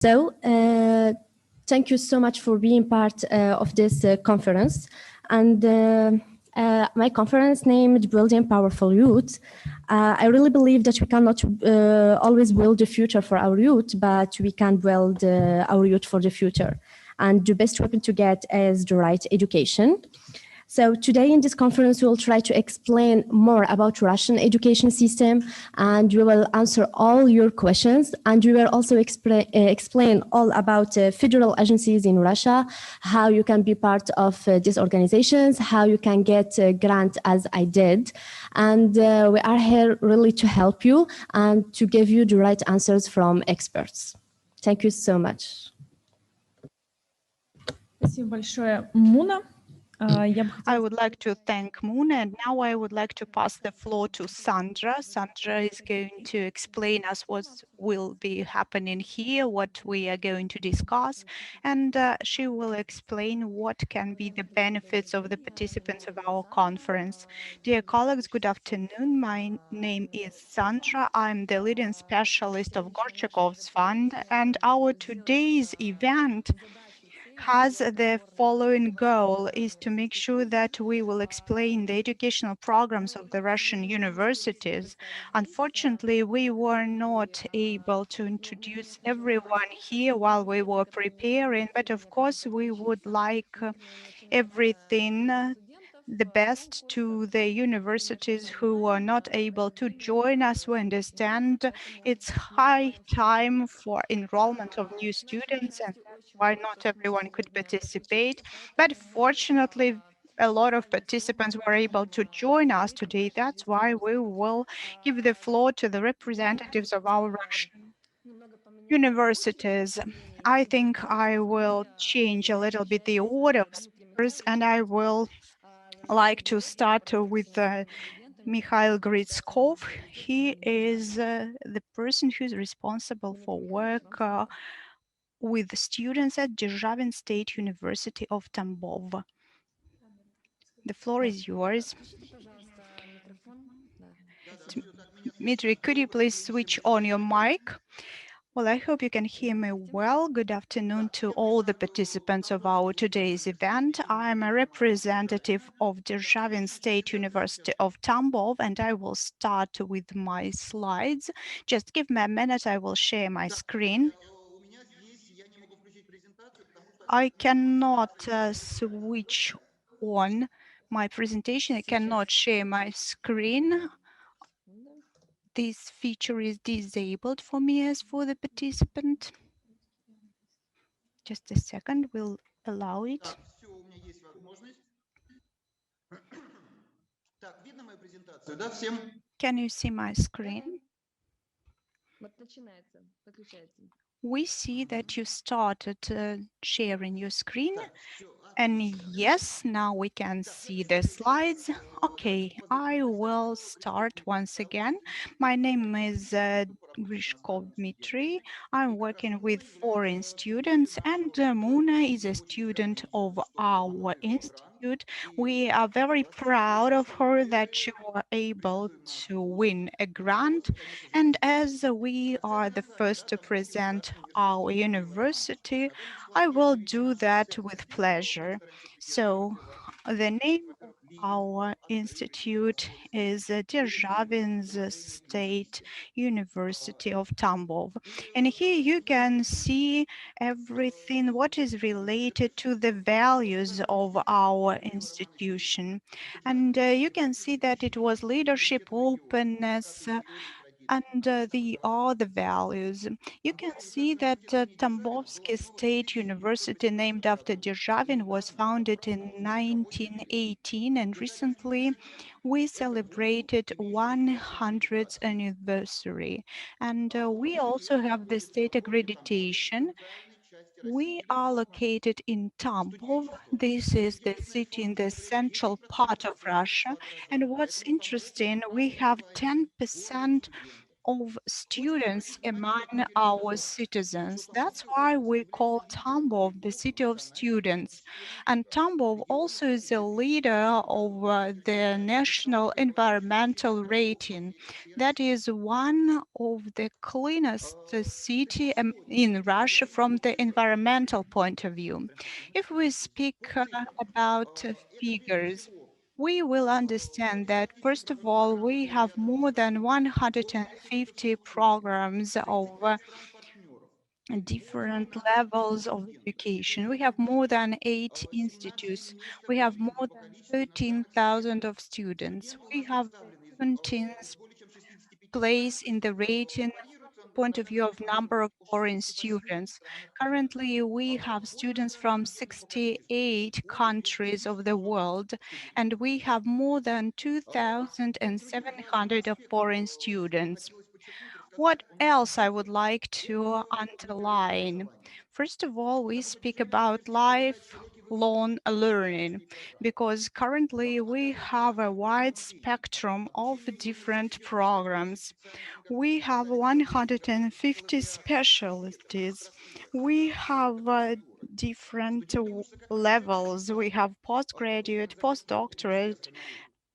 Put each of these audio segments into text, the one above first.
So, thank you so much for being part of this conference. And my conference named Building Powerful Youth. I really believe that we cannot always build the future for our youth, but we can build our youth for the future. And the best weapon to get is the right education. So today in this conference, we will try to explain more about Russian education system, and we will answer all your questions. And we will also explain all about federal agencies in Russia, how you can be part of these organizations, how you can get a grant as I did. And we are here really to help you and to give you the right answers from experts. Thank you so much. Спасибо большое, Муна. I would like to thank Mouna, and now I would like to pass the floor to Sandra. Sandra is going to explain us what will be happening here, what we are going to discuss, and she will explain what can be the benefits of the participants of our conference. Dear colleagues, good afternoon. My name is Sandra. I'm the leading specialist of Gorchakov's Fund, and our today's event has the following goal, is to make sure that we will explain the educational programs of the Russian universities. Unfortunately, we were not able to introduce everyone here while we were preparing, but of course we would like everything the best to the universities who are not able to join us. We understand it's high time for enrollment of new students, and that's why not everyone could participate. But fortunately, a lot of participants were able to join us today. That's why we will give the floor to the representatives of our Russian universities. I think I will change a little bit the order of speakers, and I will like to start with Mikhail Griezkov. He is the person who's responsible for work with students at Dzержavin State University of Tambov. The floor is yours. Dmitry, could you please switch on your mic? Well, I hope you can hear me well. Good afternoon to all the participants of our today's event. I'm a representative of Dzержavin State University of Tambov, and I will start with my slides. Just give me a minute, I will share my screen. I cannot switch on my presentation. I cannot share my screen. This feature is disabled for me as for the participant. Just a second, we'll allow it. Can you see my screen? We see that you started sharing your screen. And yes, now we can see the slides. Okay, I will start once again. My name is Griezkov Dmitry. I'm working with foreign students, and Mouna is a student of our institute. We are very proud of her that she was able to win a grant. And as we are the first to present our university, I will do that with pleasure. So the name of our institute is Dzержavin State University of Tambov. And here you can see everything what is related to the values of our institution. And you can see that it was leadership, openness, and the other values. You can see that Tambovsky State University, named after Dzержavin, was founded in 1918, and recently we celebrated 100th anniversary. And we also have the state accreditation. We are located in Tambov. This is the city in the central part of Russia. And what's interesting, we have 10% of students among our citizens. That's why we call Tambov the city of students. And Tambov also is a leader of the national environmental rating. That is one of the cleanest city in Russia from the environmental point of view. If we speak about figures, we will understand that, first of all, we have more than 150 programs of different levels of education. We have more than 8 institutes. We have more than 13,000 of students. We have the 17th place in the rating point of view of number of foreign students. Currently, we have students from 68 countries of the world, and we have more than 2,700 of foreign students. What else I would like to underline? First of all, we speak about lifelong learning because currently we have a wide spectrum of different programs. We have 150 specialties. We have different levels. We have postgraduate, postdoctorate,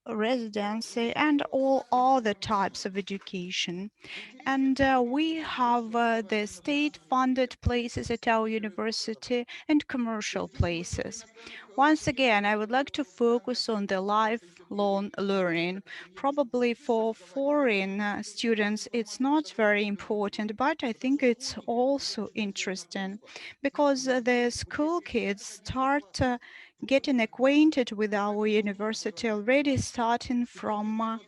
residency, and all other types of education. And we have the state-funded places at our university and commercial places. Once again, I would like to focus on the lifelong learning. Probably for foreign students, it's not very important, but I think it's also interesting because the school kids start getting acquainted with our university already starting from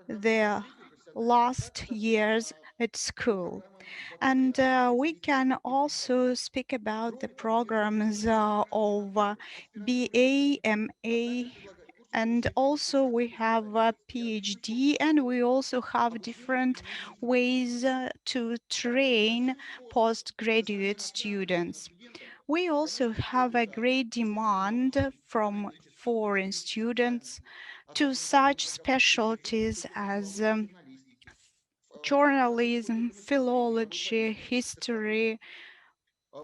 their last years at school. And we can also speak about the programs of BA, MA, and also we have a PhD, and we also have different ways to train postgraduate students. We also have a great demand from foreign students to such specialties as journalism, philology, history,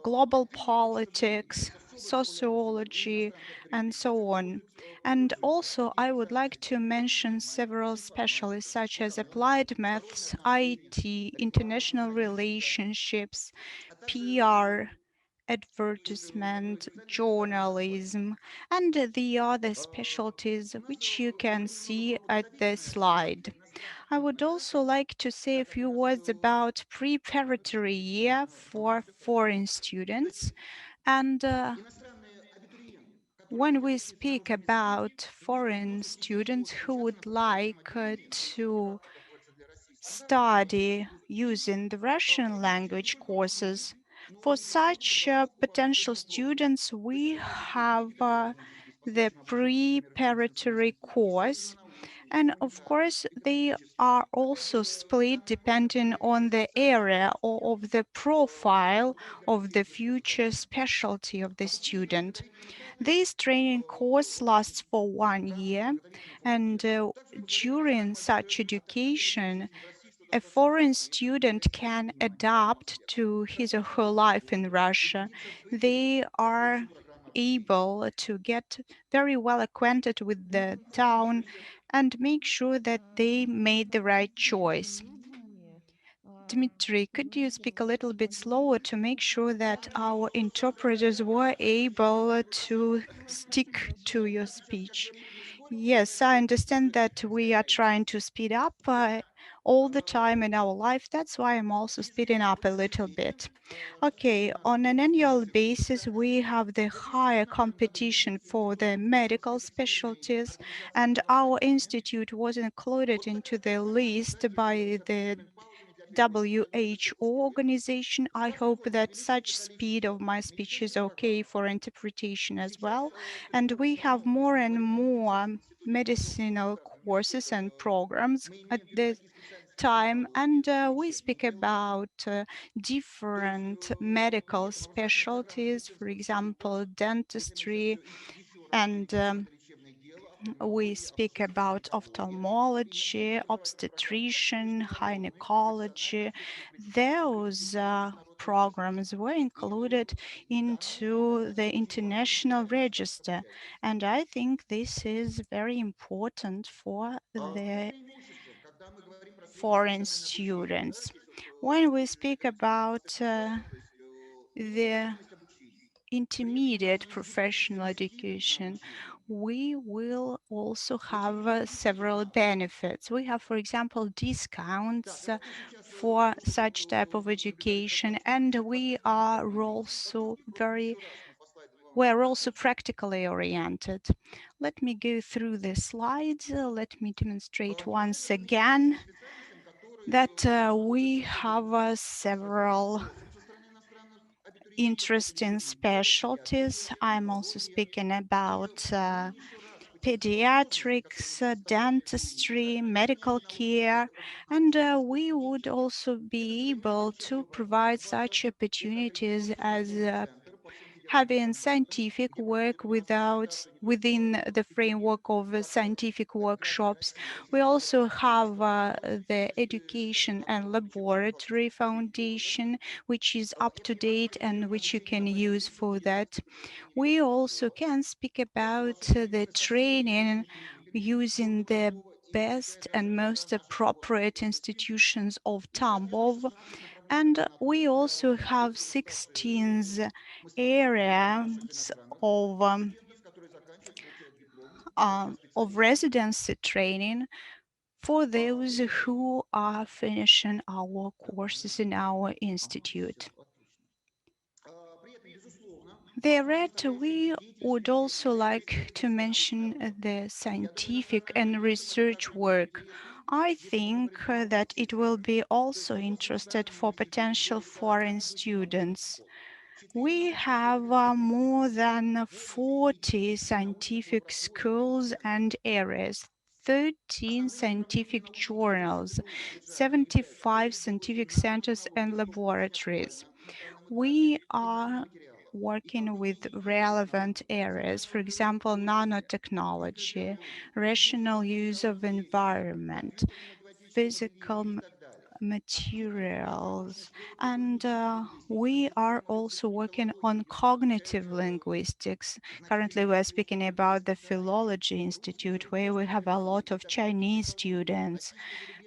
global politics, sociology, and so on. And also, I would like to mention several specialists such as applied maths, IT, international relationships, PR, advertisement, journalism, and the other specialties which you can see at the slide. I would also like to say a few words about preparatory year for foreign students. And when we speak about foreign students who would like to study using the Russian language courses, for such potential students, we have the preparatory course. And of course, they are also split depending on the area or of the profile of the future specialty of the student. This training course lasts for 1 year, and during such education, a foreign student can adapt to his or her life in Russia. They are able to get very well acquainted with the town and make sure that they made the right choice. Dmitry, could you speak a little bit slower to make sure that our interpreters were able to stick to your speech? Yes, I understand that we are trying to speed up all the time in our life. That's why I'm also speeding up a little bit. Okay, on an annual basis, we have the higher competition for the medical specialties, and our institute was included into the list by the WHO organization. I hope that such speed of my speech is okay for interpretation as well. And we have more and more medicinal courses and programs at this time, and we speak about different medical specialties, for example, dentistry and we speak about ophthalmology, obstetrician, gynecology. Those programs were included into the international register. And I think this is very important for the foreign students. When we speak about the intermediate professional education, we will also have several benefits. We have, for example, discounts for such type of education, and we're also practically oriented. Let me go through the slides. Let me demonstrate once again that we have several interesting specialties. I'm also speaking about pediatrics, dentistry, medical care, and we would also be able to provide such opportunities as having scientific work within the framework of scientific workshops. We also have the education and laboratory foundation, which is up to date and which you can use for that. We also can speak about the training using the best and most appropriate institutions of Tambov. And we also have 16 areas of residency training for those who are finishing our courses in our institute. Thereafter, we would also like to mention the scientific and research work. I think that it will be also interested for potential foreign students. We have more than 40 scientific schools and areas, 13 scientific journals, 75 scientific centers and laboratories. We are working with relevant areas, for example, nanotechnology, rational use of environment, physical materials, and we are also working on cognitive linguistics. Currently, we're speaking about the Philology Institute, where we have a lot of Chinese students,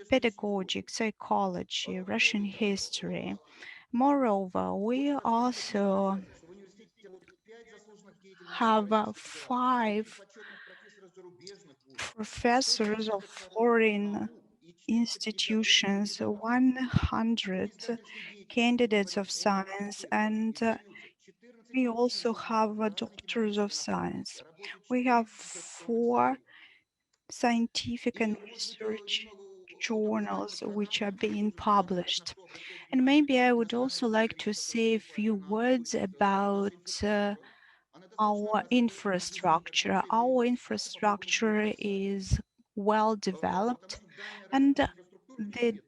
pedagogic, psychology, Russian history. Moreover, we also have 5 professors of foreign institutions, 100 candidates of science, and we also have doctors of science. We have 4 scientific and research journals which are being published. And maybe I would also like to say a few words about our infrastructure. Our infrastructure is well developed, and the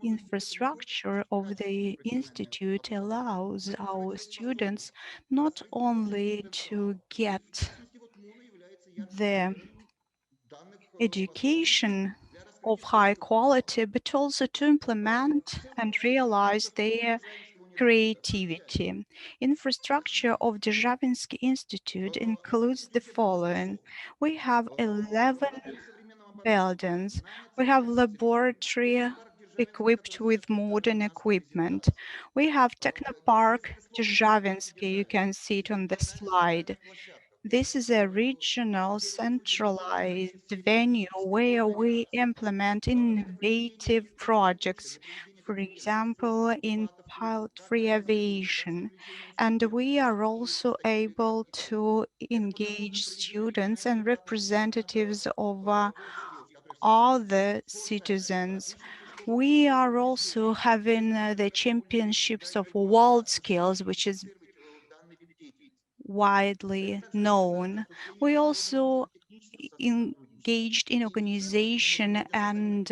infrastructure of the institute allows our students not only to get the education of high quality, but also to implement and realize their creativity. Infrastructure of the Javinski Institute includes the following. We have 11 buildings. We have laboratory equipped with modern equipment. We have Technopark Javinski. You can see it on the slide. This is a regional centralized venue where we implement innovative projects, for example, in pilot-free aviation. And we are also able to engage students and representatives of all the citizens. We are also having the championships of world skills, which is widely known. We also engaged in organization and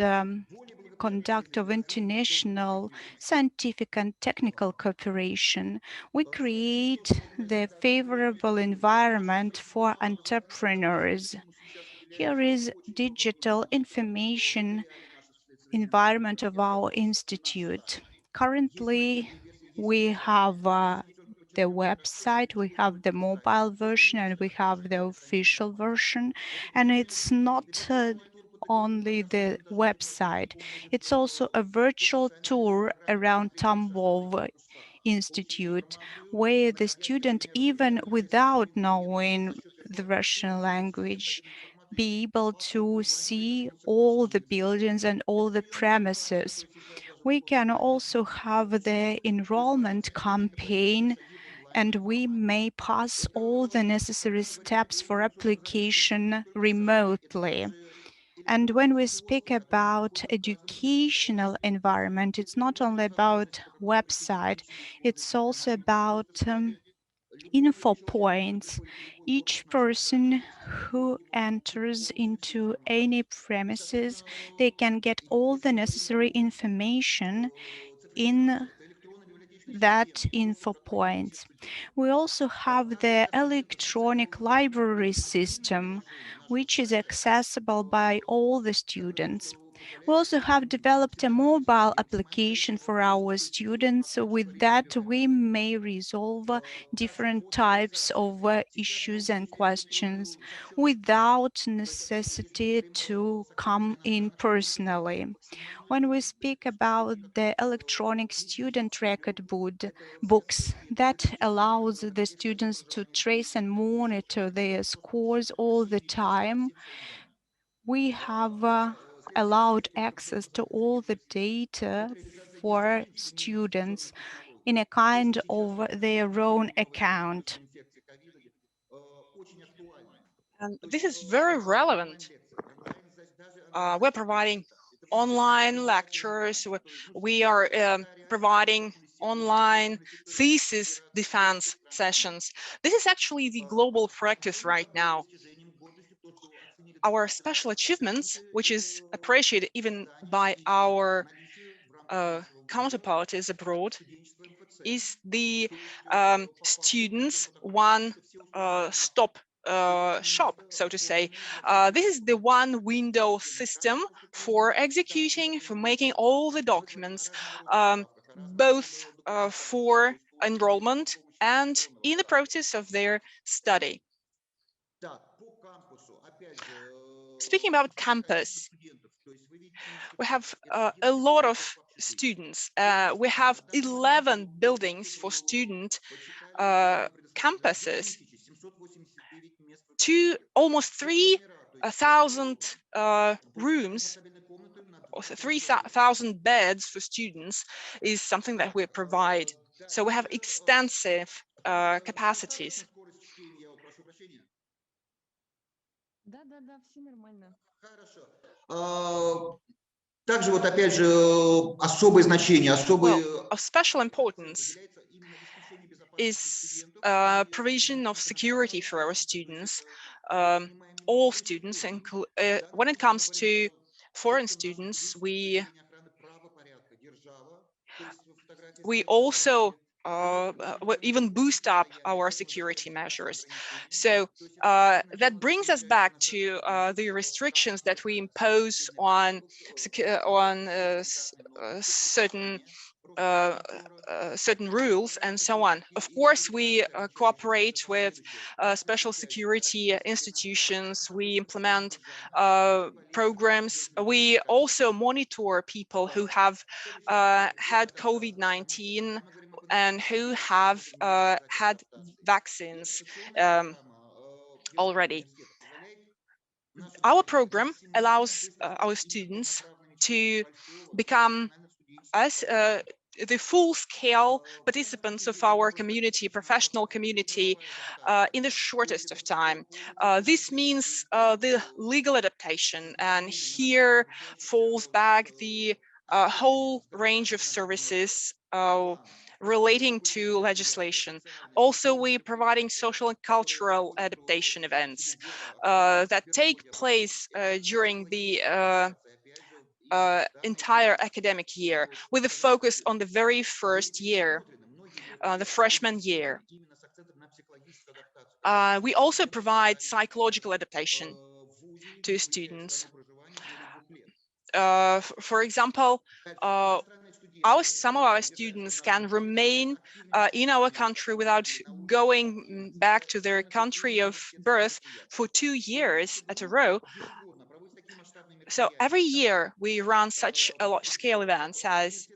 conduct of international scientific and technical cooperation. We create the favorable environment for entrepreneurs. Here is digital information environment of our institute. Currently, we have the website, we have the mobile version, and we have the official version. And it's not only the website, it's also a virtual tour around Tambov Institute, where the student, even without knowing the Russian language, be able to see all the buildings and all the premises. We can also have the enrollment campaign, and we may pass all the necessary steps for application remotely. And when we speak about educational environment, it's not only about website, it's also about info points. Each person who enters into any premises, they can get all the necessary information in that info point. We also have the electronic library system, which is accessible by all the students. We also have developed a mobile application for our students. With that, we may resolve different types of issues and questions without necessity to come in personally. When we speak about the electronic student record books, that allows the students to trace and monitor their scores all the time. We have allowed access to all the data for students in a kind of their own account. And this is very relevant. We're providing online lectures. We are providing online thesis defense sessions. This is actually the global practice right now. Our special achievements, which is appreciated even by our counterparts abroad, is the students' one-stop shop, so to say. This is the one window system for executing, for making all the documents, both for enrollment and in the process of their study. Speaking about campus, we have a lot of students. We have 11 buildings for student campuses, almost 3,000 rooms, or 3,000 beds for students is something that we provide. So we have extensive capacities. Также вот опять же особое значение, Of special importance is provision of security for our students, all students. When it comes to foreign students, we also even boost up our security measures. So that brings us back to the restrictions that we impose on certain rules and so on. Of course, we cooperate with special security institutions. We implement programs. We also monitor people who have had COVID-19 and who have had vaccines already. Our program allows our students to become as the full-scale participants of our community, professional community, in the shortest of time. This means the legal adaptation, and here falls back the whole range of services relating to legislation. Also, we're providing social and cultural adaptation events that take place during the entire academic year, with a focus on the very first year, the freshman year. We also provide psychological adaptation. to students. For example, some of our students can remain in our country without going back to their country of birth for 2 years at a row. So every year we run such a large-scale events as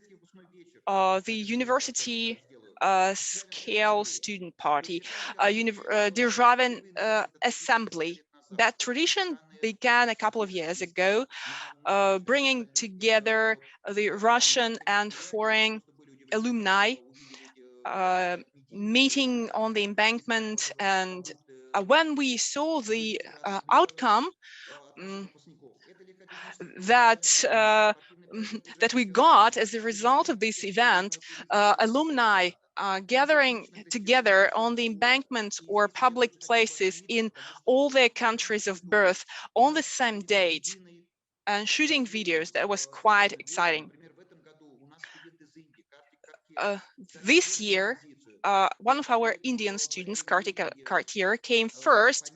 the university scale student party, Державен assembly. That tradition began a couple of years ago, bringing together the Russian and foreign alumni, meeting on the embankment. And when we saw the outcome, that that we got as a result of this event, alumni gathering together on the embankments or public places in all their countries of birth on the same date and shooting videos. That was quite exciting. This year, one of our Indian students, Kartika Kartier, came first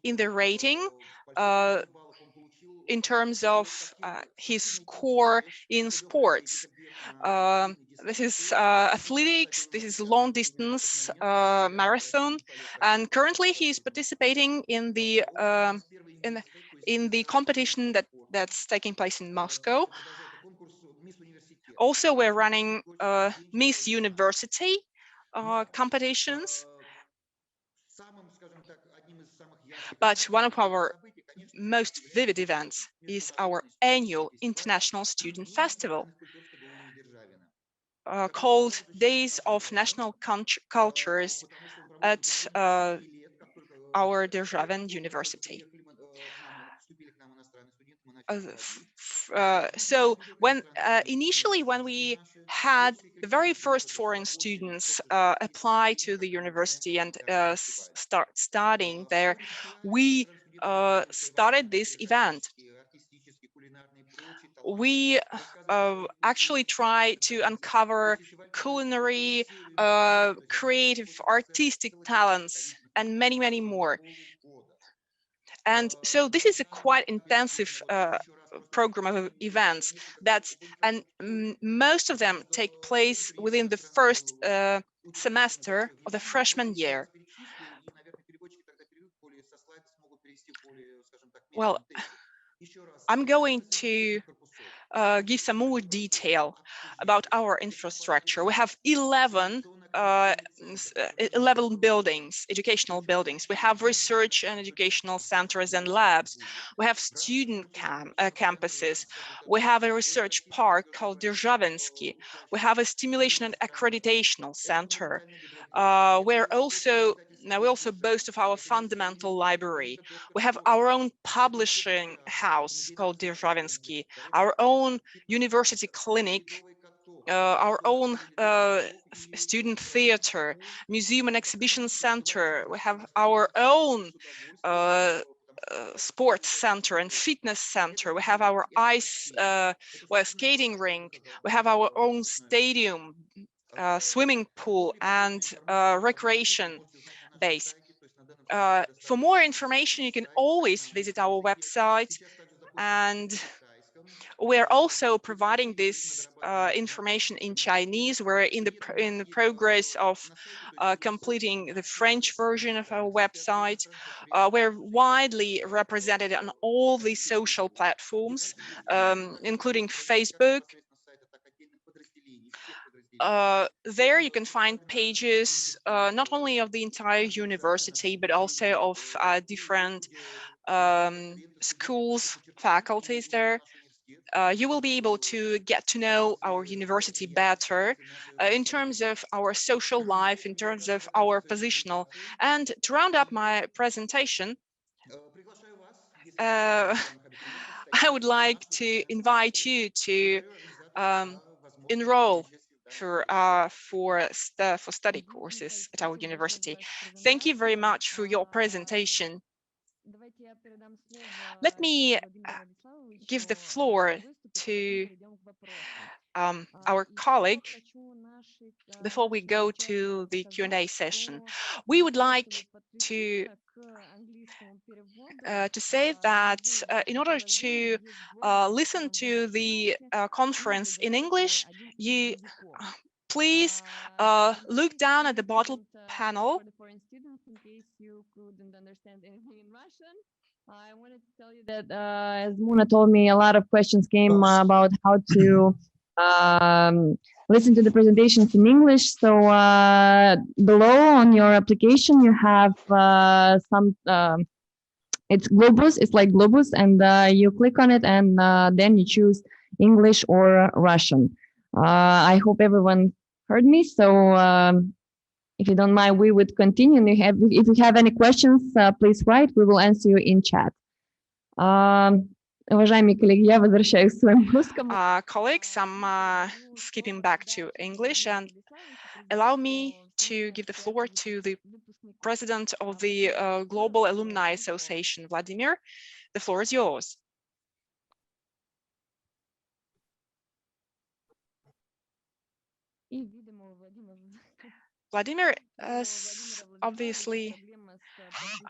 in the rating in terms of his score in sports. This is athletics, this is long distance marathon, and currently he is participating in the competition that's taking place in Moscow. Also, we're running Miss University competitions. But one of our most vivid events is our annual International Student Festival, called Days of National Cultures at our Державен University. So initially when we had the very first foreign students apply to the university and start studying there, we started this event. We actually try to uncover culinary, creative, artistic talents, and many, many more. And so this is a quite intensive program of events and most of them take place within the first semester of the freshman year. Well, I'm going to give some more detail about our infrastructure. We have 11 buildings, educational buildings. We have research and educational centers and labs. We have student campuses. We have a research park called Javinski. We have a stimulation and accreditational center. We also boast of our fundamental library. We have our own publishing house called Javinski, our own university clinic, our own student theater, museum and exhibition center. We have our own sports center and fitness center. We have our skating rink. We have our own stadium, swimming pool, and recreation base. For more information, you can always visit our website, and we're also providing this information in Chinese. We're in the progress of completing the French version of our website. We're widely represented on all the social platforms, including Facebook. There you can find pages not only of the entire university, but also of different schools, faculties there. You will be able to get to know our university better in terms of our social life, in terms of our positional. And to round up my presentation, I would like to invite you to enroll for study courses at our university. Thank you very much for your presentation. Let me give the floor to our colleague before we go to the Q&A session. We would like to say that in order to listen to the conference in English, you please look down at the bottom panel. For the foreign students, in case you couldn't understand anything in Russian, I wanted to tell you that, as Mouna told me, a lot of questions came about how to listen to the presentations in English. So below on your application, you have some, it's Globus, it's like Globus, and you click on it, and then you choose English or Russian. I hope everyone heard me. So if you don't mind, we would continue. And if you have any questions, please write. We will answer you in chat. Уважаемые коллеги, я возвращаюсь к своему русскому. Colleagues, I'm skipping back to English, and allow me to give the floor to the president of the Global Alumni Association, Vladimir. The floor is yours. Vladimir, obviously,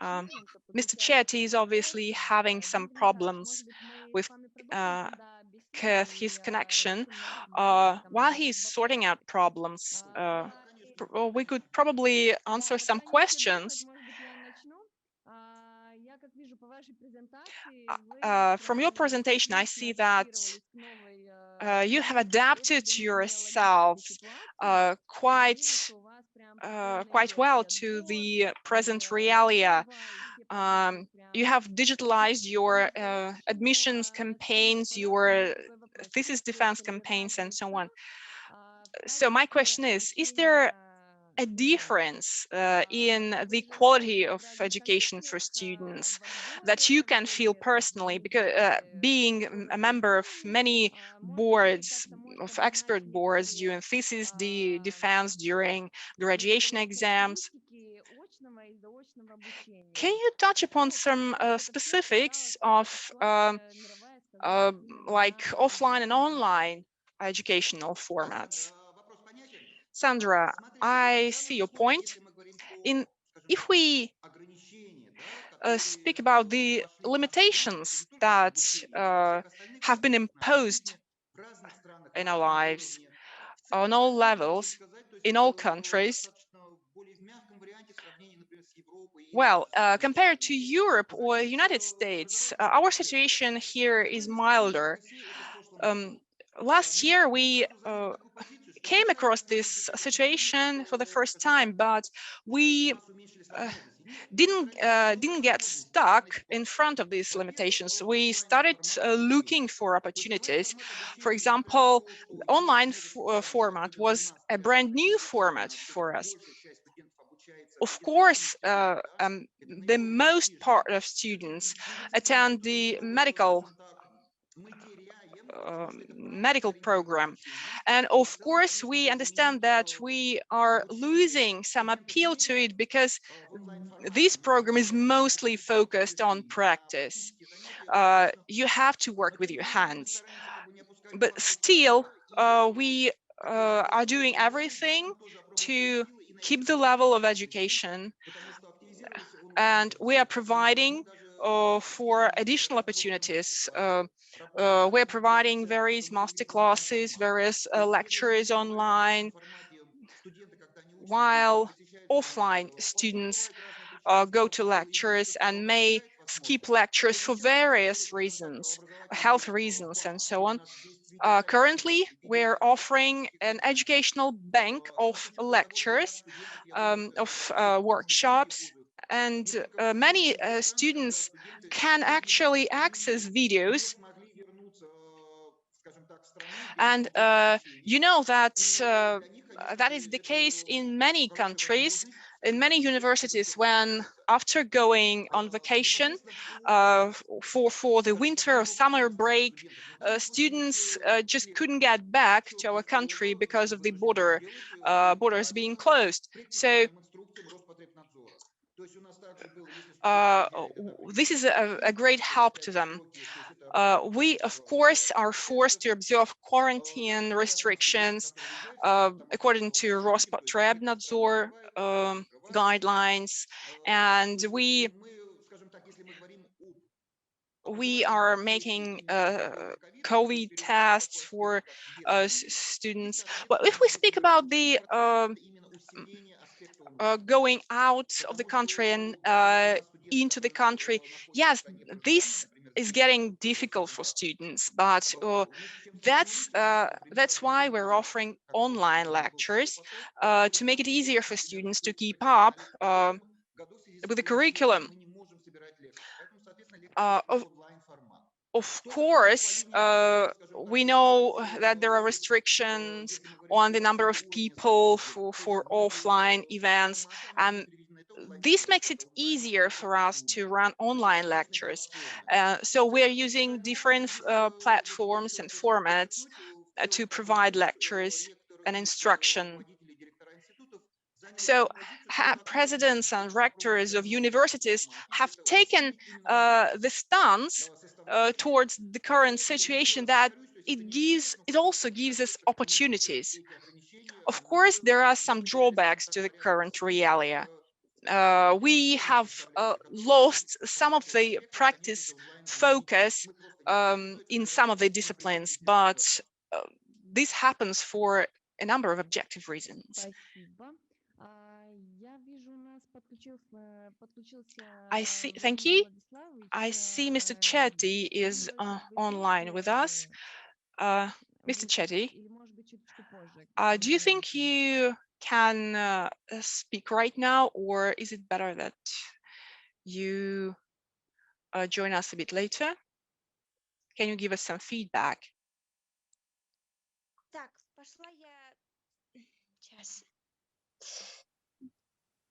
Mr. Chetty is obviously having some problems with his connection. While he's sorting out problems, we could probably answer some questions. From your presentation, I see that you have adapted yourselves quite well to the present realia. You have digitalized your admissions campaigns, your thesis defense campaigns, and so on. So my question is there a difference in the quality of education for students that you can feel personally, because being a member of many boards, of expert boards during thesis defense, during graduation exams? Can you touch upon some specifics of like offline and online educational formats? Sandra, I see your point. If we speak about the limitations that have been imposed in our lives on all levels, in all countries, well, compared to Europe or United States, our situation here is milder. Last year, we came across this situation for the first time, but we didn't get stuck in front of these limitations. We started looking for opportunities. For example, online format was a brand new format for us. Of course, the most part of students attend the medical program. And of course, we understand that we are losing some appeal to it because this program is mostly focused on practice. You have to work with your hands. But still, we are doing everything to keep the level of education, and we are providing for additional opportunities. We're providing various master classes, various lectures online, while offline students go to lectures and may skip lectures for various reasons, health reasons, and so on. Currently, we're offering an educational bank of lectures, of workshops, and many students can actually access videos. And you know that that is the case in many countries, in many universities, when after going on vacation for the winter or summer break, students just couldn't get back to our country because of the borders being closed. So this is a great help to them. We, of course, are forced to observe quarantine restrictions according to Rospotrебnadzor guidelines, and we are making COVID tests for students. But if we speak about the going out of the country and into the country, yes, this is getting difficult for students, but that's why we're offering online lectures to make it easier for students to keep up with the curriculum. Of course, we know that there are restrictions on the number of people for offline events, and this makes it easier for us to run online lectures. So we're using different platforms and formats to provide lectures and instruction. So presidents and rectors of universities have taken the stance towards the current situation that it also gives us opportunities. Of course, there are some drawbacks to the current reality. We have lost some of the practice focus in some of the disciplines, but this happens for a number of objective reasons. I see. Thank you. I see Mr. Chetty is online with us. Mr. Chetty, do you think you can speak right now, or is it better that you join us a bit later? Can you give us some feedback?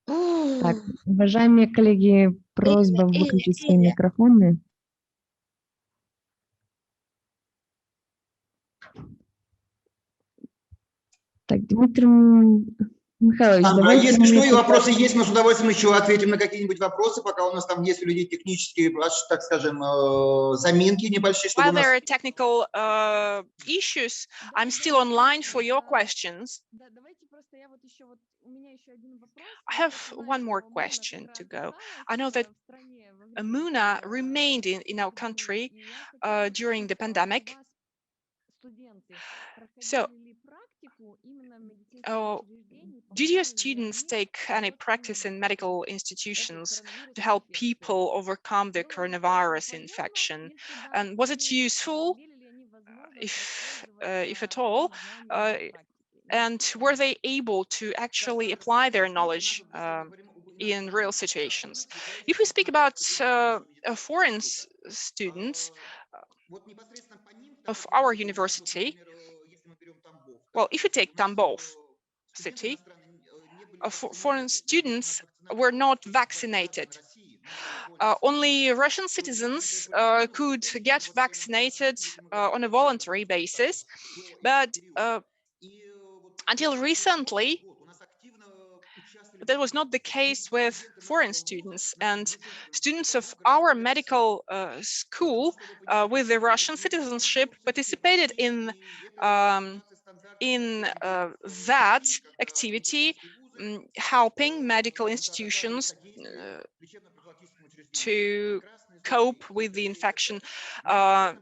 Так, уважаемые коллеги, просьба выключить свои микрофоны. Так, Дмитрий Михайлович, давайте... Если что, и вопросы есть, мы с удовольствием еще ответим на какие-нибудь вопросы, пока у нас там есть у людей технические, так скажем, заминки небольшие. While there are technical issues, I'm still online for your questions. I have one more question to go. I know that Mouna remained in our country during the pandemic. So, did your students take any practice in medical institutions to help people overcome the coronavirus infection? And was it useful, if at all? And were they able to actually apply their knowledge in real situations? If we speak about foreign students of our university, well, if you take Tambov city, foreign students were not vaccinated. Only Russian citizens could get vaccinated on a voluntary basis, but until recently, that was not the case with foreign students, and students of our medical school with the Russian citizenship participated in that activity, helping medical institutions to cope with the infection. I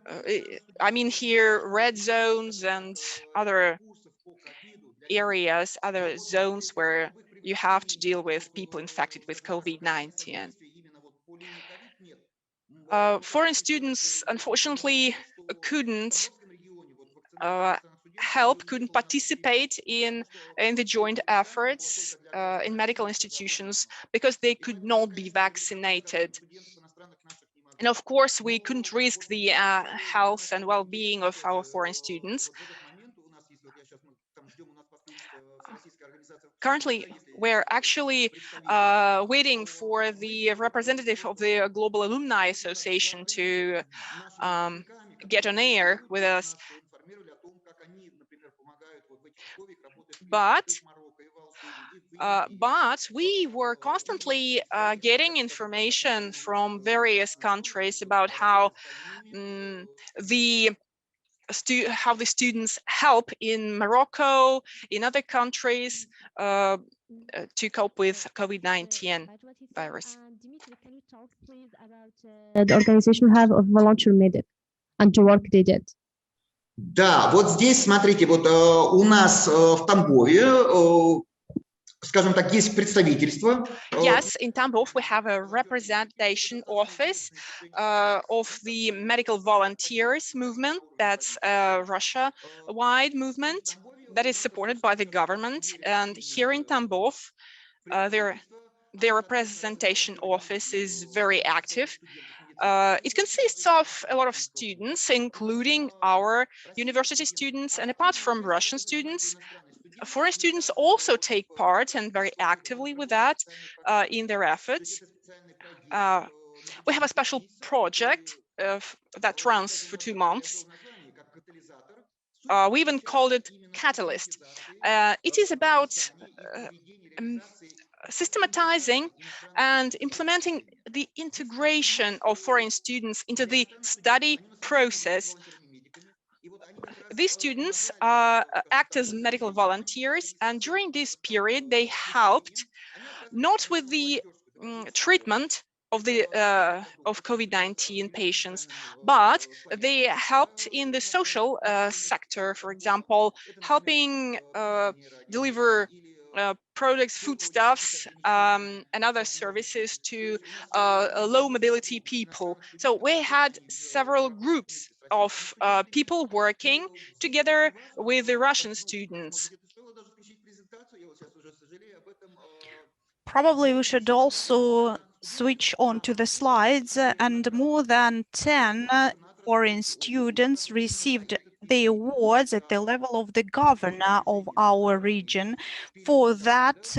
mean here red zones and other areas, other zones where you have to deal with people infected with COVID-19. Foreign students, unfortunately, couldn't couldn't participate in the joint efforts in medical institutions because they could not be vaccinated. And of course, we couldn't risk the health and well-being of our foreign students. Currently, we're actually waiting for the representative of the Global Alumni Association to get on air with us. But But we were constantly getting information from various countries about how the students help in Morocco, in other countries, to cope with COVID-19 virus. Dimitri, can you talk please about the organization have of volunteer medic and the work they did? Да, вот здесь, смотрите, вот у нас в Тамбове, скажем так, есть представительство. Yes, in Tambov we have a representation office of the medical volunteers movement. That's a Russia-wide movement that is supported by the government. And here in Tambov, their representation office is very active. It consists of a lot of students, including our university students, and apart from Russian students, foreign students also take part, and very actively with that, in their efforts. We have a special project that runs for 2 months. We even called it Catalyst. It is about systematizing and implementing the integration of foreign students into the study process. These students act as medical volunteers, and during this period, they helped not with the treatment of the of COVID-19 patients, but they helped in the social sector, for example, helping deliver products, foodstuffs, and other services to low mobility people. So we had several groups of people working together with the Russian students. Probably we should also switch on to the slides, and more than 10 foreign students received the awards at the level of the governor of our region for that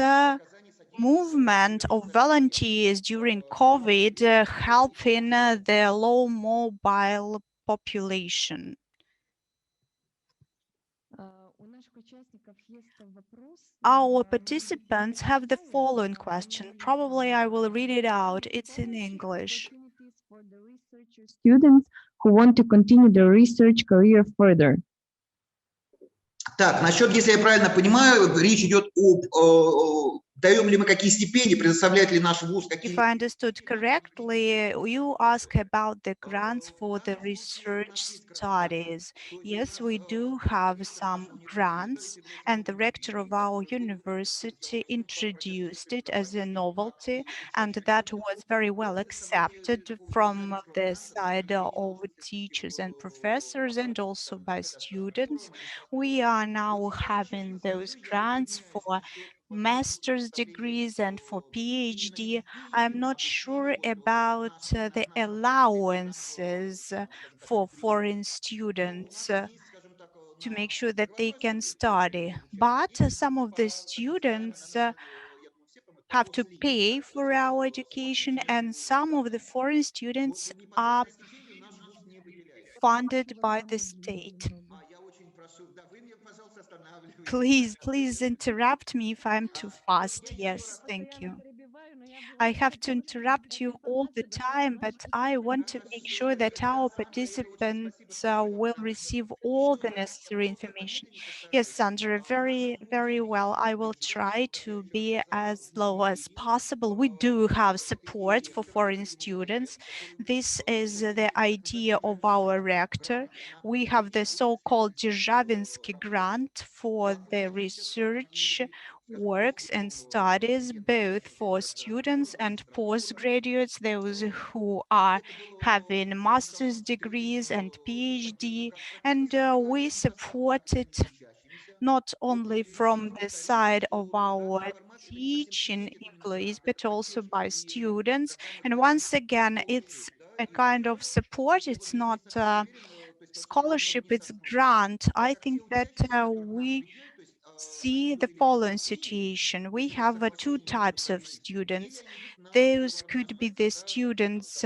movement of volunteers during COVID, helping the low mobile population. Our participants have the following question. Probably I will read it out. It's in English. Students who want to continue their research career further. Так, насчет, если я правильно понимаю, речь идет об даем ли мы какие стипендии, предоставляет ли наш вуз какие... If I understood correctly, you ask about the grants for the research studies. Yes, we do have some grants, and the rector of our university introduced it as a novelty, and that was very well accepted from the side of teachers and professors, and also by students. We are now having those grants for master's degrees and for PhD. I'm not sure about the allowances for foreign students to make sure that they can study. But some of the students have to pay for our education, and some of the foreign students are funded by the state. Please interrupt me if I'm too fast. Yes, thank you. I have to interrupt you all the time, but I want to make sure that our participants will receive all the necessary information. Yes, Sandra, very well. I will try to be as low as possible. We do have support for foreign students. This is the idea of our rector. We have the so-called Javinski grant for the research works and studies, both for students and postgraduates, those who are having master's degrees and PhD, and we support it not only from the side of our teaching employees, but also by students. And once again, it's a kind of support. It's not scholarship, it's grant. I think that we see the following situation. We have two types of students. Those could be the students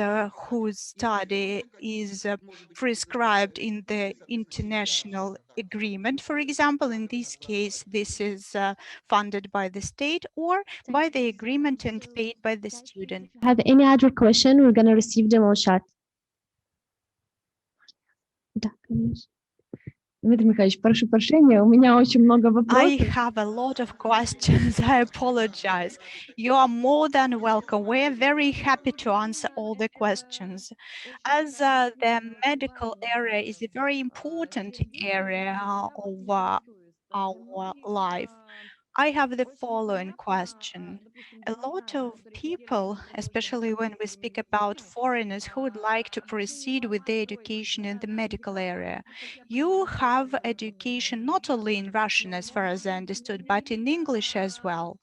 whose study is prescribed in the international agreement. For example, in this case, this is funded by the state or by the agreement and paid by the student. Have any other question? We're gonna receive them on chat. Да, конечно. Дмитрий Михайлович, прошу прощения, у меня очень много I вопросов. have a lot of questions. I apologize. You are more than welcome. We're very happy to answer all the questions. As the medical area is a very important area of our life, I have the following question. A lot of people, especially when we speak about foreigners who would like to proceed with their education in the medical area, you have education not only in Russian, as far as I understood, but in English as well.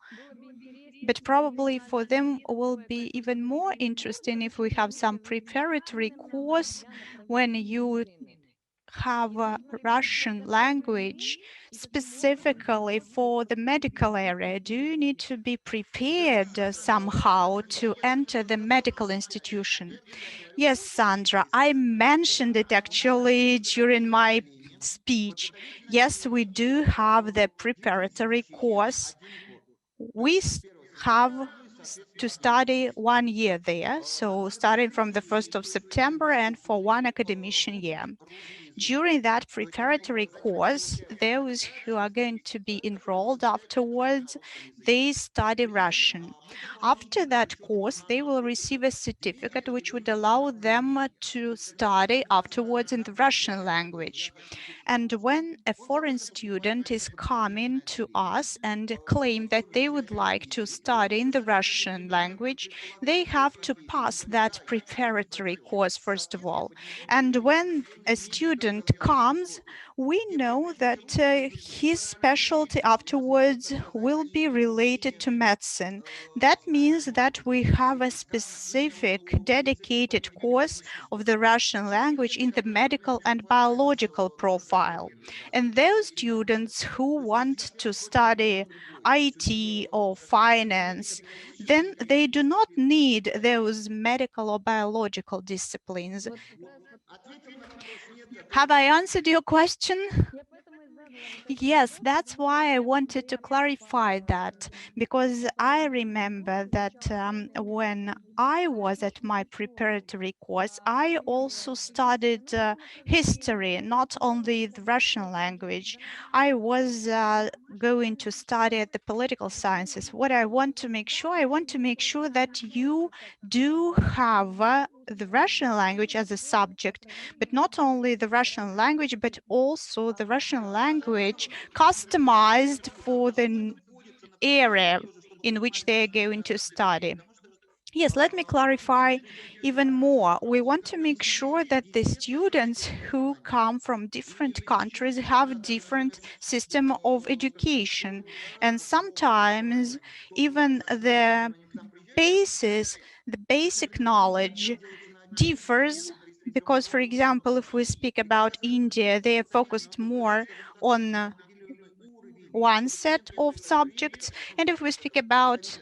But probably for them will be even more interesting if we have some preparatory course when you have a Russian language specifically for the medical area. Do you need to be prepared somehow to enter the medical institution? Yes, Sandra, I mentioned it actually during my speech. Yes, we do have the preparatory course. We have to study 1 year there, so starting from the 1st of September and for 1 academician year. During that preparatory course, those who are going to be enrolled afterwards, they study Russian. After that course, they will receive a certificate which would allow them to study afterwards in the Russian language. And when a foreign student is coming to us and claim that they would like to study in the Russian language, they have to pass that preparatory course first of all. And when a student comes, we know that his specialty afterwards will be related to medicine. That means that we have a specific dedicated course of the Russian language in the medical and biological profile. And those students who want to study IT or finance, then they do not need those medical or biological disciplines. Have I answered your question? Yes, that's why I wanted to clarify that, because I remember that when I was at my preparatory course, I also studied history, not only the Russian language. I was going to study at the political sciences. What I want to make sure that you do have the Russian language as a subject, but not only the Russian language, but also the Russian language customized for the area in which they are going to study. Yes, let me clarify even more. We want to make sure that the students who come from different countries have different system of education. And sometimes even the basic knowledge differs because, for example, if we speak about India, they are focused more on one set of subjects. And if we speak about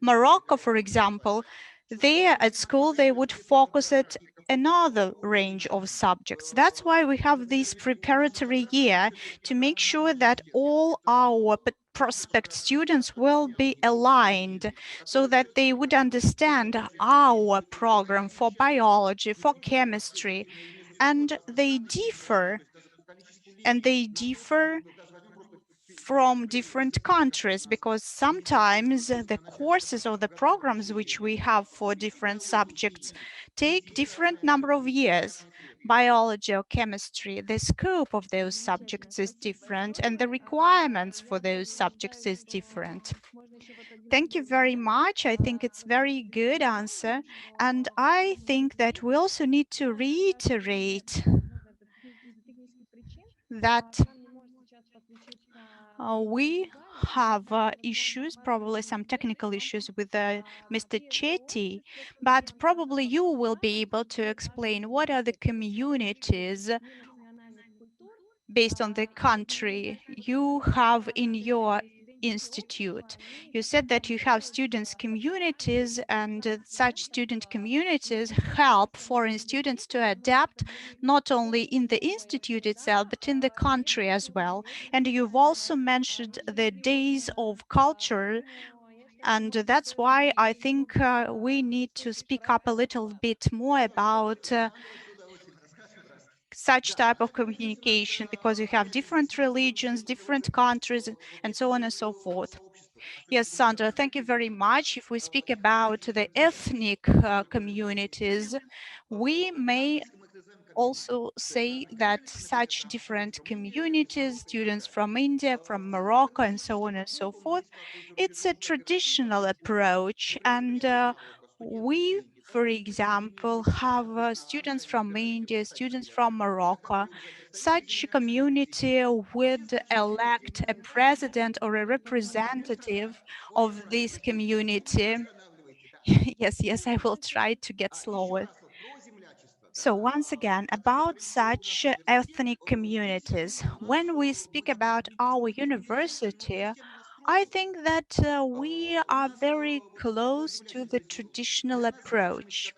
Morocco, for example, there at school, they would focus at another range of subjects. That's why we have this preparatory year to make sure that all our prospect students will be aligned so that they would understand our program for biology, for chemistry, and they differ from different countries because sometimes the courses or the programs which we have for different subjects take different number of years. Biology or chemistry, the scope of those subjects is different and the requirements for those subjects is different. Thank you very much. I think it's very good answer. And I think that we also need to reiterate that we have issues, probably some technical issues with Mr. Chetty, but probably you will be able to explain what are the communities based on the country you have in your institute. You said that you have students communities, and such student communities help foreign students to adapt not only in the institute itself but in the country as well. And you've also mentioned the days of culture, and that's why I think we need to speak up a little bit more about such type of communication, because you have different religions, different countries, and so on and so forth. Yes, Sandra, thank you very much. If we speak about the ethnic communities, we may also say that such different communities, students from India, from Morocco, and so on and so forth, it's a traditional approach. And we, for example, have students from India, students from Morocco. Such a community would elect a president or a representative of this community. Yes, yes, I will try to get slower. So once again, about such ethnic communities, when we speak about our university, I think that we are very close to the traditional approach.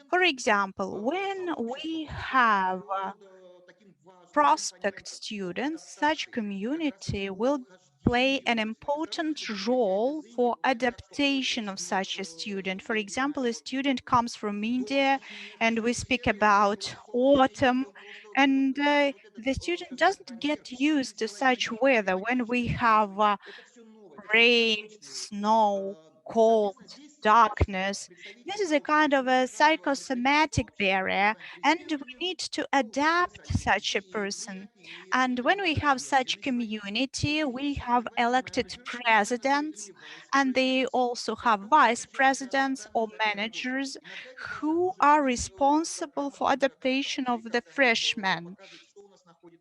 For example, when we have prospect students, such community will play an important role for adaptation of such a student. For example, a student comes from India and we speak about autumn, and the student doesn't get used to such weather when we have rain, snow, cold, darkness. This is a kind of a psychosomatic barrier, and we need to adapt such a person. And when we have such community, we have elected presidents, and they also have vice presidents or managers who are responsible for adaptation of the freshmen.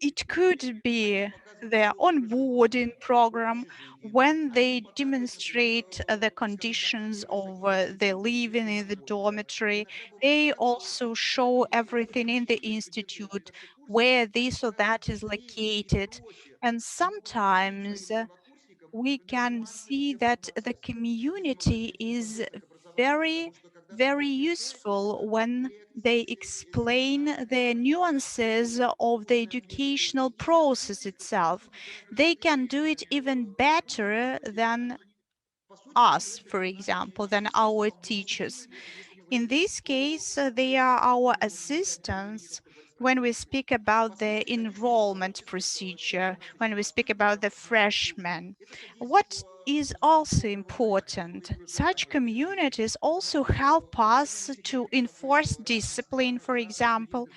It could be their onboarding program when they demonstrate the conditions of the living in the dormitory. They also show everything in the institute, where this or that is located. And sometimes we can see that the community is very, very useful when they explain the nuances of the educational process itself. They can do it even better than us, for example, than our teachers. In this case, they are our assistants when we speak about the enrollment procedure, when we speak about the freshmen. What is also important, such communities also help us to enforce discipline, for example.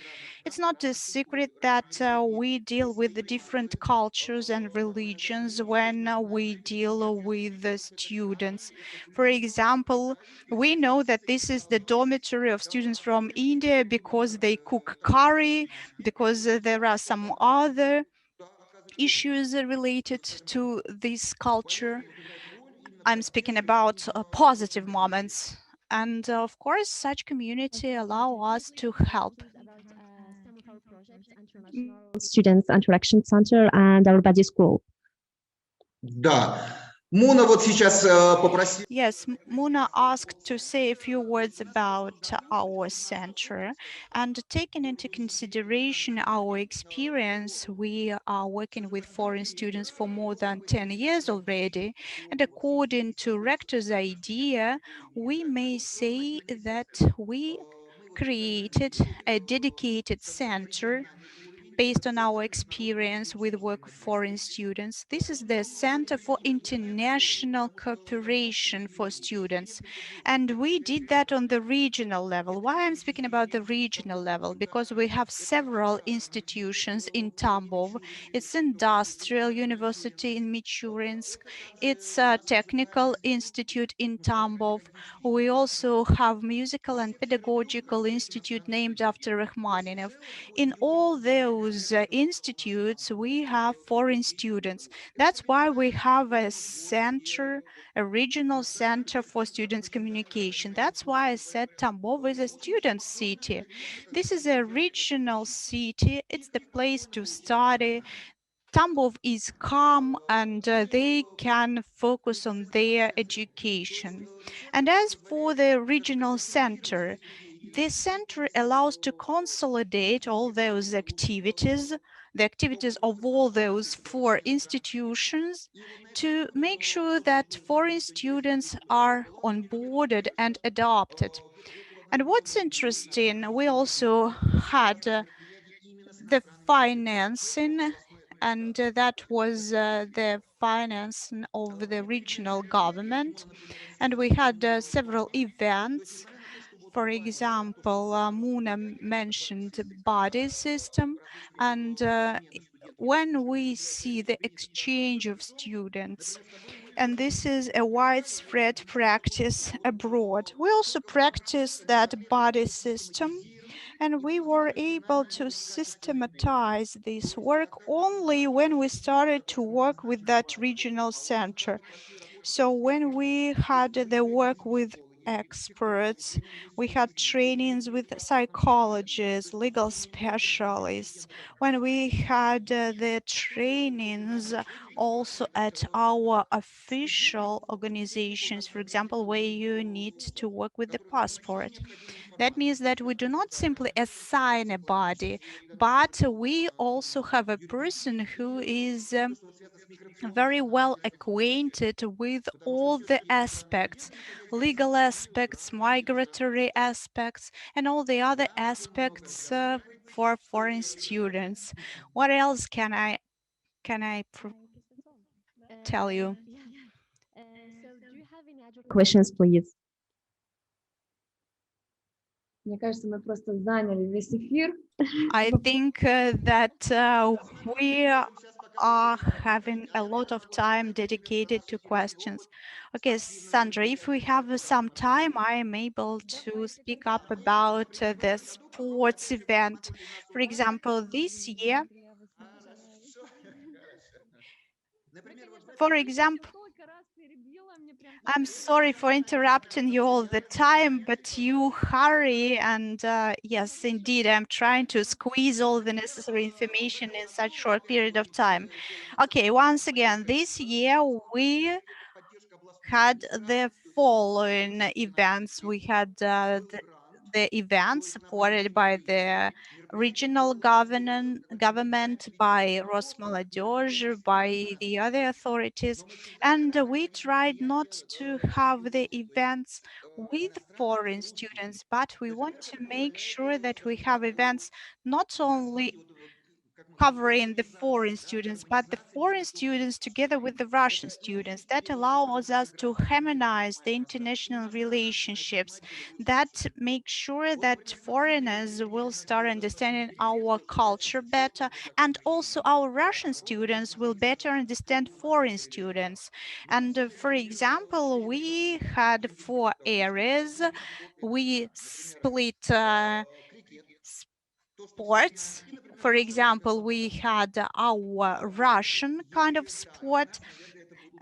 It's not a secret that we deal with the different cultures and religions when we deal with the students. For example, we know that this is the dormitory of students from India because they cook curry, because there are some other issues related to this culture. I'm speaking about positive moments. And of course, such community allow us to help. Students Interaction Center and our buddy school. Да. Муна вот сейчас попросила. Yes, Mouna asked to say a few words about our center, and taking into consideration our experience, we are working with foreign students for more than 10 years already, and according to Rector's idea, we may say that we created a dedicated center based on our experience with work of foreign students. This is the Center for International Cooperation for Students. And we did that on the regional level. Why I'm speaking about the regional level? Because we have several institutions in Tambov. It's Industrial University in Michurinsk. It's a Technical Institute in Tambov. We also have Musical and Pedagogical Institute named after Rachmaninoff. In all those those institutes, we have foreign students. That's why we have a center, a regional center for students communication. That's why I said Tambov is a student city. This is a regional city. It's the place to study. Tambov is calm and they can focus on their education. And as for the regional center, this center allows to consolidate all those activities, the activities of all those four institutions, to make sure that foreign students are onboarded and adopted. And what's interesting, we also had the financing, and that was the financing of the regional government. And we had several events. For example, Mouna mentioned body system, and when we see the exchange of students, and this is a widespread practice abroad. We also practice that body system, and we were able to systematize this work only when we started to work with that regional center. So when we had the work with experts, we had trainings with psychologists, legal specialists, when we had the trainings also at our official organizations, for example, where you need to work with the passport. That means that we do not simply assign a body, but we also have a person who is very well acquainted with all the aspects, legal aspects, migratory aspects, and all the other aspects for foreign students. What else can I tell you? So do you have any other questions, please? Мне кажется, мы просто заняли весь эфир. I think that we are having a lot of time dedicated to questions. Okay, Sandra, if we have some time, I am able to speak up about the sports event. For example, this year, for example, I'm sorry for interrupting you all the time, but you hurry, and yes, indeed, I'm trying to squeeze all the necessary information in such short period of time. Okay, once again, this year we had the following events. We had the event supported by the regional government, by Rosmolodezh, by the other authorities, and we tried not to have the events with foreign students, but we want to make sure that we have events not only covering the foreign students, but the foreign students together with the Russian students. That allows us to harmonize the international relationships, that make sure that foreigners will start understanding our culture better, and also our Russian students will better understand foreign students. And for example, we had 4 areas. We split sports. For example, we had our Russian kind of sport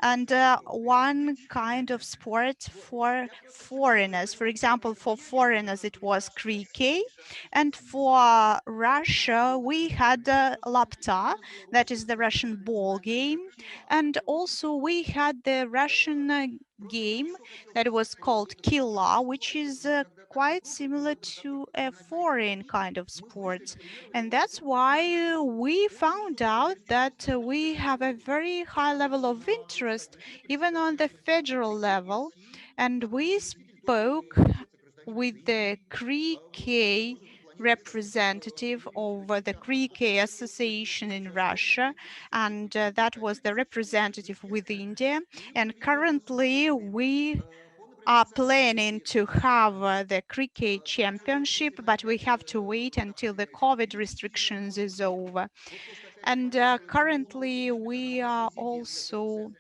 and one kind of sport for foreigners. For example, for foreigners, it was cricket. And for Russia, we had lapta, that is the Russian ball game. And also we had the Russian game that was called Killa, which is quite similar to a foreign kind of sport. And that's why we found out that we have a very high level of interest, even on the federal level. And we spoke with the cricket representative of the cricket association in Russia, and that was the representative with India. And currently we are planning to have the cricket championship, but we have to wait until the COVID restrictions is over. And currently we are also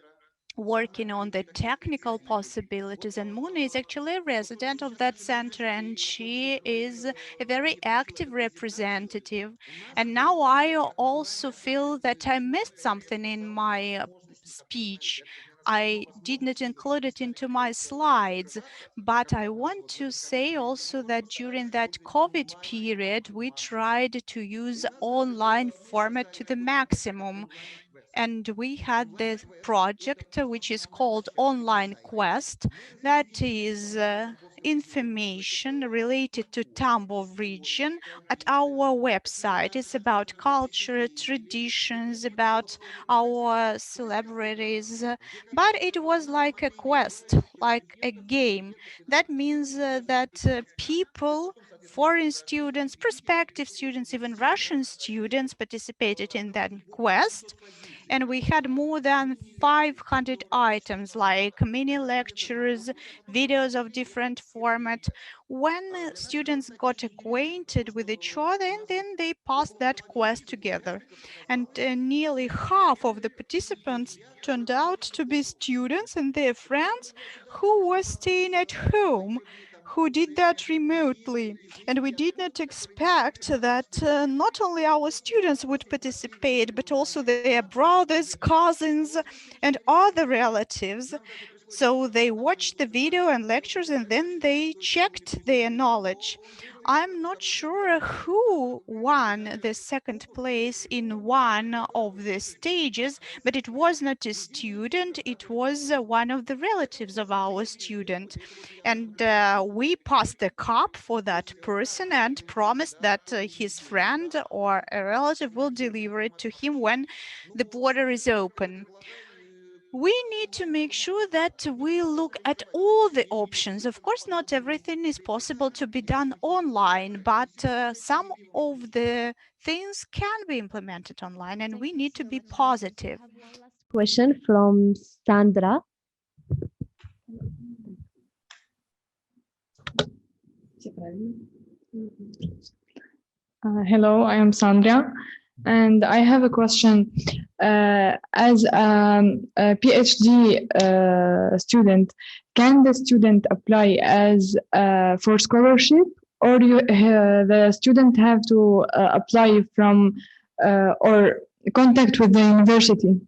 working on the technical possibilities, and Mouna is actually a resident of that center, and she is a very active representative. And now I also feel that I missed something in my speech. I did not include it into my slides, but I want to say also that during that COVID period, we tried to use online format to the maximum. And we had this project which is called Online Quest, that is information related to Tambov region at our website. It's about culture, traditions, about our celebrities, but it was like a quest, like a game. That means that people, foreign students, prospective students, even Russian students participated in that quest. And we had more than 500 items like mini lectures, videos of different format. When students got acquainted with each other, and then they passed that quest together. And nearly half of the participants turned out to be students and their friends who were staying at home, who did that remotely. And we did not expect that not only our students would participate, but also their brothers, cousins, and other relatives. So they watched the video and lectures, and then they checked their knowledge. I'm not sure who won the second place in one of the stages, but it was not a student, it was one of the relatives of our student. And we passed the cup for that person and promised that his friend or a relative will deliver it to him when the border is open. We need to make sure that we look at all the options. Of course, not everything is possible to be done online, but some of the things can be implemented online, and we need to be positive. Question from Sandra. Hello, I am Sandra, and I have a question. As a PhD student, can the student apply as for scholarship, or the student have to apply from or contact with the university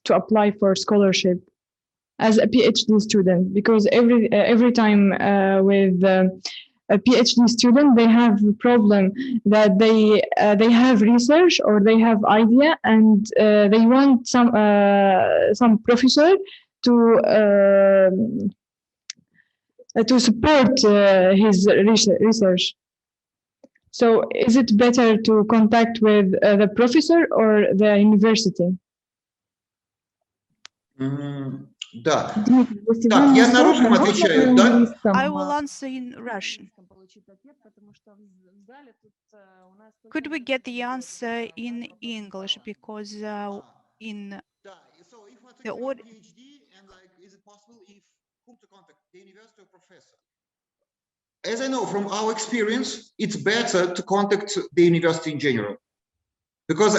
to apply for scholarship as a PhD student? Because every time with a PhD student, they have a problem that they have research or they have idea, and they want some professor to support his research. So is it better to contact with the professor or the university? Да. Так, я на русском отвечаю, да? I will answer in Russian. Could we get the answer in English, because in the order. Is it possible if whom to contact, the university or professor? As I know from our experience, it's better to contact the university in general, because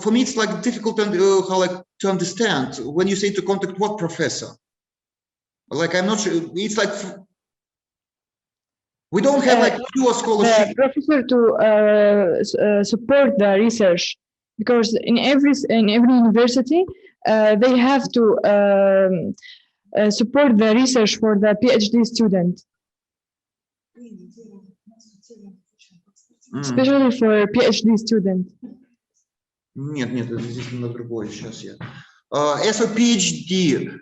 for me it's like difficult to understand when you say to contact what professor. Like I'm not sure. It's like we don't have like pure scholarship. The professor to support the research, because in every university they have to support the research for the PhD student, especially for PhD student. Нет, здесь на другое. Сейчас я. As a PhD,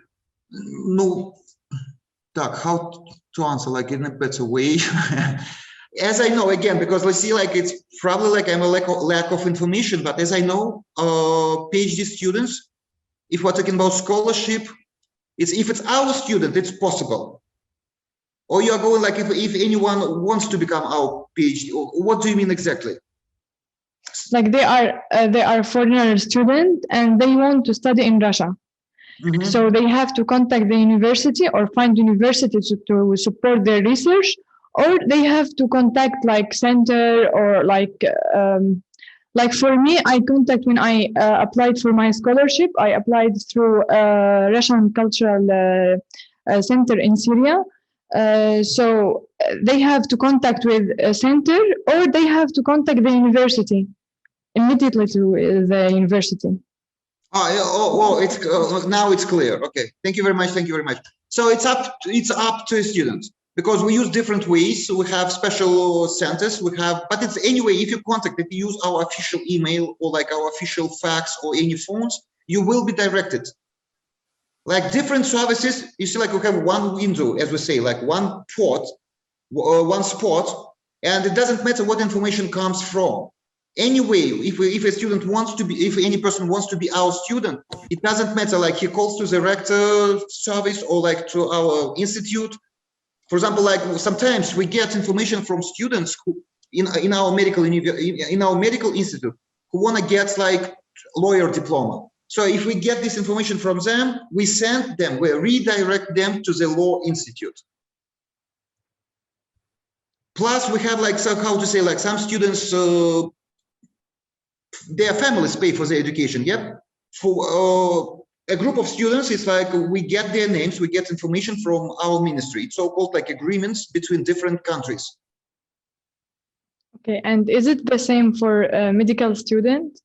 ну, так, how to answer like in a better way? As I know, again, because let's see, like it's probably like I'm a lack of information, but as I know, PhD students, if we're talking about scholarship, if it's our student, it's possible. Or you are going like if anyone wants to become our PhD, or what do you mean exactly? Like they are foreigner student and they want to study in Russia. Mm-hmm. So they have to contact the university or find university to support their research, or they have to contact like center or like Like for me, I contact when I applied for my scholarship. I applied through Russian Cultural Center in Syria. So they have to contact with a center, or they have to contact the university immediately to the university. It's now it's clear. Okay, thank you very much. Thank you very much. So it's up to students, because we use different ways. So we have special centers. But it's anyway. If you use our official email or like our official fax or any phones, you will be directed. Like different services, you see, like we have one window, as we say, like one port, one spot, and it doesn't matter what information comes from. Anyway, if a student wants to be, if any person wants to be our student, it doesn't matter, like he calls to the rector service or like to our institute. For example, like sometimes we get information from students who in our medical institute who want to get like lawyer diploma. So if we get this information from them, we redirect them to the law institute. Plus we have like, so how to say, like some students, their families pay for their education. Yep. For a group of students, it's like we get their names, we get information from our ministry. It's so-called like agreements between different countries. Okay, and is it the same for medical students?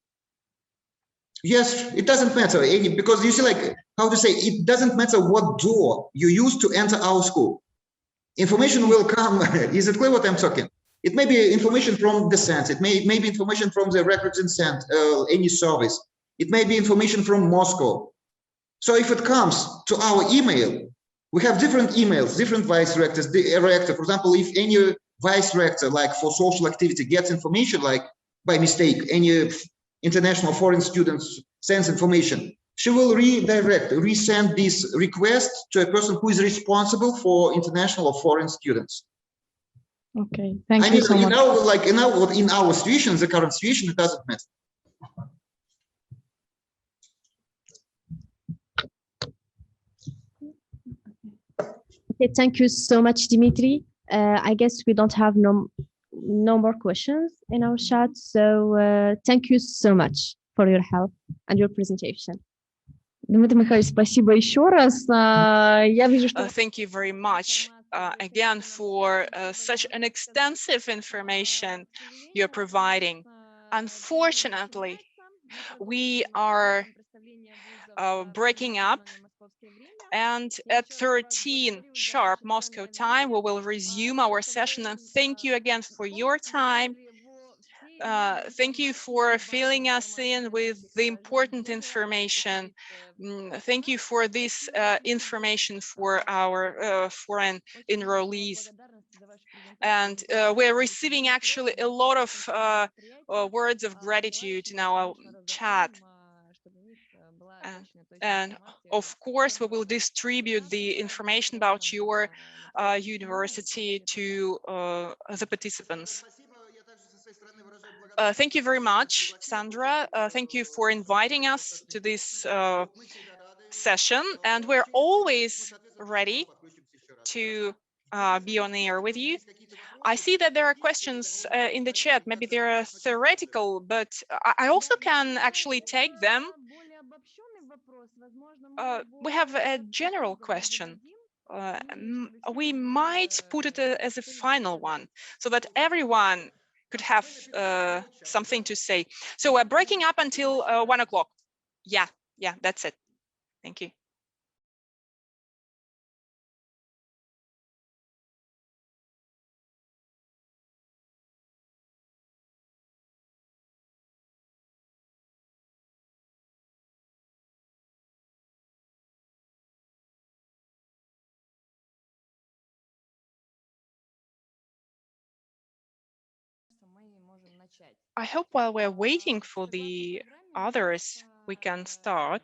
Yes, it doesn't matter because you see, like how to say, it doesn't matter what door you use to enter our school. Information will come. Is it clear what I'm talking? It may be information from the sense. It may be information from the records in sense, any service. It may be information from Moscow. So if it comes to our email, we have different emails, different vice rectors. The rector, for example, if any vice rector, like for social activity, gets information, like by mistake, any international foreign students sends information, she will resend this request to a person who is responsible for international or foreign students. Okay, thank you so much. Like in our situation, the current situation, it doesn't matter. Okay, thank you so much, Dimitri. I guess we don't have no more questions in our chat. So thank you so much for your help and your presentation. Дмитрий Михайлович, спасибо еще раз. Я вижу, что... Thank you very much again for such an extensive information you're providing. Unfortunately, we are breaking up, and at 13 sharp Moscow time, we will resume our session. And thank you again for your time. Thank you for filling us in with the important information. Thank you for this information for our foreign enrollees. And we're receiving actually a lot of words of gratitude in our chat. And of course, we will distribute the information about your university to the participants. Thank you very much, Sandra. Thank you for inviting us to this session. And we're always ready to be on air with you. I see that there are questions in the chat. Maybe they're theoretical, but I also can actually take them. We have a general question. We might put it as a final one so that everyone could have something to say. So we're breaking up until 1 o'clock. Yeah, that's it. Thank you. I hope while we're waiting for the others, we can start.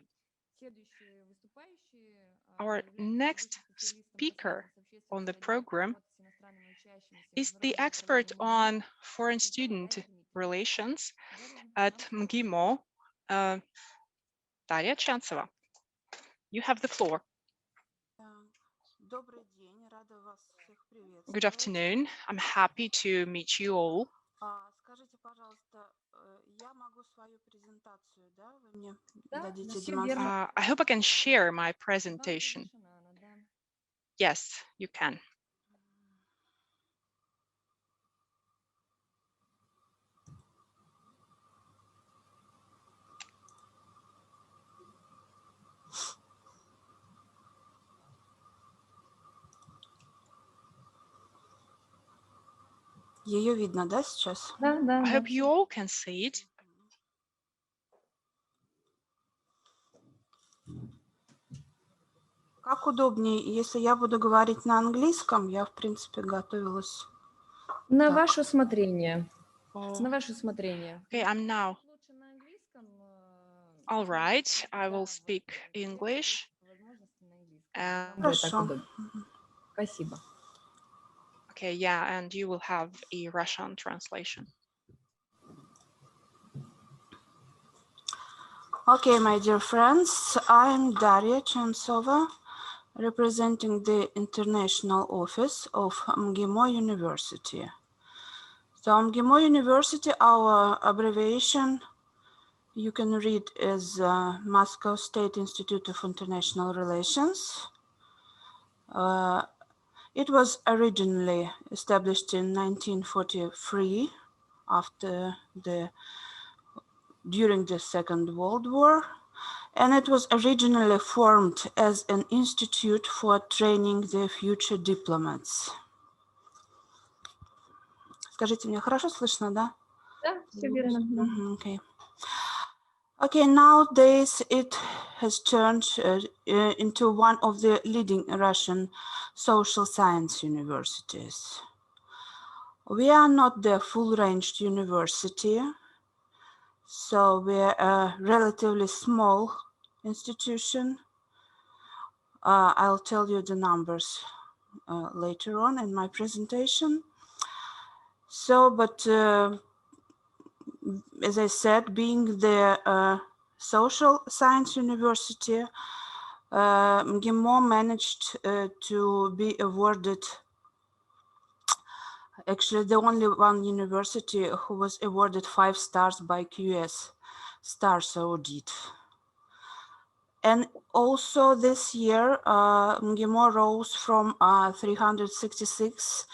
Our next speaker on the program is the expert on foreign student relations at MGIMO, Daria Chantsova. You have the floor. Good afternoon. I'm happy to meet you all. I hope I can share my presentation. Yes, you can. Ее видно, да, сейчас? Да, да, I да. hope you all can see it. Как удобнее, если я буду говорить на английском, я, в принципе, готовилась. На Так. ваше усмотрение. Oh, На ваше усмотрение. okay, I'm now. Лучше на английском. All right, I will speak English. And, Будет так Хорошо. удобно. Спасибо. okay, yeah, and you will have a Russian translation. Okay, my dear friends, I'm Daria Chantsova, representing the International Office of MGIMO University. So MGIMO University, our abbreviation, you can read as Moscow State Institute of International Relations. It was originally established in 1943 during the Second World War, and it was originally formed as an institute for training the future diplomats. Скажите, мне хорошо слышно, да? Да, все верно. Okay. Okay, nowadays it has turned into one of the leading Russian social science universities. We are not the full-ranged university, so we're a relatively small institution. I'll tell you the numbers later on in my presentation. So, but as I said, being the social science university, MGIMO managed to be awarded, actually the only one university who was awarded 5 stars by QS Stars Audit. And also this year, MGIMO rose from 366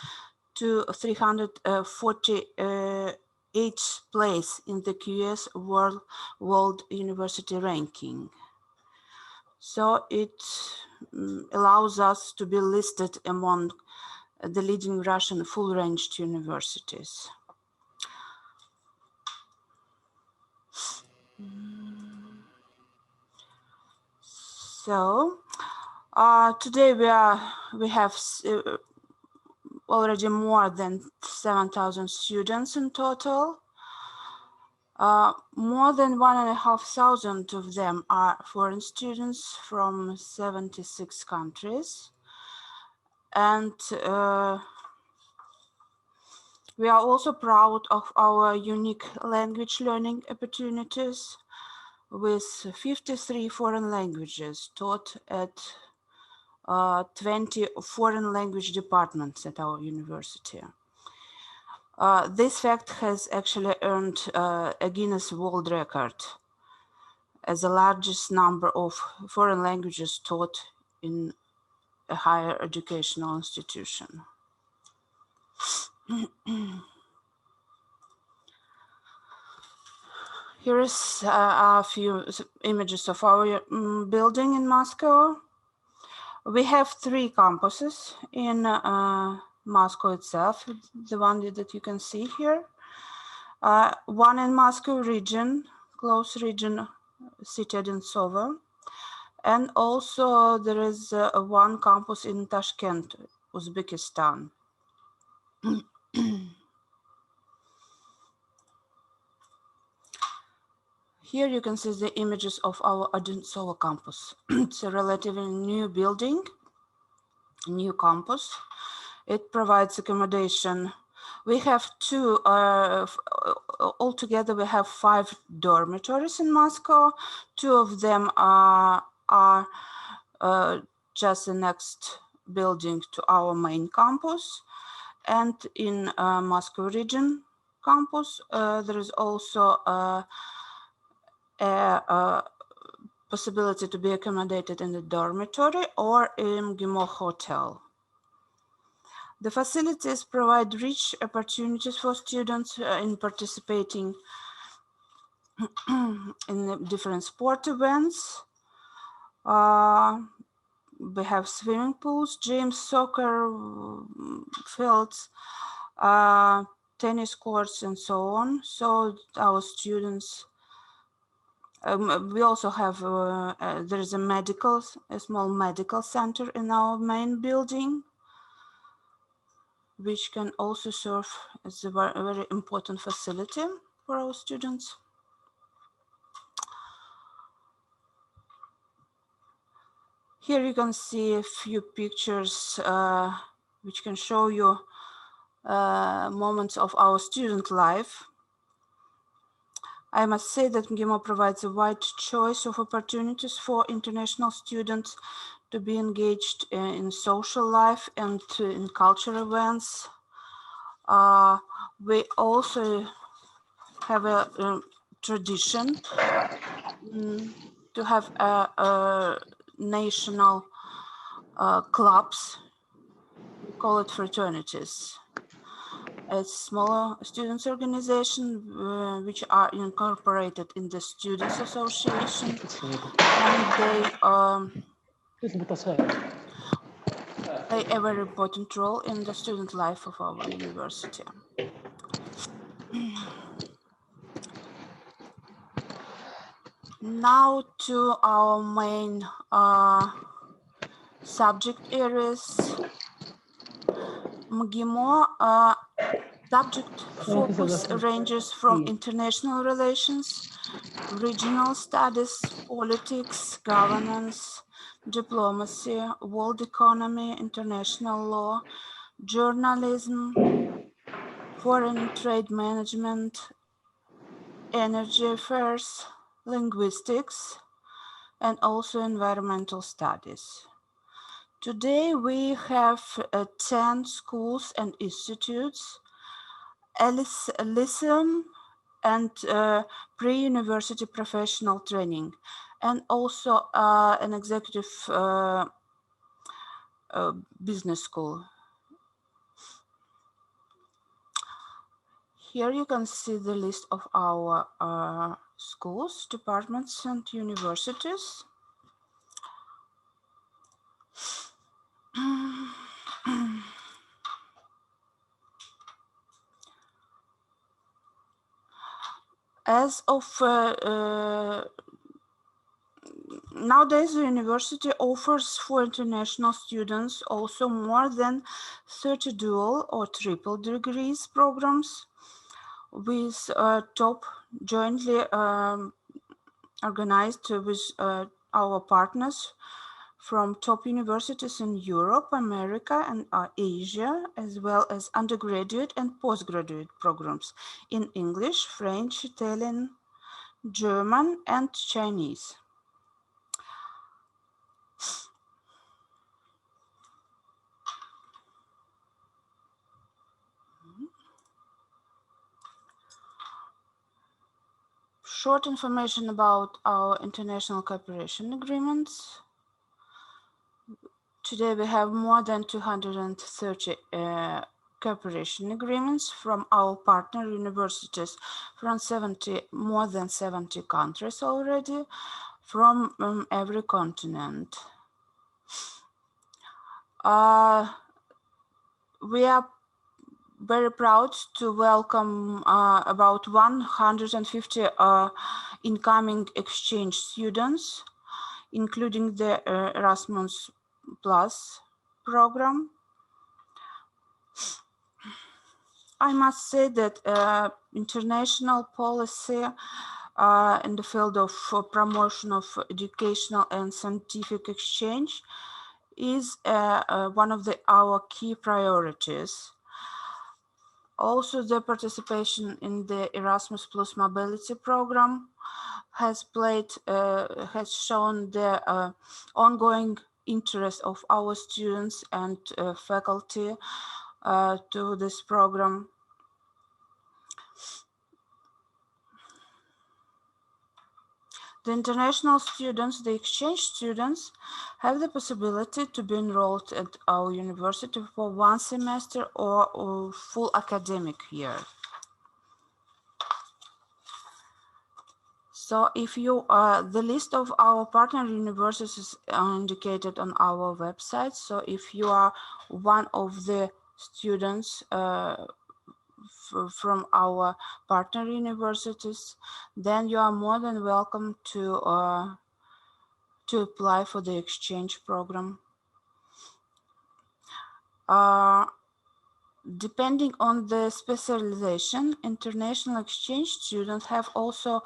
to 348th place in the QS World University Ranking. So it allows us to be listed among the leading Russian full-ranged universities. So today we have already more than 7,000 students in total. More than 1,500 of them are foreign students from 76 countries. And we are also proud of our unique language learning opportunities with 53 foreign languages taught at 20 foreign language departments at our university. This fact has actually earned a Guinness World Record as the largest number of foreign languages taught in a higher educational institution. Here is a few images of our building in Moscow. We have 3 campuses in Moscow itself, the one that you can see here. One in Moscow region, close region, city Odintsovo. And also there is one campus in Tashkent, Uzbekistan. Here you can see the images of our Odintsovo campus. It's a relatively new building, new campus. It provides accommodation. We have 2, altogether we have 5 dormitories in Moscow. 2 of them are just the next building to our main campus. And in Moscow region, campus. There is also a possibility to be accommodated in the dormitory or in MGIMO hotel. The facilities provide rich opportunities for students in participating in different sport events. We have swimming pools, gyms, soccer fields, tennis courts, and so on. So our students, we also have, there is a small medical center in our main building, which can also serve as a very important facility for our students. Here you can see a few pictures which can show you moments of our student life. I must say that MGIMO provides a wide choice of opportunities for international students to be engaged in social life and in cultural events. We also have a tradition to have a national clubs. We call it fraternities. It's smaller students' organization which are incorporated in the Students' Association, and they play a very important role in the student life of our university. Now to our main subject areas. MGIMO subject focus ranges from international relations, regional studies, politics, governance, diplomacy, world economy, international law, journalism, foreign trade management, energy affairs, linguistics, and also environmental studies. Today we have 10 schools and institutes, a lyceum and pre-university professional training, and also an executive business school. Here you can see the list of our schools, departments, and universities. As of nowadays, the university offers for international students also more than 30 dual or triple degrees programs with top jointly organized with our partners from top universities in Europe, America, and Asia, as well as undergraduate and postgraduate programs in English, French, Italian, German, and Chinese. Short information about our international cooperation agreements. Today we have more than 230 cooperation agreements from our partner universities from more than 70 countries already, from every continent. We are very proud to welcome about 150 incoming exchange students, including the Erasmus Plus program. I must say that international policy in the field of promotion of educational and scientific exchange is one of our key priorities. Also, the participation in the Erasmus Plus mobility program has shown the ongoing interest of our students and faculty to this program. The international students, the exchange students, have the possibility to be enrolled at our university for 1 semester or full academic year. So if you the list of our partner universities are indicated on our website. So if you are one of the students from our partner universities, then you are more than welcome to apply for the exchange program. Depending on the specialization, international exchange students have also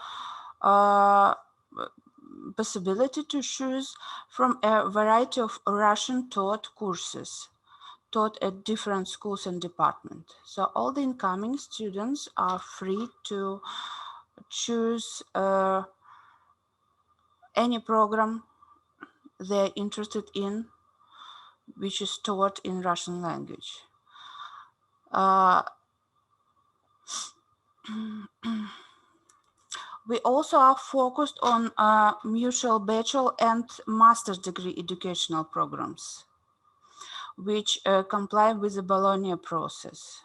possibility to choose from a variety of Russian taught courses taught at different schools and departments. So all the incoming students are free to choose any program they're interested in, which is taught in Russian language. We also are focused on mutual bachelor and master's degree educational programs, which comply with the Bologna process.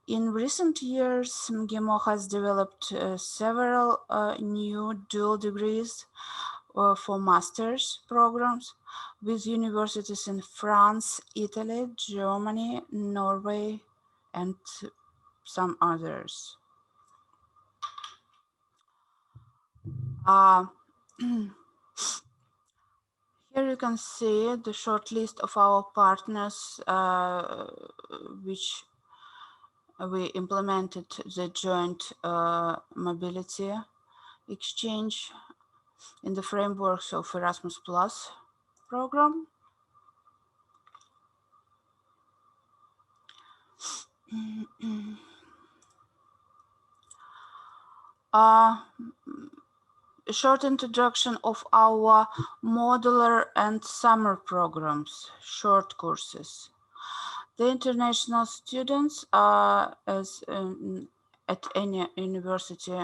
In recent years, MGIMO has developed several new dual degrees for master's programs with universities in France, Italy, Germany, Norway, and some others. Here you can see the short list of our partners which we implemented the joint mobility exchange in the frameworks of Erasmus Plus program. A short introduction of our modular and summer programs, short courses. The international students, as at any university,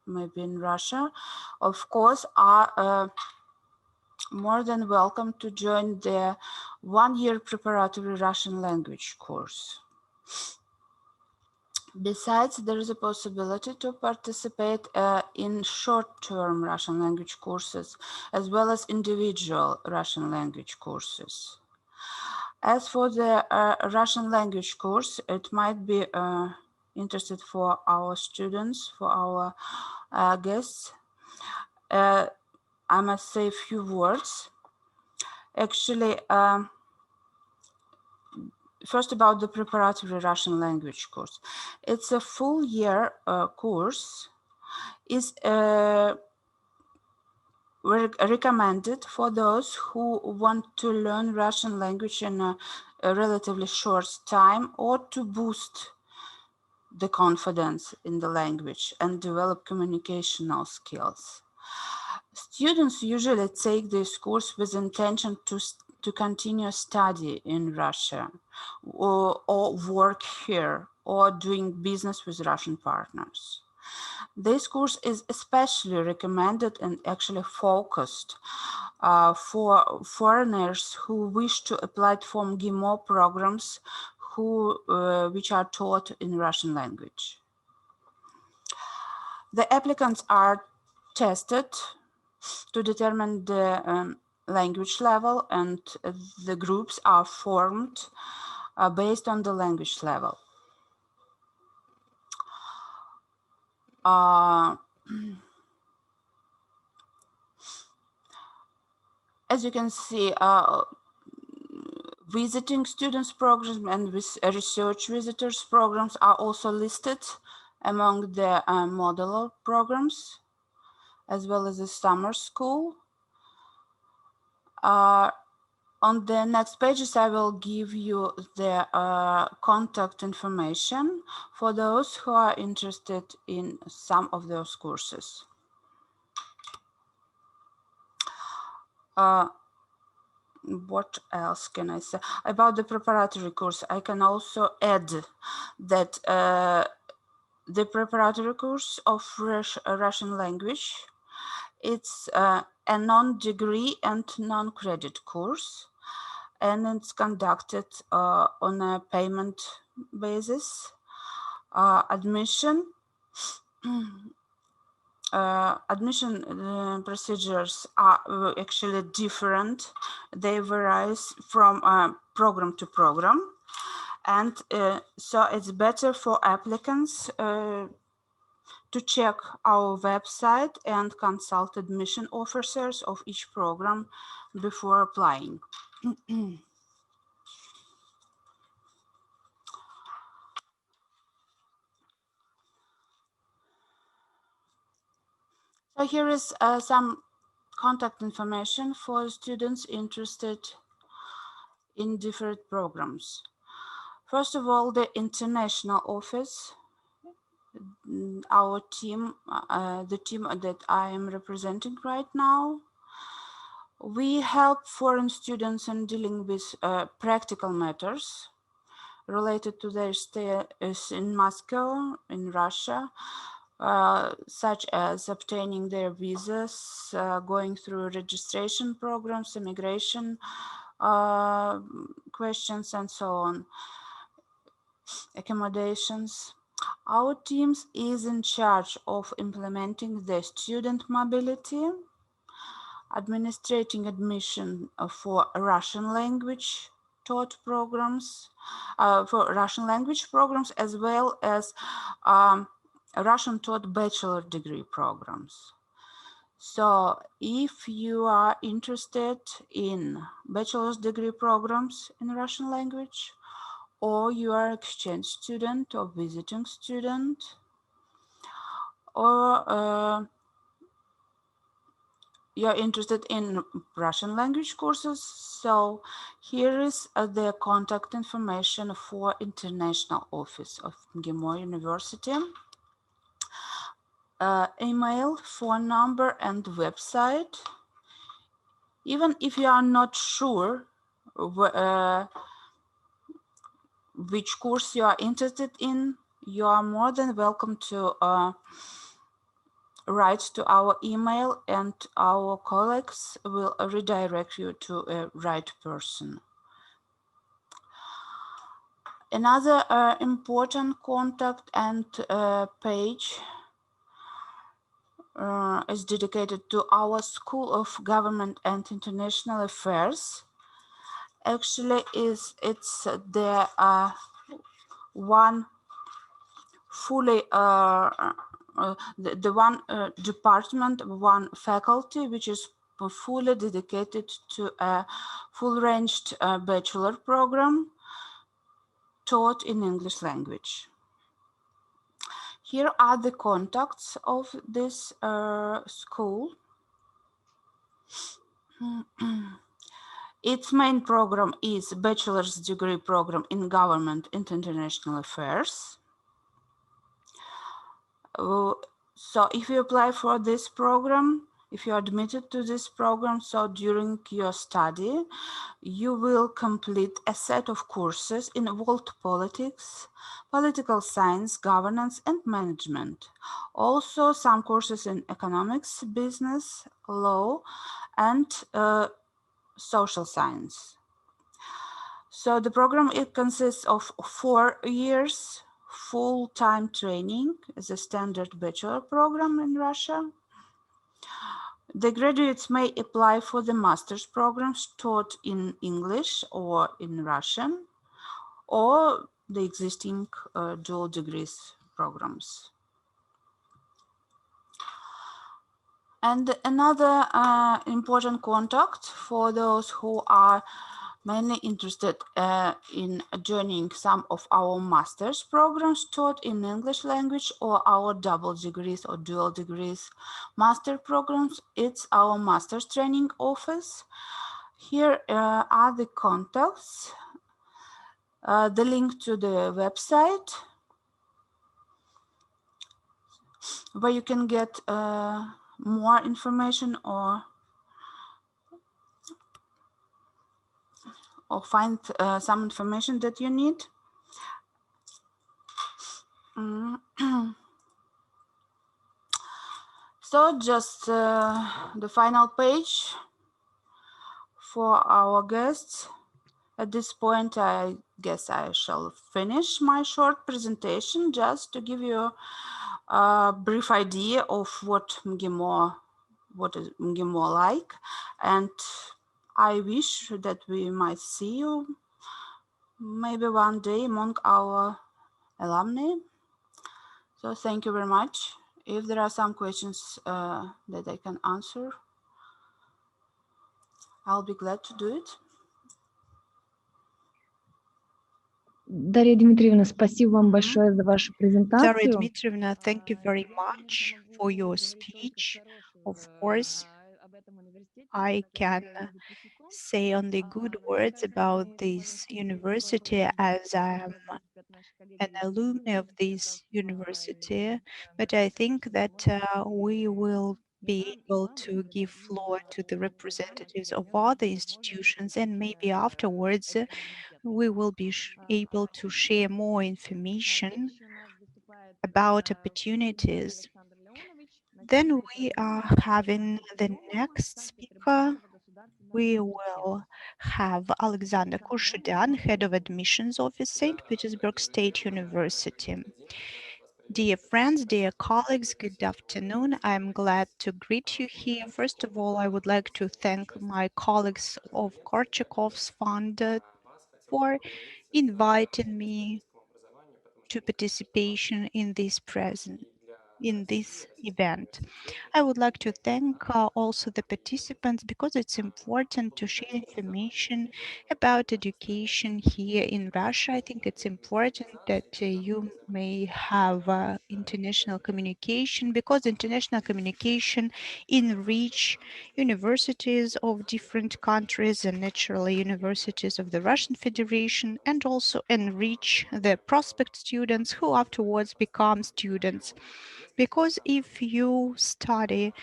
maybe in Russia, of course, are more than welcome to join the one-year preparatory Russian language course. Besides, there is a possibility to participate in short-term Russian language courses, as well as individual Russian language courses. As for the Russian language course, it might be interested for our students, for our guests. I must say a few words. Actually, first about the preparatory Russian language course. It's a full year course. Is recommended for those who want to learn Russian language in a relatively short time or to boost the confidence in the language and develop communicational skills. Students usually take this course with intention to continue study in Russia or work here or doing business with Russian partners. This course is especially recommended and actually focused for foreigners who wish to apply for MGIMO programs which are taught in Russian language. The applicants are tested to determine the language level, and the groups are formed based on the language level. As you can see, visiting students programs and research visitors programs are also listed among the modular programs, as well as the summer school. On the next pages, I will give you the contact information for those who are interested in some of those courses. What else can I say? About the preparatory course, I can also add that the preparatory course of Russian language. It's a non-degree and non-credit course, and it's conducted on a payment basis. Admission procedures are actually different. They vary from program to program. And so it's better for applicants to check our website and consult admission officers of each program before applying. So here is some contact information for students interested in different programs. First of all, the international office, our team, the team that I am representing right now. We help foreign students in dealing with practical matters related to their stay in Moscow, in Russia, such as obtaining their visas, going through registration programs, immigration questions, and so on, accommodations. Our teams is in charge of implementing the student mobility, administrating admission for Russian language taught programs, for Russian language programs, as well as Russian taught bachelor degree programs. So if you are interested in bachelor's degree programs in Russian language, or you are exchange student or visiting student, or you're interested in Russian language courses, so here is the contact information for International Office of Gamora University. Email, phone number, and website. Even if you are not sure which course you are interested in, you are more than welcome to write to our email, and our colleagues will redirect you to a right person. Another important contact and page is dedicated to our School of Government and International Affairs. Actually, it's the one fully the one department, one faculty, which is fully dedicated to a full-ranged bachelor program taught in English language. Here are the contacts of this school. Its main program is bachelor's degree program in Government and International Affairs. So if you apply for this program, if you are admitted to this program, so during your study, you will complete a set of courses in world politics, political science, governance, and management. Also, some courses in economics, business, law, and social science. So the program, it consists of 4 years full-time training as a standard bachelor program in Russia. The graduates may apply for the master's programs taught in English or in Russian, or the existing dual degrees programs. And another important contact for those who are mainly interested in joining some of our master's programs taught in English language, or our double degrees or dual degrees master programs, it's our master's training office. Here are the contacts, the link to the website where you can get more information or find some information that you need. So just the final page for our guests. At this point, I guess I shall finish my short presentation just to give you a brief idea of what is MGIMO like. And I wish that we might see you maybe one day among our alumni. So thank you very much. If there are some questions that I can answer, I'll be glad to do it. Дарья Дмитриевна, спасибо вам большое за вашу Daria презентацию. Dmitrievna, thank you very much for your speech. Of course, I can say only good words about this university as I am an alumni of this university, but I think that we will be able to give floor to the representatives of other institutions, and maybe afterwards we will be able to share more information about opportunities. Then we are having the next speaker. We will have Alexander Kosciudan, Head of Admissions Office, St. Petersburg State University. Dear friends, dear colleagues, good afternoon. I'm glad to greet you here. First of all, I would like to thank my colleagues of Gorchakov's Fund for inviting me to participation in this event. I would like to thank also the participants because it's important to share information about education here in Russia. I think it's important that you may have international communication because international communication enrich universities of different countries and naturally universities of the Russian Federation, and also enrich the prospect students who afterwards become students. Because if you study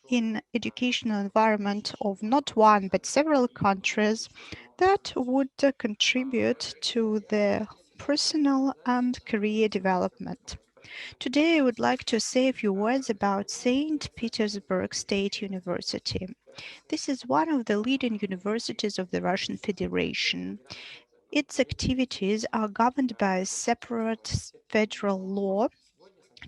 in educational environment of not one but several countries, that would contribute to the personal and career development. Today, I would like to say a few words about St. Petersburg State University. This is one of the leading universities of the Russian Federation. Its activities are governed by a separate federal law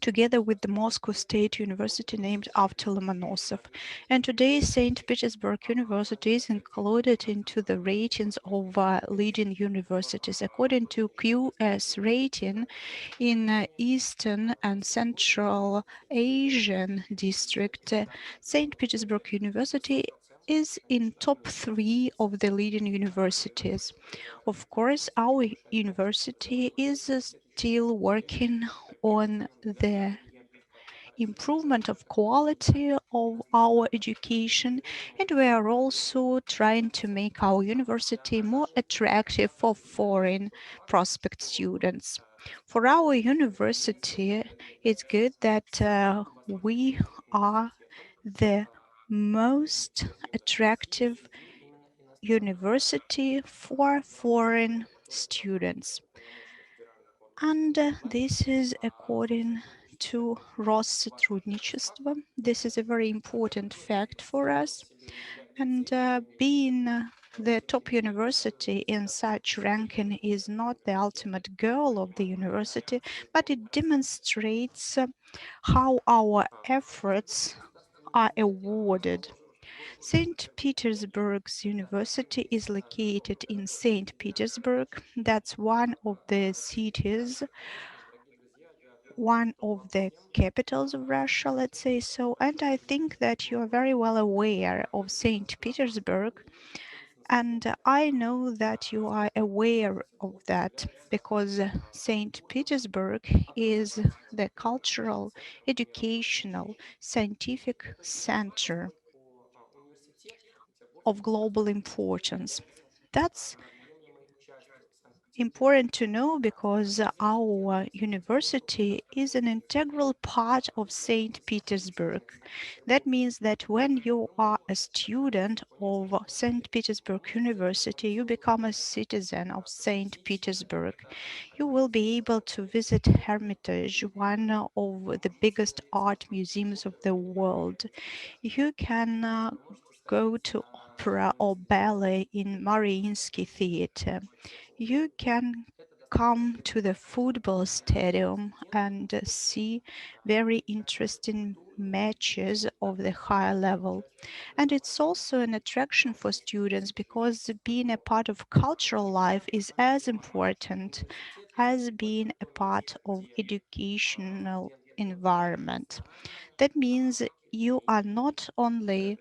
together with the Moscow State University named after Lomonosov. And today, St. Petersburg University is included into the ratings of leading universities. According to QS rating, in Eastern and Central Asian district, St. Petersburg University is in top 3 of the leading universities. Of course, our university is still working on the improvement of quality of our education, and we are also trying to make our university more attractive for foreign prospect students. For our university, it's good that we are the most attractive university for foreign students. And this is according to Россотрудничество. This is a very important fact for us. And being the top university in such ranking is not the ultimate goal of the university, but it demonstrates how our efforts are awarded. St. Petersburg's University is located in St. Petersburg. That's one of the cities, one of the capitals of Russia, let's say so. And I think that you are very well aware of St. Petersburg. And I know that you are aware of that because St. Petersburg is the cultural, educational, scientific center of global importance. That's important to know because our university is an integral part of St. Petersburg. That means that when you are a student of St. Petersburg University, you become a citizen of St. Petersburg. You will be able to visit Hermitage, one of the biggest art museums of the world. You can go to opera or ballet in Mariinsky Theater. You can come to the football stadium and see very interesting matches of the higher level. And it's also an attraction for students because being a part of cultural life is as important as being a part of educational environment. That means you are not only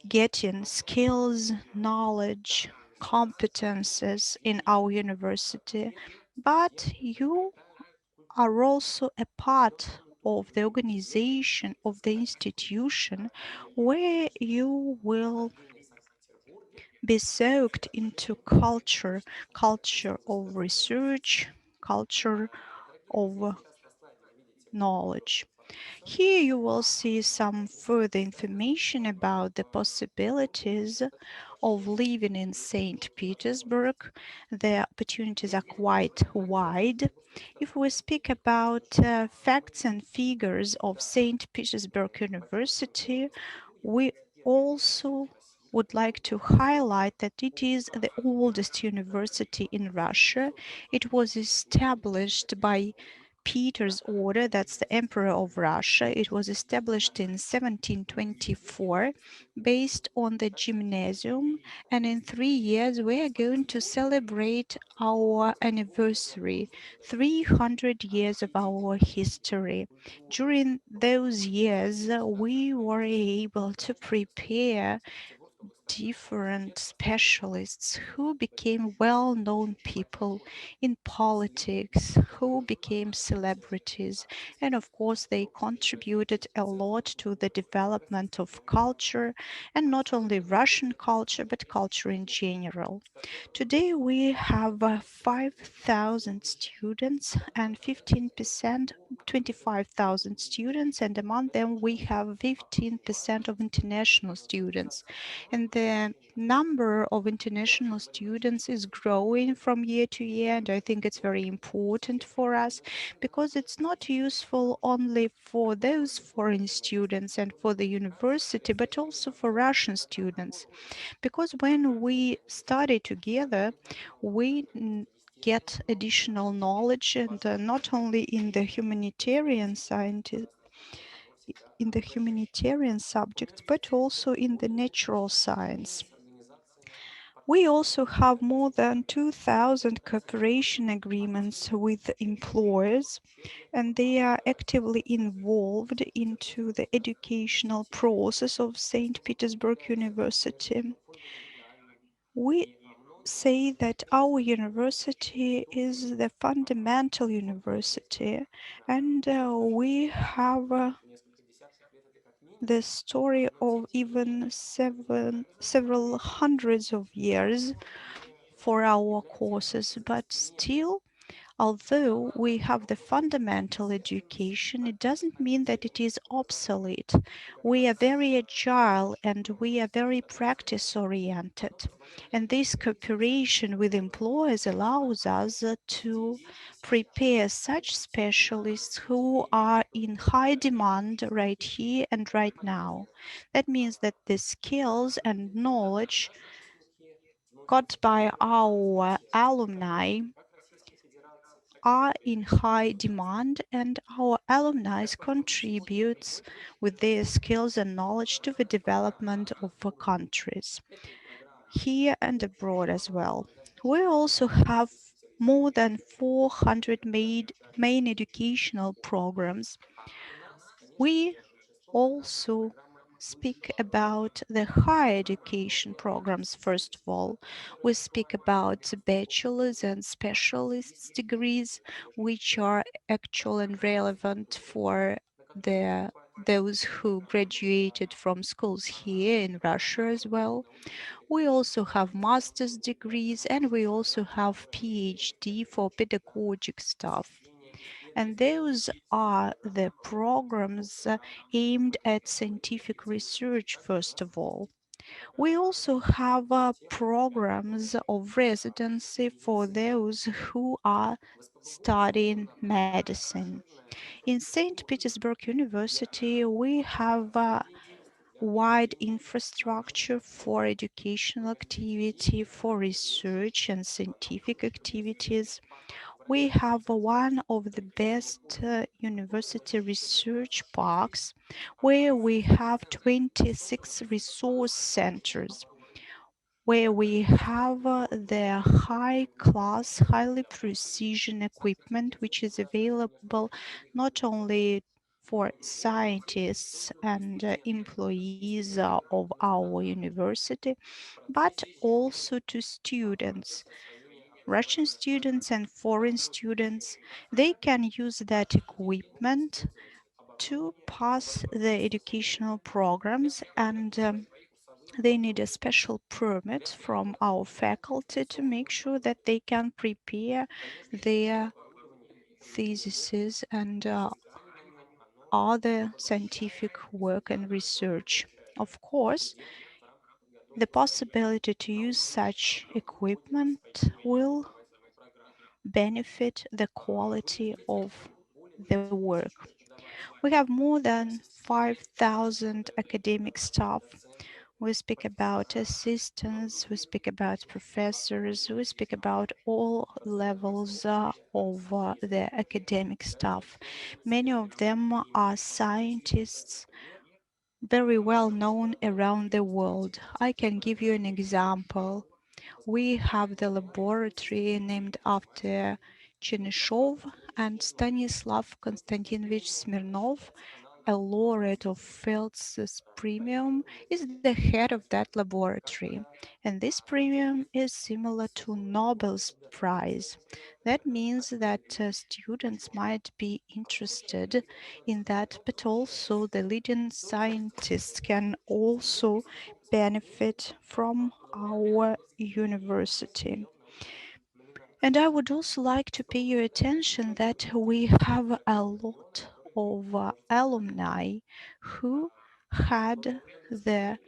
getting skills, knowledge, competences in our university, but you are also a part of the organization of the institution where you will be soaked into culture of research, culture of knowledge. Here you will see some further information about the possibilities of living in St. Petersburg. The opportunities are quite wide. If we speak about facts and figures of St. Petersburg University, we also would like to highlight that it is the oldest university in Russia. It was established by Peter's order, that's the Emperor of Russia. It was established in 1724 based on the gymnasium, and in 3 years we are going to celebrate our anniversary, 300 years of our history. During those years, we were able to prepare different specialists who became well-known people in politics, who became celebrities, and of course they contributed a lot to the development of culture, and not only Russian culture but culture in general. Today we have 5,000 students and 15%, 25,000 students, and among them we have 15% of international students. And the number of international students is growing from year to year, and I think it's very important for us because it's not useful only for those foreign students and for the university, but also for Russian students. Because when we study together, we get additional knowledge, and not only in the humanitarian in the humanitarian subjects, but also in the natural science. We also have more than 2,000 cooperation agreements with employers, and they are actively involved into the educational process of St. Petersburg University. We say that our university is the fundamental university, and we have the story of even several hundreds of years for our courses, but still, although we have the fundamental education, it doesn't mean that it is obsolete. We are very agile and we are very practice-oriented. And this cooperation with employers allows us to prepare such specialists who are in high demand right here and right now. That means that the skills and knowledge got by our alumni are in high demand, and our alumni contributes with their skills and knowledge to the development of the countries, here and abroad as well. We also have more than 400 main educational programs. We also speak about the higher education programs. First of all, we speak about bachelor's and specialist degrees, which are actual and relevant for the those who graduated from schools here in Russia as well. We also have master's degrees, and we also have PhD for pedagogic staff. And those are the programs aimed at scientific research, first of all. We also have programs of residency for those who are studying medicine. In St. Petersburg University, we have wide infrastructure for educational activity, for research and scientific activities. We have one of the best university research parks where we have 26 resource centers, where we have the high-class, highly precision equipment, which is available not only for scientists and employees of our university, but also to students. Russian students and foreign students, they can use that equipment to pass the educational programs, and they need a special permit from our faculty to make sure that they can prepare their theses and other scientific work and research. Of course, the possibility to use such equipment will benefit the quality of the work. We have more than 5,000 academic staff. We speak about assistants, we speak about professors, we speak about all levels of the academic staff. Many of them are scientists very well known around the world. I can give you an example. We have the laboratory named after Chernyshov, and Stanislav Konstantinovich Smirnov, a laureate of Fields Premium, is the head of that laboratory. And this premium is similar to Nobel's Prize. That means that students might be interested in that, but also the leading scientists can also benefit from our university. And I would also like to pay your attention that we have a lot of alumni who had the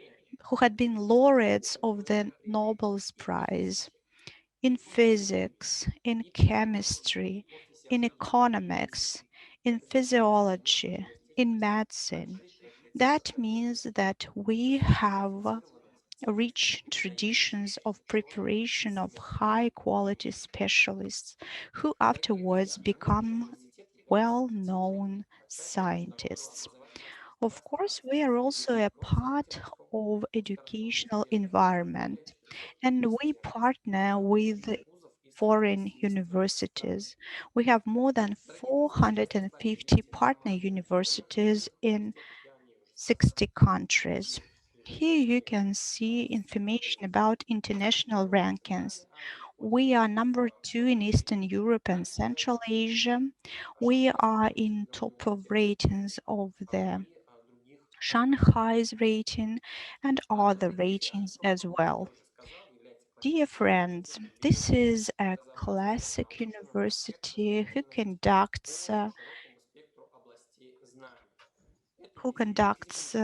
who had been laureates of the Nobel's Prize in physics, in chemistry, in economics, in physiology, in medicine. That means that we have rich traditions of preparation of high quality specialists who afterwards become well-known scientists. Of course, we are also a part of educational environment, and we partner with foreign universities. We have more than 450 partner universities in 60 countries. Here you can see information about international rankings. We are number 2 in Eastern Europe and Central Asia. We are in top of ratings of the Shanghai's rating and other ratings as well. Dear friends, this is a classic university who conducts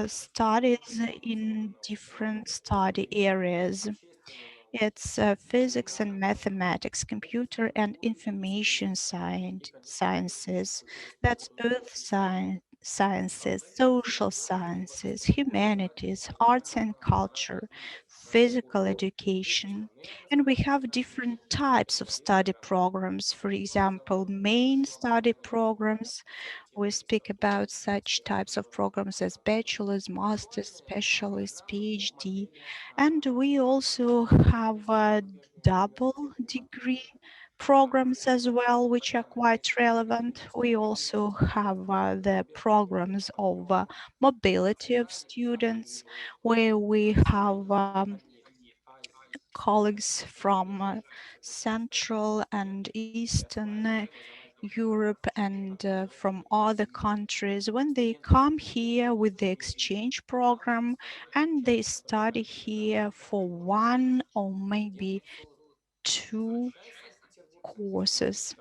studies in different study areas. It's physics and mathematics, computer and information sciences, that's earth sciences, social sciences, humanities, arts and culture, physical education. And we have different types of study programs. For example, main study programs. We speak about such types of programs as bachelor's, master's, specialist, PhD. And we also have double degree programs as well, which are quite relevant. We also have the programs of mobility of students, where we have colleagues from Central and Eastern Europe and from other countries, when they come here with the exchange program and they study here for 1 or maybe 2 courses.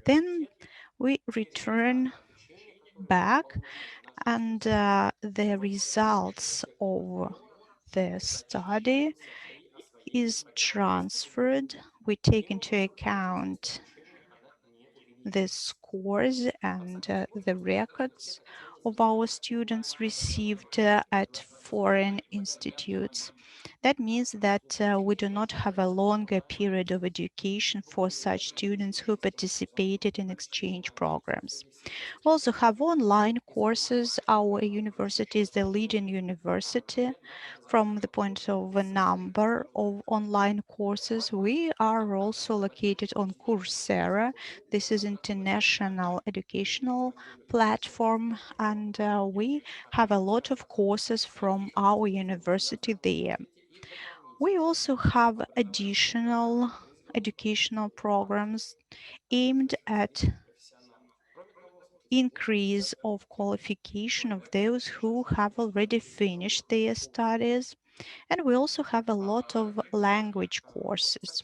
Then we return back and the results of the study is transferred. We take into account the scores and the records of our students received at foreign institutes. That means that we do not have a longer period of education for such students who participated in exchange programs. We also have online courses. Our university is the leading university from the point of a number of online courses. We are also located on Coursera. This is international educational platform, and we have a lot of courses from our university there. We also have additional educational programs aimed at increase of qualification of those who have already finished their studies. And we also have a lot of language courses.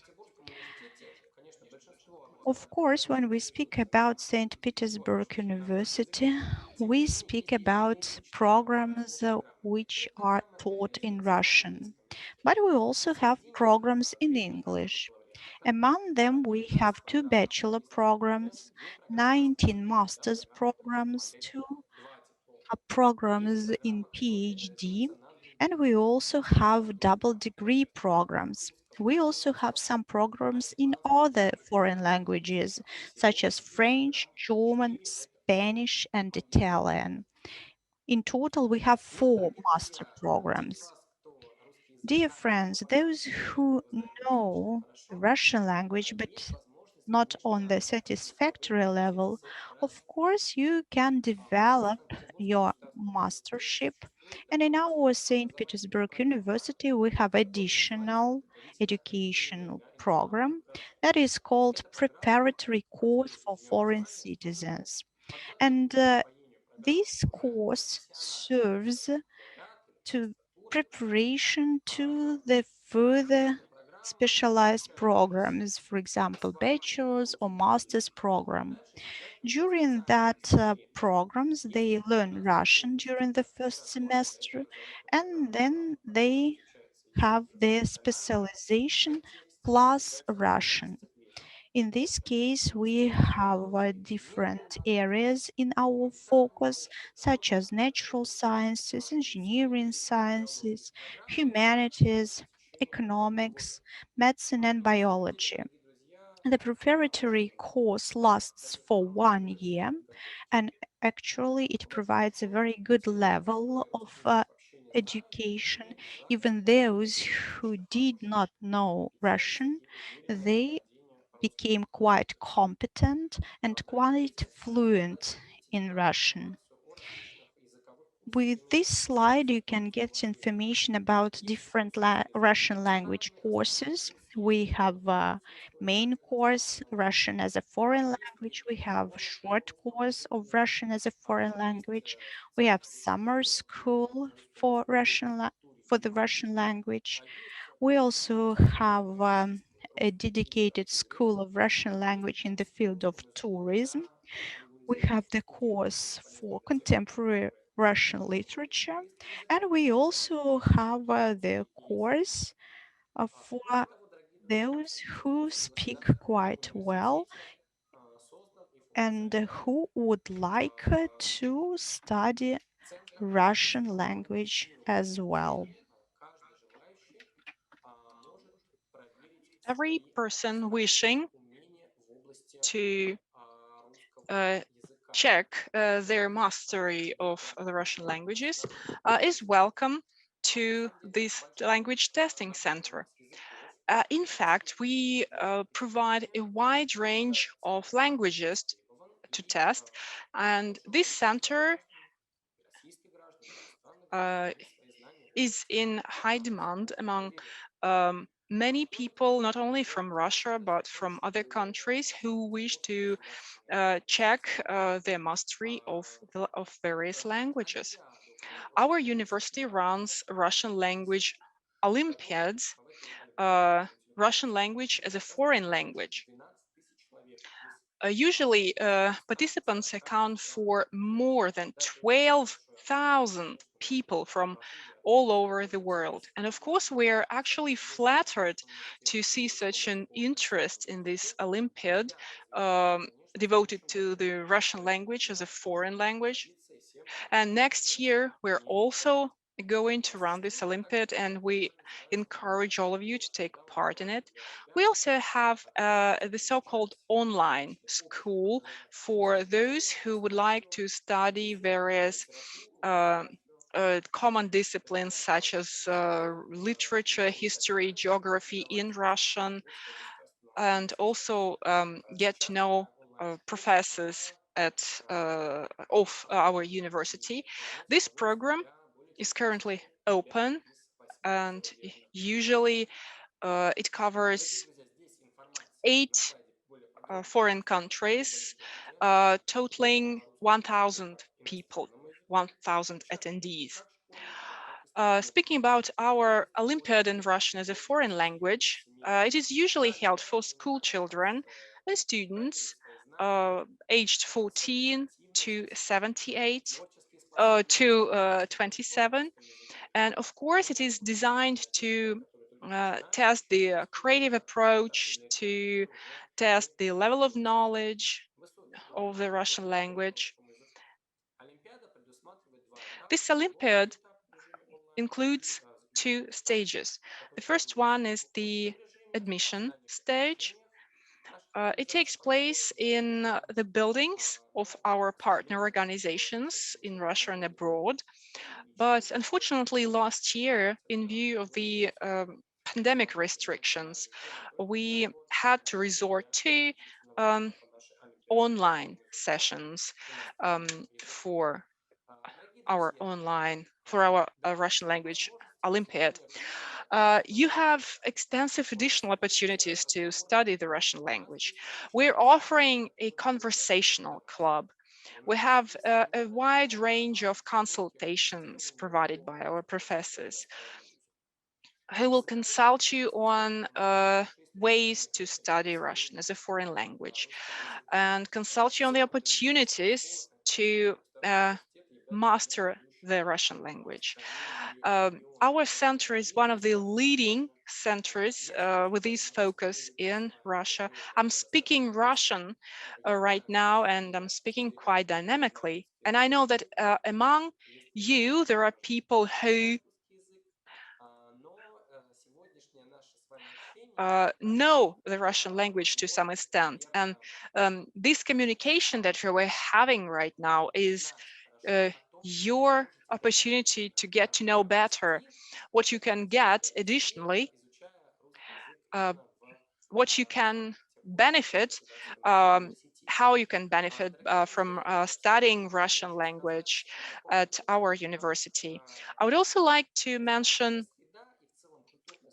Of course, when we speak about St. Petersburg University, we speak about programs which are taught in Russian. But we also have programs in English. Among them, we have 2 bachelor programs, 19 master's programs, 2 programs in PhD, and we also have double degree programs. We also have some programs in other foreign languages, such as French, German, Spanish, and Italian. In total, we have 4 master programs. Dear friends, those who know the Russian language but not on the satisfactory level, of course, you can develop your mastership. And in our St. Petersburg University, we have additional educational program that is called Preparatory course for foreign citizens. And this course serves to preparation to the further specialized programs, for example, bachelor's or master's program. During that programs, they learn Russian during the first semester, and then they have their specialization plus Russian. In this case, we have different areas in our focus, such as natural sciences, engineering sciences, humanities, economics, medicine, and biology. The preparatory course lasts for 1 year, and actually it provides a very good level of education. Even those who did not know Russian, they became quite competent and quite fluent in Russian. With this slide, you can get information about different Russian language courses. We have a main course, Russian as a foreign language. We have a short course of Russian as a foreign language. We have summer school for for the Russian language. We also have a dedicated school of Russian language in the field of tourism. We have the course for contemporary Russian literature, and we also have the course for those who speak quite well and who would like to study Russian language as well. Every person wishing to check their mastery of the Russian languages is welcome to this language testing center. In fact, we provide a wide range of languages to test, and this center is in high demand among many people, not only from Russia, but from other countries who wish to check their mastery of various languages. Our university runs Russian language Olympiads, Russian language as a foreign language. Usually, participants account for more than 12,000 people from all over the world. And of course, we're actually flattered to see such an interest in this Olympiad devoted to the Russian language as a foreign language. And next year, we're also going to run this Olympiad, and we encourage all of you to take part in it. We also have the so-called online school for those who would like to study various common disciplines such as literature, history, geography in Russian, and also get to know professors of our university. This program is currently open, and usually it covers 8 foreign countries, totaling 1,000 people, 1,000 attendees. Speaking about our Olympiad in Russian as a foreign language, it is usually held for school children and students aged 14 to 78 to 27. And of course, it is designed to test the creative approach, to test the level of knowledge of the Russian language. This Olympiad includes 2 stages. The first one is the admission stage. It takes place in the buildings of our partner organizations in Russia and abroad. But unfortunately, last year, in view of the pandemic restrictions, we had to resort to online sessions for our Russian language Olympiad. You have extensive additional opportunities to study the Russian language. We're offering a conversational club. We have a wide range of consultations provided by our professors who will consult you on ways to study Russian as a foreign language and consult you on the opportunities to master the Russian language. Our center is one of the leading centers with this focus in Russia. I'm speaking Russian right now, and I'm speaking quite dynamically. And I know that among you, there are people who know the Russian language to some extent. And this communication that we're having right now is your opportunity to get to know better what you can get additionally, what you can benefit, how you can benefit from studying Russian language at our university. I would also like to mention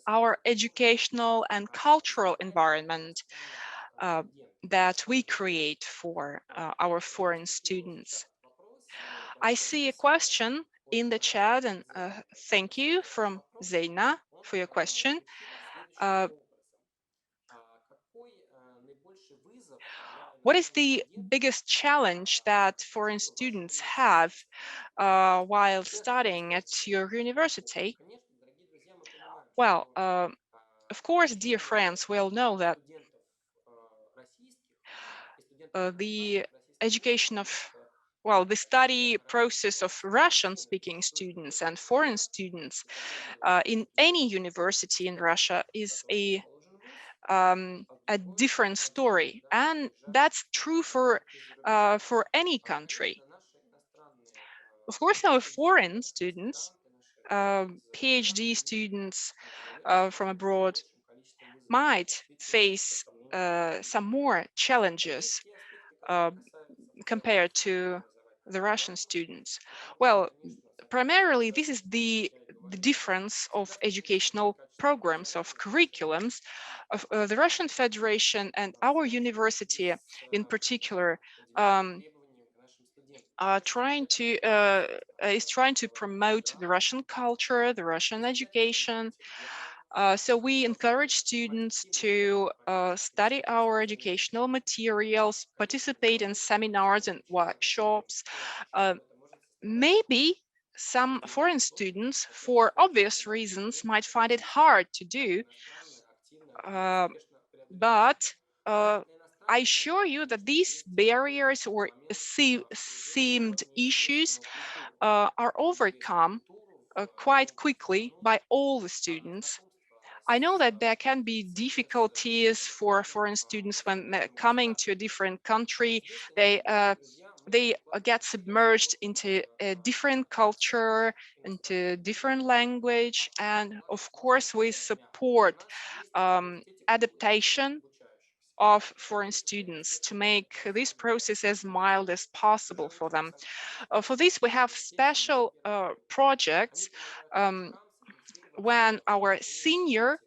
our educational and cultural environment that we create for our foreign students. I see a question in the chat, and thank you from Zeina for your question. What is the biggest challenge that foreign students have while studying at your university? Well, of course, dear friends, we all know that the education of, well, the study process of Russian-speaking students and foreign students in any university in Russia is a different story, and that's true for any country. Of course, our foreign students, PhD students from abroad, might face some more challenges compared to the Russian students. Well, primarily, this is the difference of educational programs, of curriculums of the Russian Federation and our university in particular is trying to promote the Russian culture, the Russian education. So we encourage students to study our educational materials, participate in seminars and workshops. Maybe some foreign students, for obvious reasons, might find it hard to do, but I assure you that these barriers or seemed issues are overcome quite quickly by all the students. I know that there can be difficulties for foreign students when coming to a different country. They get submerged into a different culture, into different language, and of course we support adaptation of foreign students to make this process as mild as possible for them. For this, we have special projects when our senior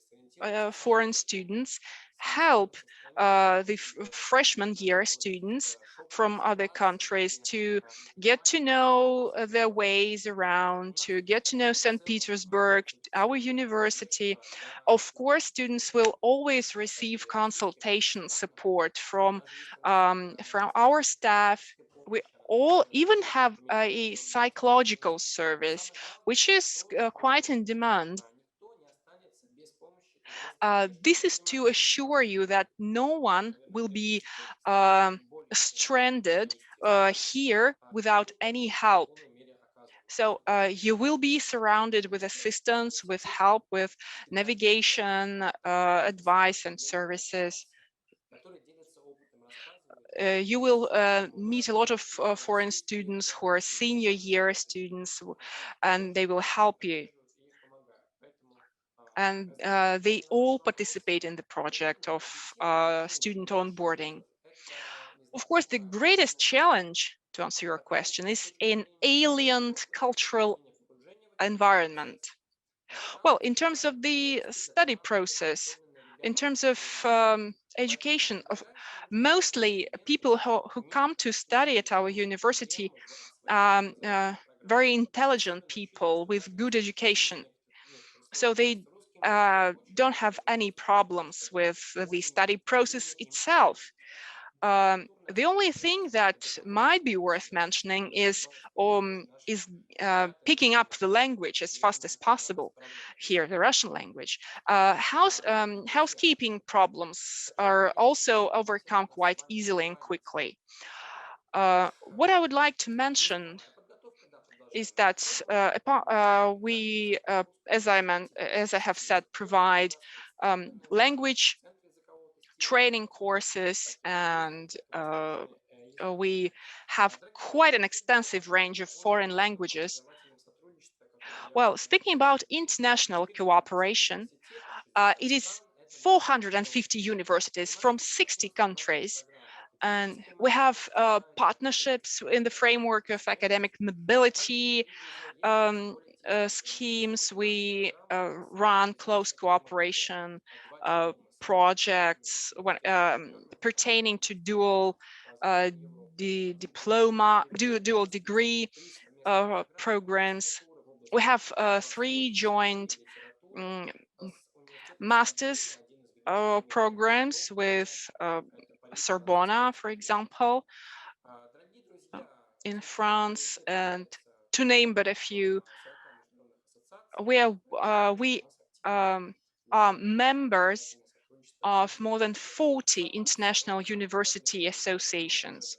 foreign students help the freshman year students from other countries to get to know their ways around, to get to know St. Petersburg, our university. Of course, students will always receive consultation support from our staff. We all even have a psychological service, which is quite in demand. This is to assure you that no one will be stranded here without any help. So you will be surrounded with assistance, with help, with navigation, advice and services. You will meet a lot of foreign students who are senior year students, and they will help you. And they all participate in the project of student onboarding. Of course, the greatest challenge, to answer your question, is an alien cultural environment. Well, in terms of the study process, in terms of education, mostly people who come to study at our university, very intelligent people with good education. So they don't have any problems with the study process itself. The only thing that might be worth mentioning is picking up the language as fast as possible here, the Russian language. Housekeeping problems are also overcome quite easily and quickly. What I would like to mention is that we, as I have said, provide language training courses, and we have quite an extensive range of foreign languages. Well, speaking about international cooperation, it is 450 universities from 60 countries. And we have partnerships in the framework of academic mobility schemes. We run close cooperation projects pertaining to dual degree programs. We have 3 joint master's programs with Sorbonne, for example, in France, and to name but a few. We are members of more than 40 international university associations.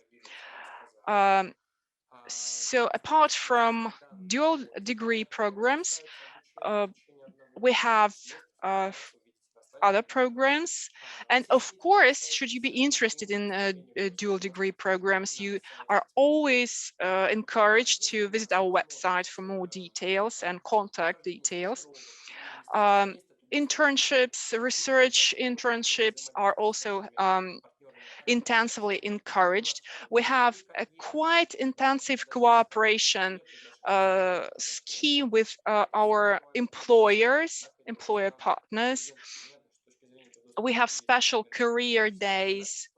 So apart from dual degree programs, we have other programs. And of course, should you be interested in dual degree programs, you are always encouraged to visit our website for more details and contact details. Internships, research internships are also intensively encouraged. We have a quite intensive cooperation scheme with our employer partners. We have special career days,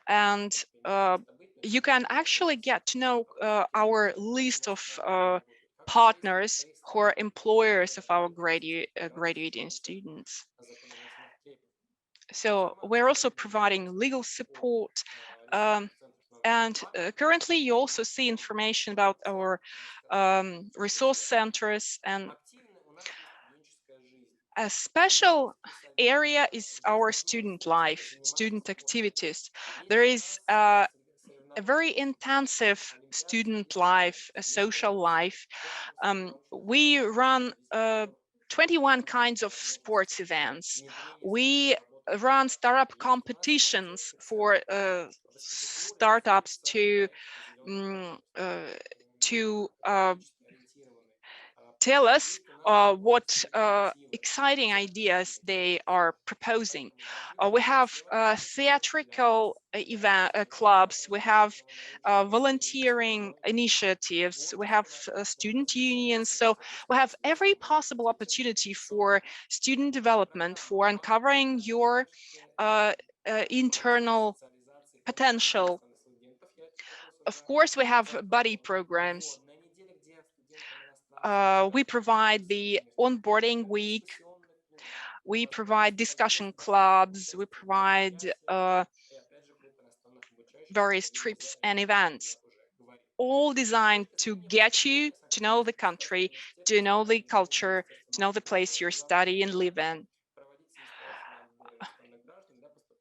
and you can actually get to know our list of partners who are employers of our graduating students. So we're also providing legal support. And currently you also see information about our resource centers, and a special area is our student life, student activities. There is a very intensive student life, a social life. We run 21 kinds of sports events. We run startup competitions for startups to tell us what exciting ideas they are proposing. We have theatrical event clubs, we have volunteering initiatives, we have student unions. So we have every possible opportunity for student development, for uncovering your internal potential. Of course, we have buddy programs. We provide the onboarding week. We provide discussion clubs. We provide various trips and events, all designed to get you to know the country, to know the culture, to know the place you're studying and live in.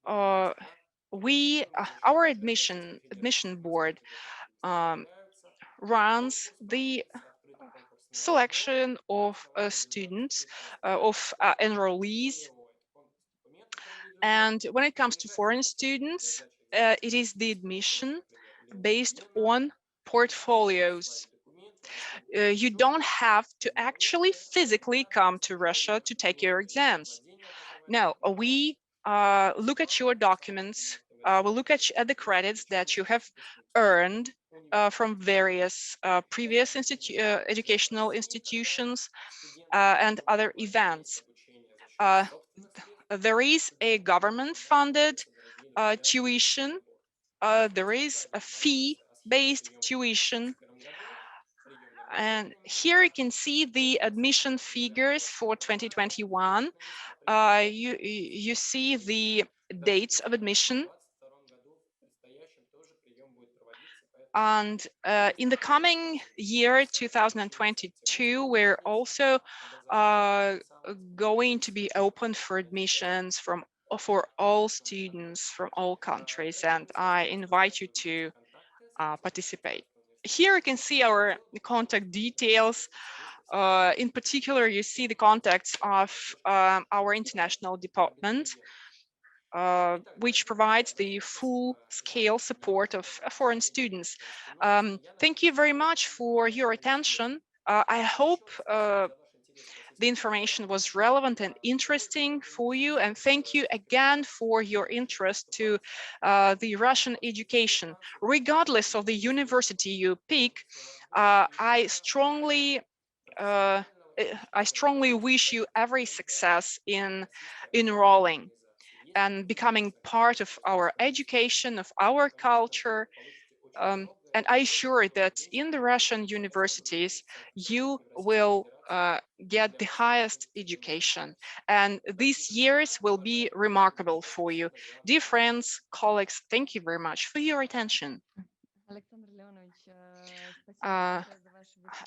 Our admission board runs the selection of students, of enrollees. And when it comes to foreign students, it is the admission based on portfolios. You don't have to actually physically come to Russia to take your exams. No, we look at your documents, we look at the credits that you have earned from various previous educational institutions and other events. There is a government-funded tuition. There is a fee-based tuition. And here you can see the admission figures for 2021. You see the dates of admission. And in the coming year, 2022, we're also going to be open for admissions for all students from all countries, and I invite you to participate. Here you can see our contact details. In particular, you see the contacts of our international department, which provides the full-scale support of foreign students. Thank you very much for your attention. I hope the information was relevant and interesting for you, and thank you again for your interest to the Russian education. Regardless of the university you pick, I strongly wish you every success in enrolling and becoming part of our education, of our culture. And I assure that in the Russian universities, you will get the highest education. And these years will be remarkable for you. Dear friends, colleagues, thank you very much for your attention.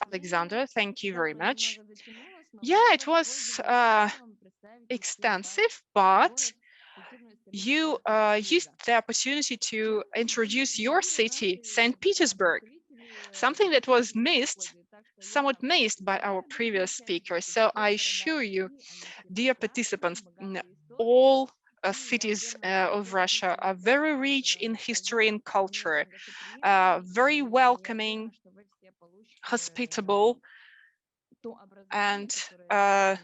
Alexander, thank you very much. Yeah, it was extensive, but you used the opportunity to introduce your city, St. Petersburg, something that was somewhat missed by our previous speakers. So I assure you, dear participants, all cities of Russia are very rich in history and culture, very welcoming, hospitable, and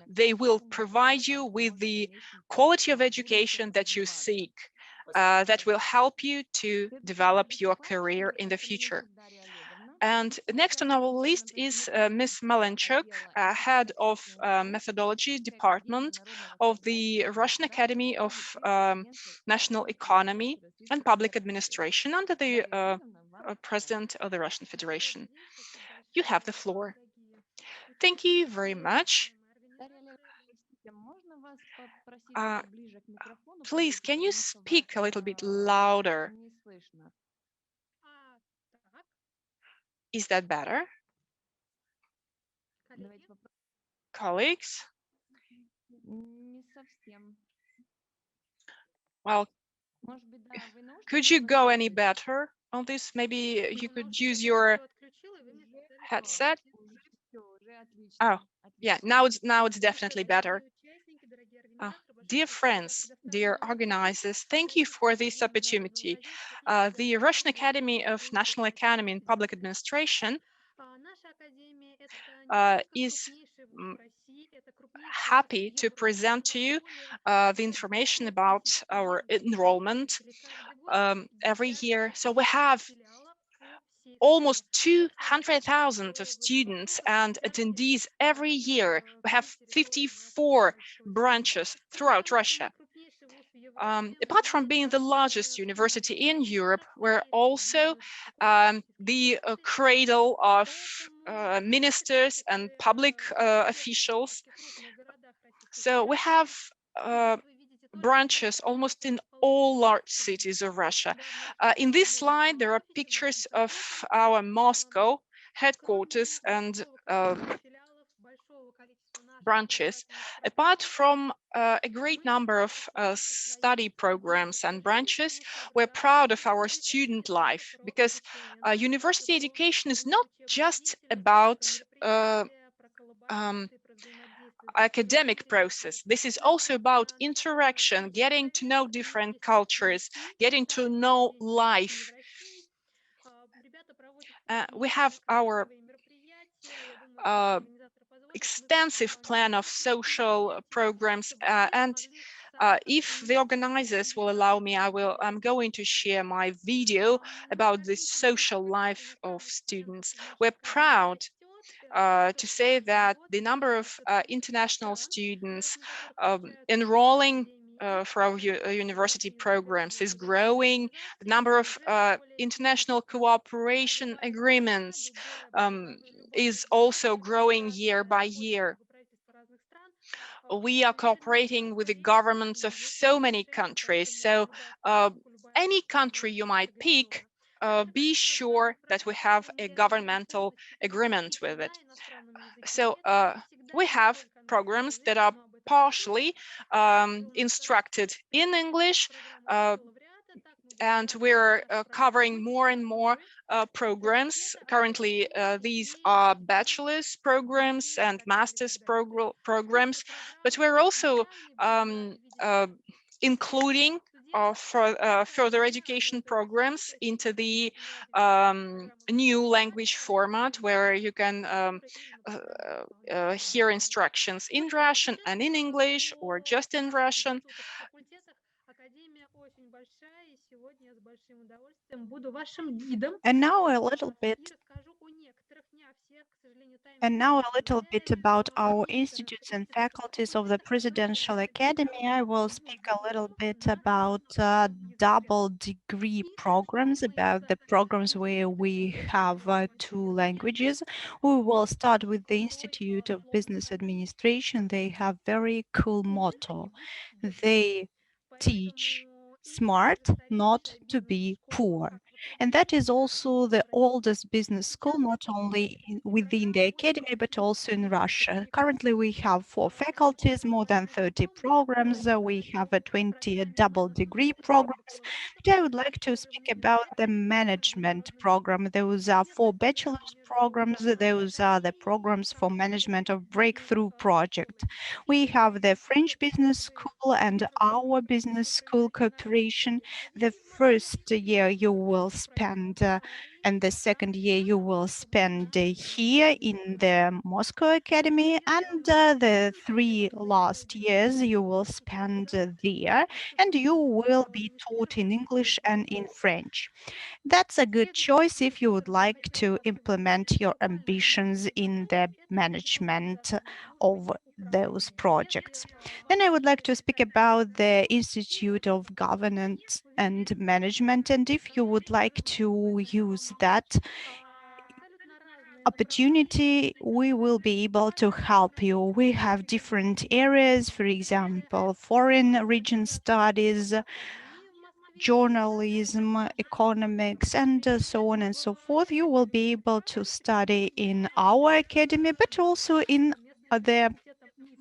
they will provide you with the quality of education that you seek. that will help you to develop your career in the future. And next on our list is Ms. Malenchuk, head of methodology department of the Russian Academy of National Economy and Public Administration under the President of the Russian Federation. You have the floor. Thank you very much. Please, can you speak a little bit louder? Is that better? Colleagues? Well, could you go any better on this? Maybe you could use your headset. Oh, yeah, now it's definitely better. Dear friends, dear organizers, thank you for this opportunity. The Russian Academy of National Economy and Public Administration is happy to present to you the information about our enrollment every year. So we have almost 200,000 of students and attendees every year. We have 54 branches throughout Russia. Apart from being the largest university in Europe, we're also the cradle of ministers and public officials. So we have branches almost in all large cities of Russia. In this slide, there are pictures of our Moscow headquarters and branches. Apart from a great number of study programs and branches, we're proud of our student life because university education is not just about academic process. This is also about interaction, getting to know different cultures, getting to know life. We have our extensive plan of social programs, and if the organizers will allow me, I'm going to share my video about the social life of students. We're proud to say that the number of international students enrolling for our university programs is growing. The number of international cooperation agreements is also growing year by year. We are cooperating with the governments of so many countries. So any country you might pick, be sure that we have a governmental agreement with it. So we have programs that are partially instructed in English, and we're covering more and more programs. Currently, these are bachelor's programs and master's programs, but we're also including further education programs into the new language format, where you can hear instructions in Russian and in English, or just in Russian. And now a little bit about our institutes and faculties of the Presidential Academy. I will speak a little bit about double degree programs, about the programs where we have two languages. We will start with the Institute of Business Administration. They have very cool motto. They teach smart, not to be poor. And that is also the oldest business school, not only within the academy, but also in Russia. Currently, we have 4 faculties, more than 30 programs. We have 20 double degree programs. But I would like to speak about the management program. Those are 4 bachelor's programs. Those are the programs for management of breakthrough project. We have the French Business School and our business school cooperation. The first year you will spend And the second year you will spend here in the Moscow Academy, and the 3 last years you will spend there, and you will be taught in English and in French. That's a good choice if you would like to implement your ambitions in the management of those projects. Then I would like to speak about the Institute of Governance and Management, and if you would like to use that opportunity, we will be able to help you. We have different areas, for example, foreign region studies, journalism, economics, and so on and so forth. You will be able to study in our academy, but also in the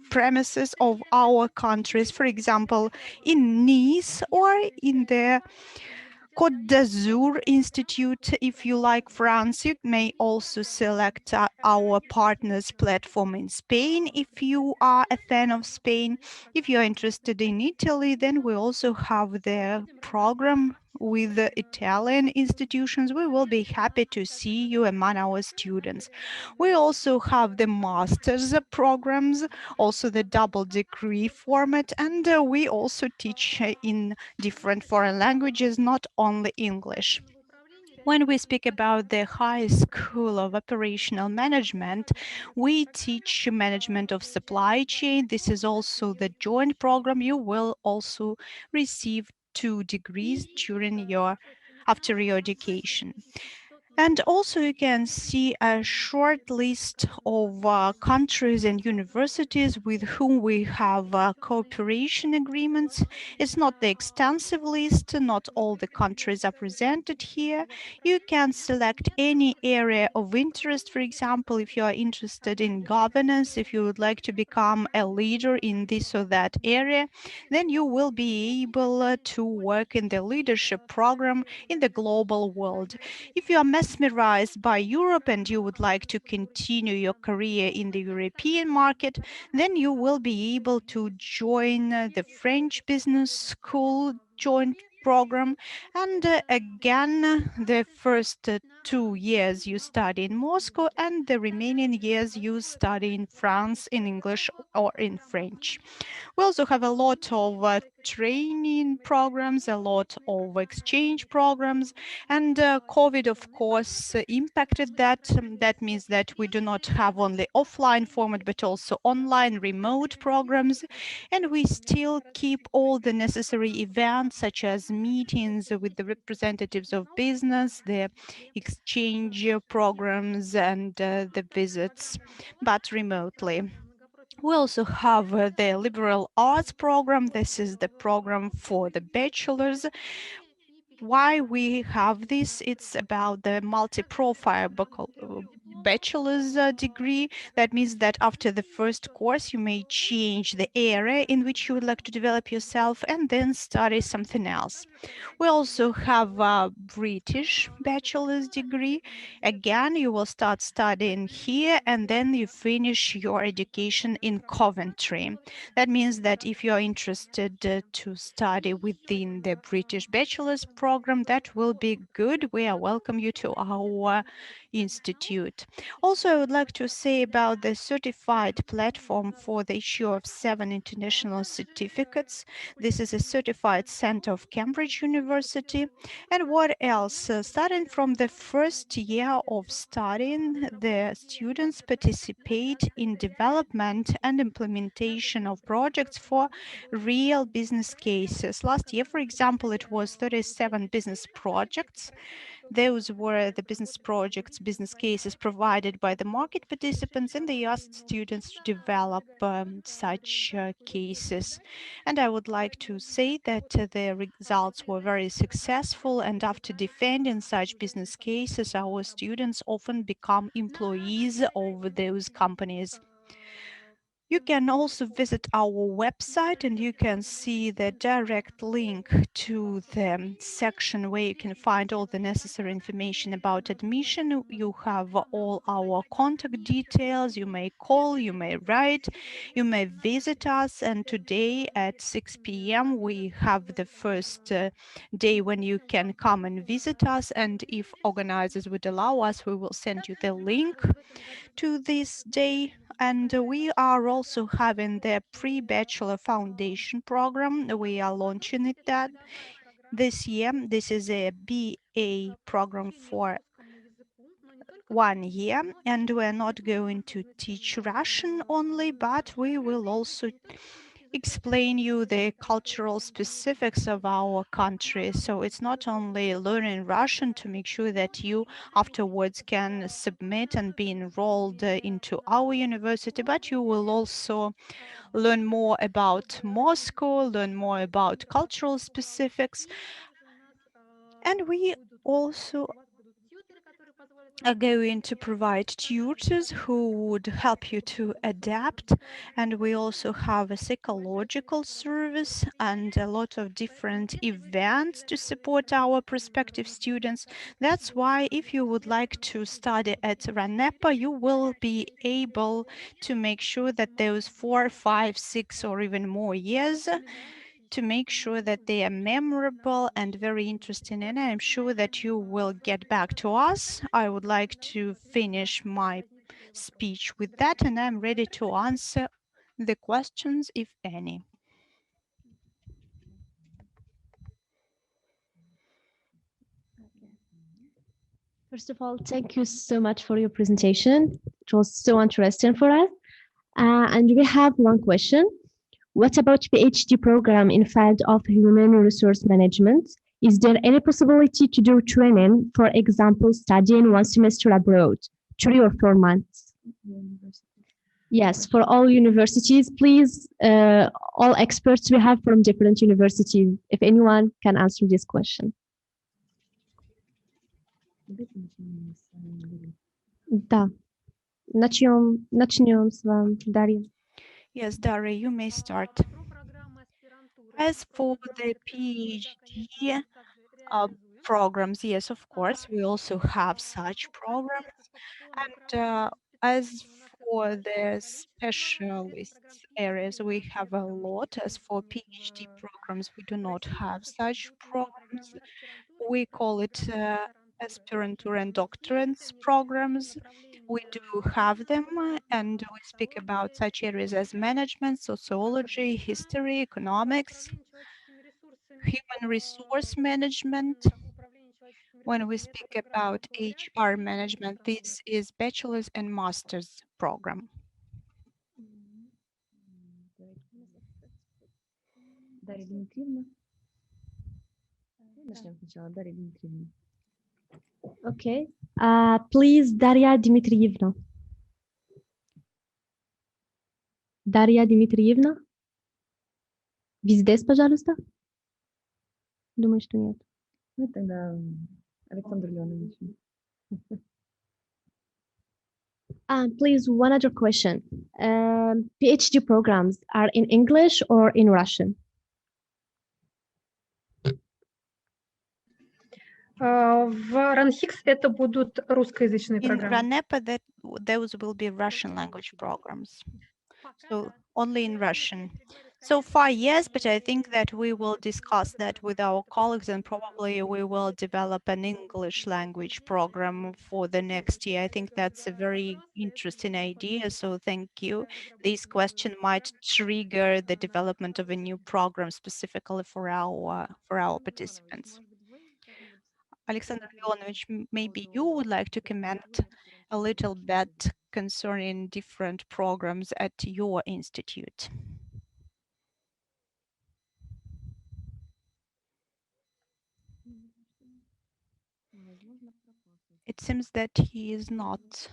premises of our countries, for example, in Nice or in the Côte d'Azur Institute. If you like France, you may also select our partners platform in Spain if you are a fan of Spain. If you're interested in Italy, then we also have the program with the Italian institutions. We will be happy to see you among our students. We also have the master's programs, also the double degree format, and we also teach in different foreign languages, not only English. When we speak about the High School of Operational Management, we teach management of supply chain. This is also the joint program. You will also receive 2 degrees after your education. And also you can see a short list of countries and universities with whom we have cooperation agreements. It's not the extensive list, not all the countries are presented here. You can select any area of interest. For example, if you are interested in governance, if you would like to become a leader in this or that area, then you will be able to work in the leadership program in the global world. If you are mesmerized by Europe and you would like to continue your career in the European market, then you will be able to join the French Business School joint program. And again, the first 2 years you study in Moscow, and the remaining years you study in France in English or in French. We also have a lot of training programs, a lot of exchange programs, and COVID, of course, impacted that. That means that we do not have only offline format, but also online remote programs. And we still keep all the necessary events, such as meetings with the representatives of business, the exchange programs, and the visits, but remotely. We also have the liberal arts program. This is the program for the bachelors. Why we have this? It's about the multi-profile bachelor's degree. That means that after the first course, you may change the area in which you would like to develop yourself and then study something else. We also have a British bachelor's degree. Again, you will start studying here and then you finish your education in Coventry. That means that if you are interested to study within the British bachelor's program, that will be good. We welcome you to our institute. Also, I would like to say about the certified platform for the issue of 7 international certificates. This is a certified center of Cambridge University. And what else? Starting from the first year of studying, the students participate in development and implementation of projects for real business cases. Last year, for example, it was 37 business projects. Those were the business projects, business cases provided by the market participants, and they asked students to develop such cases. And I would like to say that the results were very successful, and after defending such business cases, our students often become employees of those companies. You can also visit our website and you can see the direct link to the section where you can find all the necessary information about admission. You have all our contact details. You may call, you may write, you may visit us. And today at 6 p.m. we have the first day when you can come and visit us. And if organizers would allow us, we will send you the link to this day. And we are also having the pre-bachelor foundation program. We are launching it that this year. This is a BA program for 1 year, and we're not going to teach Russian only, but we will also explain you the cultural specifics of our country. So it's not only learning Russian to make sure that you afterwards can submit and be enrolled into our university, but you will also learn more about Moscow, learn more about cultural specifics. And we also are going to provide tutors who would help you to adapt. And we also have a psychological service and a lot of different events to support our prospective students. That's why if you would like to study at RANEPA, you will be able to make sure that those 4, 5, 6, or even more years to make sure that they are memorable and very interesting. And I'm sure that you will get back to us. I would like to finish my speech with that, and I'm ready to answer the questions, if any. First of all, thank you so much for your presentation. It was so interesting for us. And we have one question. What about PhD program in field of human resource management? Is there any possibility to do training, for example, studying 1 semester abroad, 3 or 4 months? Yes, for all universities, please, all experts we have from different universities, if anyone can answer this question. Да. Начнем с вами, Дарья. Yes, Daria, you may start. As for the PhD programs, yes, of course, we also have such programs. And as for the specialists areas, we have a lot. As for PhD programs, we do not have such programs. We call it aspiranture and doctorate programs. We do have them, and we speak about such areas as management, sociology, history, economics, human resource management. When we speak about HR management, this is bachelor's and master's program. Дарья Дмитриевна. Начнем сначала. Дарья Дмитриевна. Okay. Please, Daria Dmitrievna. Дарья Дмитриевна? Вы здесь, пожалуйста? Думаю, что нет. Ну, тогда Александр Леонович. Please, one other question. PhD programs are in English or in Russian? В РАНХИКС это будут русскоязычные In программы. RANEPA, those will be Russian language programs. So only in Russian. So far, yes, but I think that we will discuss that with our colleagues and probably we will develop an English language program for the next year. I think that's a very interesting idea. So thank you. This question might trigger the development of a new program specifically for our participants. Alexander Leonovich, maybe you would like to comment a little bit concerning different programs at your institute. It seems that he is not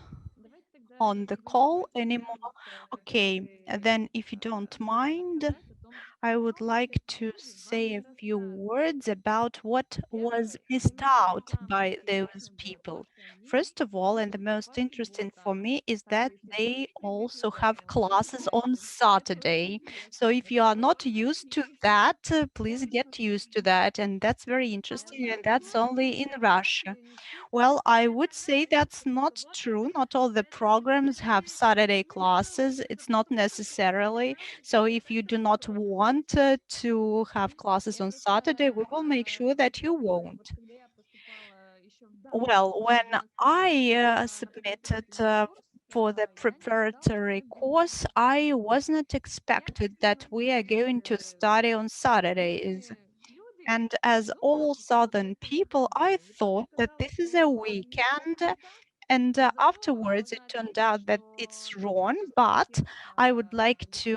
on the call anymore. Okay, then if you don't mind, I would like to say a few words about what was missed out by those people. First of all, and the most interesting for me is that they also have classes on Saturday. So if you are not used to that, please get used to that. And that's very interesting, and that's only in Russia. Well, I would say that's not true. Not all the programs have Saturday classes. It's not necessarily. So if you do not want to have classes on Saturday, we will make sure that you won't. Well, when I submitted for the preparatory course, I was not expected that we are going to study on Saturdays. And as all Southern people, I thought that this is a weekend, and afterwards it turned out that it's wrong. But I would like to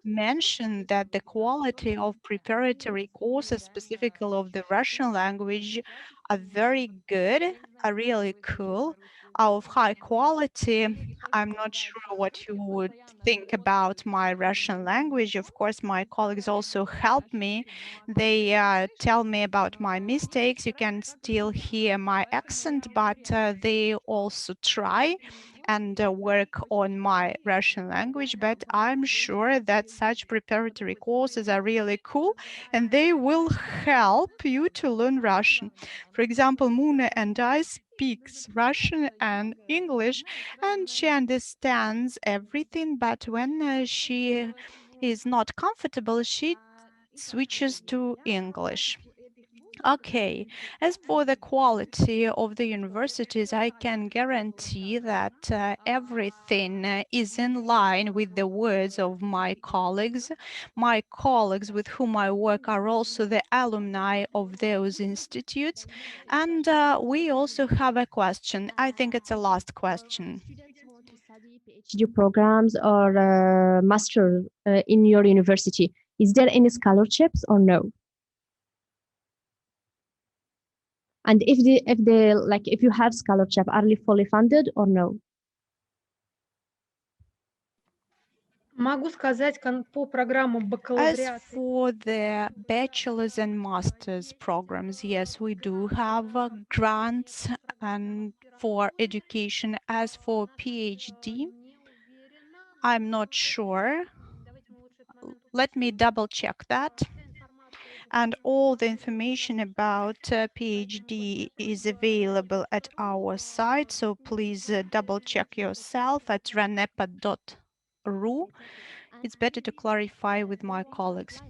mention that the quality of preparatory courses, specifically of the Russian language, are very good, are really cool, are of high quality. I'm not sure what you would think about my Russian language. Of course, my colleagues also help me. They tell me about my mistakes. You can still hear my accent, but they also try and work on my Russian language. But I'm sure that such preparatory courses are really cool and they will help you to learn Russian. For example, Mouna and I speaks Russian and English, and she understands everything, but when she is not comfortable, she switches to English. Okay, as for the quality of the universities, I can guarantee that everything is in line with the words of my colleagues. My colleagues with whom I work are also the alumni of those institutes. And we also have a question. I think it's a last question. Students want to study PhD programs or master in your university. Is there any scholarships or no? And if you have scholarship, are they fully funded or no? Могу сказать по программам As бакалавриата. for the bachelor's and master's programs, yes, we do have grants and for education. As for PhD, I'm not sure. Let me double check that. And all the information about PhD is available at our site, so please double check yourself at ranepa.ru. It's better to clarify with my colleagues.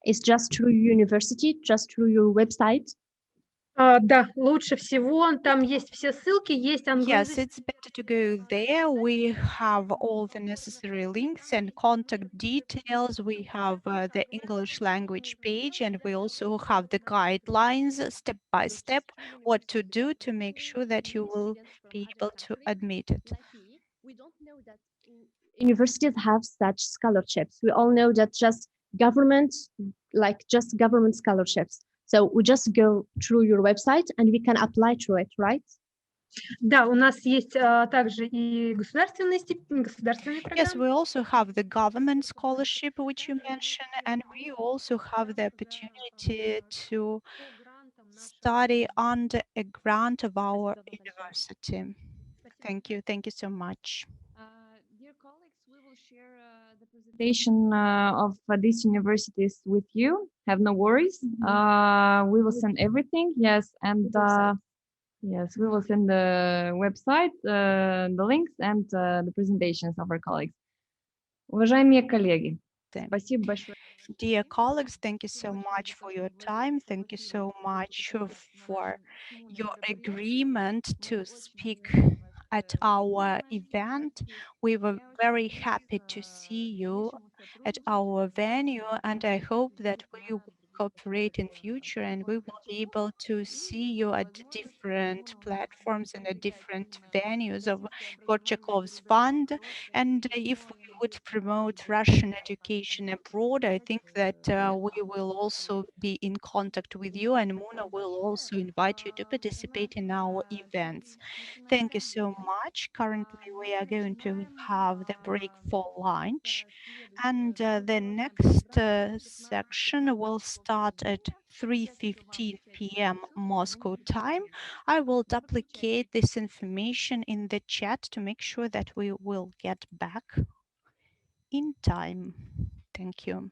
It's just through university, just through your website? Да, лучше всего. Там есть все ссылки, есть Yes, англоязычный. it's better to go there. We have all the necessary links and contact details. We have the English language page, and we also have the guidelines step by step, what to do to make sure that you will be able to admit it. We don't know that universities have such scholarships. We all know that just government scholarships. So we just go through your website and we can apply through it, right? Да, у нас есть также и государственные программы. Yes, we also have the government scholarship, which you mentioned, and we also have the opportunity to study under a grant of our university. Thank you. Thank you so much. Dear colleagues, we will share the presentation of these universities with you. Have no worries. We will send everything. Yes, and yes, we will send the website, the links, and the presentations of our colleagues. Уважаемые коллеги, спасибо большое. Dear colleagues, thank you so much for your time. Thank you so much for your agreement to speak at our event. We were very happy to see you at our venue, and I hope that we will cooperate in future, and we will be able to see you at different platforms and at different venues of Gorchakov's Fund. And if we would promote Russian education abroad, I think that we will also be in contact with you, and Mouna will also invite you to participate in our events. Thank you so much. Currently, we are going to have the break for lunch, and the next section will start at 3:15 p.m. Moscow time. I will duplicate this information in the chat to make sure that we will get back in time. Thank you.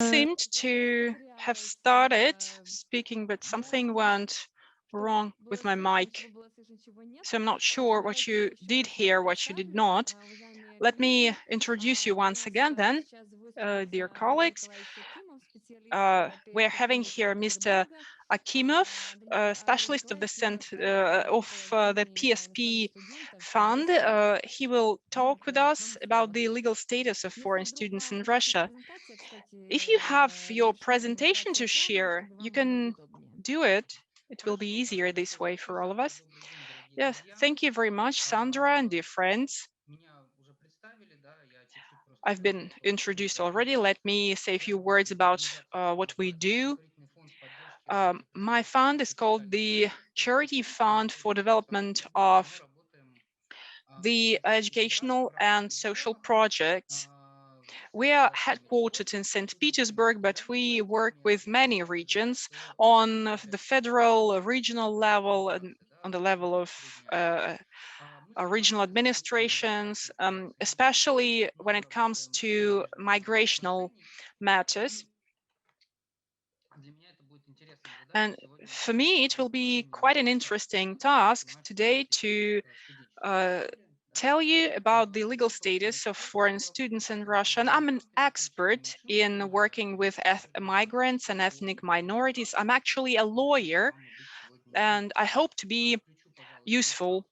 Seemed to have started speaking, but something went wrong with my mic. So I'm not sure what you did hear, what you did not. Let me introduce you once again then, dear colleagues. We're having here Mr. Akimov, specialist of the the PSP Fund. He will talk with us about the legal status of foreign students in Russia. If you have your presentation to share, you can do it. It will be easier this way for all of us. Yes, thank you very much, Sandra and dear friends. I've been introduced already. Let me say a few words about what we do. My fund is called the Charity Fund for Development of the Educational and Social Projects. We are headquartered in St. Petersburg, but we work with many regions on the federal, regional level, and on the level of regional administrations, especially when it comes to migrational matters. And for me, it will be quite an interesting task today to tell you about the legal status of foreign students in Russia. And I'm an expert in working with migrants and ethnic minorities. I'm actually a lawyer, and I hope to be useful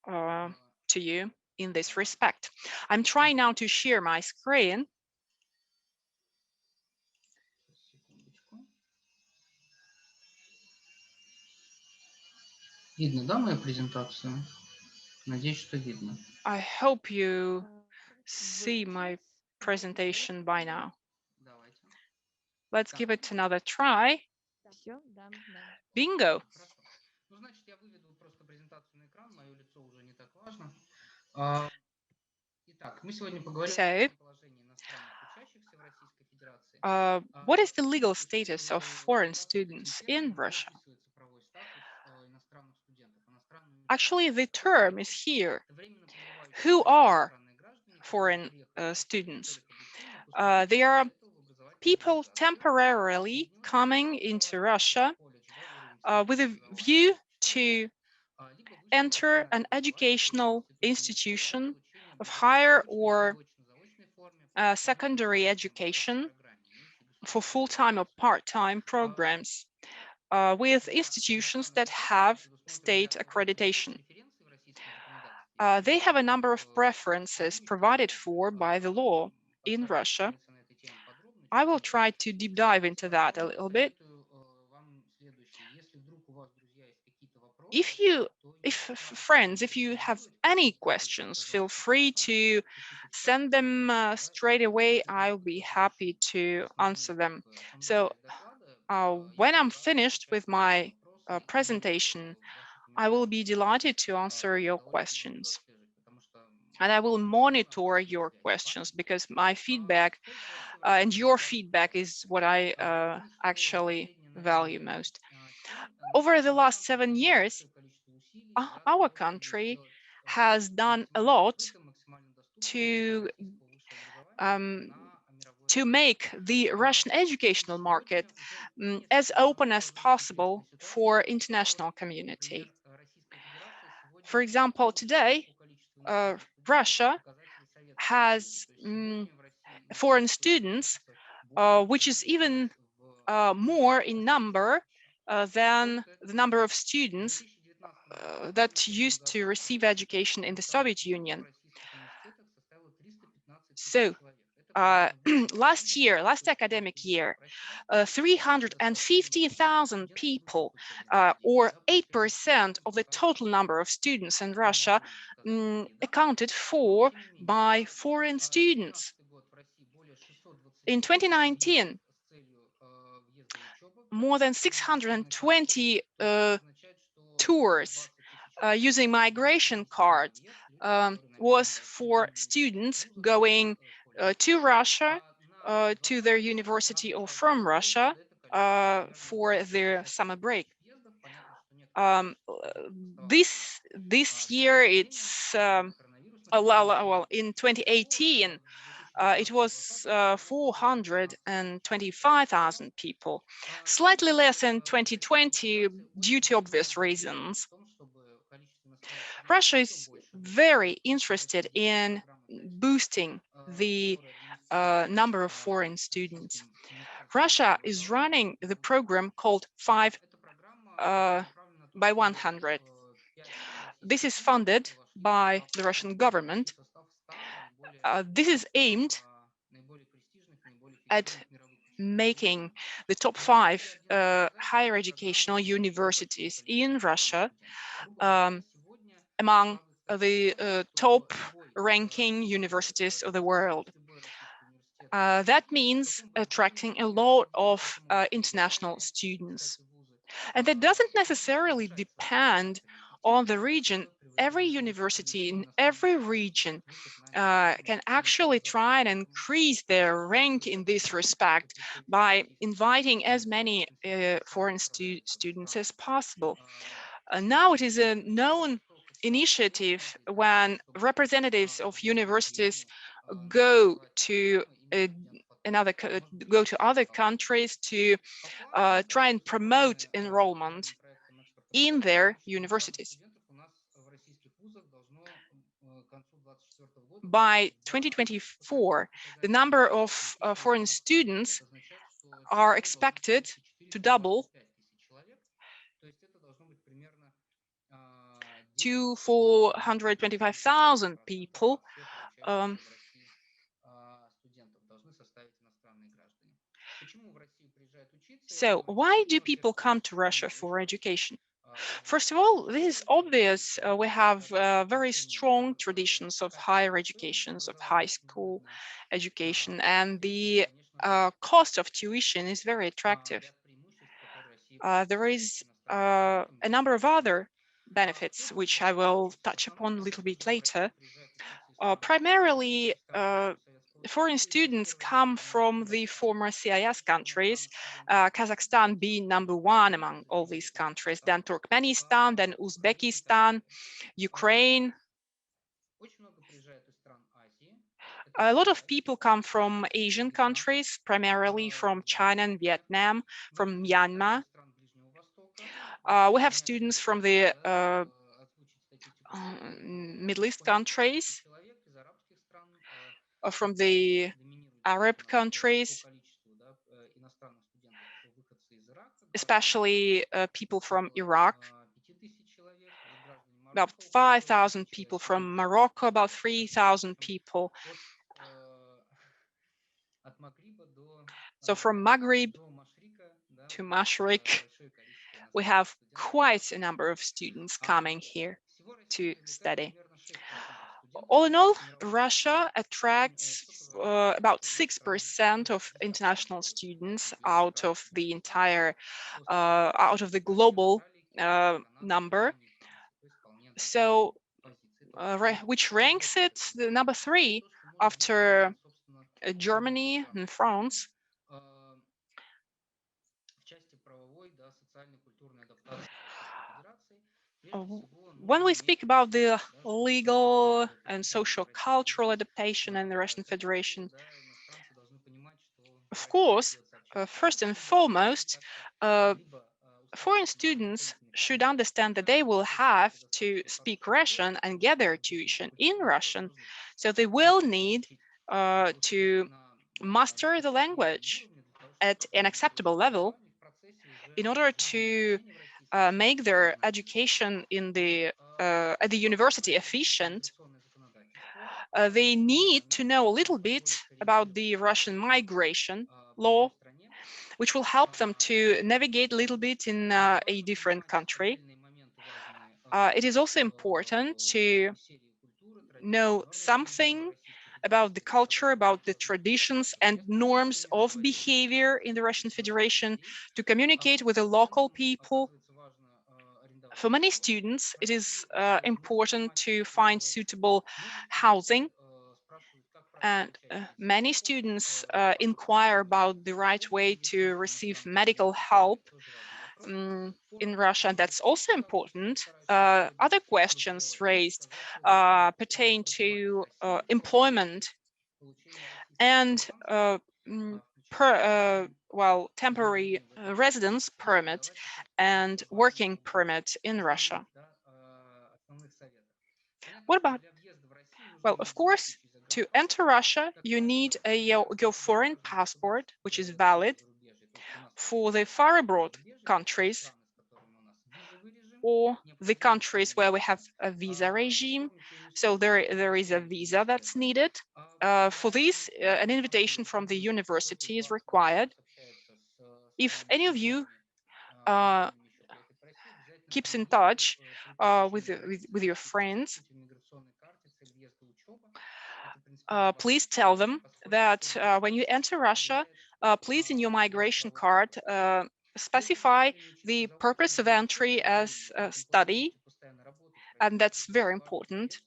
to you in this respect. I'm trying now to share my screen. Видно, да, мою презентацию? Надеюсь, что видно. I hope you see my presentation by now. Let's give it another try. Bingo. Ну, значит, я выведу просто презентацию на экран, мое лицо уже не так важно. Итак, мы сегодня поговорим о положении иностранных учащихся в Российской Федерации. What is the legal status of foreign students in Russia? Actually, the term is here. Who are foreign students? They are people temporarily coming into Russia with a view to enter an educational institution of higher or secondary education for full-time or part-time programs with institutions that have state accreditation. They have a number of preferences provided for by the law in Russia. I will try to deep dive into that a little bit. Friends, if you have any questions, feel free to send them straight away. I'll be happy to answer them. So when I'm finished with my presentation, I will be delighted to answer your questions. And I will monitor your questions because my feedback and your feedback is what I actually value most. Over the last 7 years, our country has done a lot to make the Russian educational market as open as possible for international community. For example, today, Russia has foreign students, which is even more in number than the number of students that used to receive education in the Soviet Union. So last academic year, 350,000 people, or 8% of the total number of students in Russia, accounted for by foreign students. In 2019, more than 620 tours using migration card was for students going to Russia, to their university or from Russia for their summer break. This year it's well, in 2018 it was 425,000 people, slightly less in 2020 due to obvious reasons. Russia is very interested in boosting the number of foreign students. Russia is running the program called 5 by 100. This is funded by the Russian government. This is aimed at making the top 5 higher educational universities in Russia among the top ranking universities of the world. That means attracting a lot of international students. And that doesn't necessarily depend on the region. Every university in every region can actually try and increase their rank in this respect by inviting as many foreign students as possible. Now it is a known initiative when representatives of universities go to other countries to try and promote enrollment in their universities. By 2024, the number of foreign students are expected to double to 425,000 people. So why do people come to Russia for education? First of all, this is obvious. We have very strong traditions of higher educations, of high school education, and the cost of tuition is very attractive. There is a number of other benefits, which I will touch upon a little bit later. Primarily, foreign students come from the former CIS countries, Kazakhstan being #1 among all these countries, then Turkmenistan, then Uzbekistan, Ukraine. A lot of people come from Asian countries, primarily from China and Vietnam, from Myanmar. We have students from the Middle East countries, from the Arab countries, especially people from Iraq, about 5,000 people from Morocco, about 3,000 people. So from Maghreb to Mashriq, we have quite a number of students coming here to study. All in all, Russia attracts about 6% of international students out of the entire, out of the global number. So, which ranks it the #3 after Germany and France. When we speak about the legal and social cultural adaptation in the Russian Federation, of course, first and foremost, foreign students should understand that they will have to speak Russian and get their tuition in Russian. So they will need to master the language at an acceptable level in order to make their education in at the university efficient. They need to know a little bit about the Russian migration law, which will help them to navigate a little bit in a different country. It is also important to know something about the culture, about the traditions and norms of behavior in the Russian Federation, to communicate with the local people. For many students, it is important to find suitable housing. And many students inquire about the right way to receive medical help in Russia. That's also important. Other questions raised pertain to employment and temporary residence permit and working permit in Russia. What about? Well, of course, to enter Russia, you need your foreign passport, which is valid for the far abroad countries or the countries where we have a visa regime. So there is a visa that's needed. For this, an invitation from the university is required. If any of you keeps in touch with your friends, please tell them that when you enter Russia, please in your migration card specify the purpose of entry as a study, and that's very important.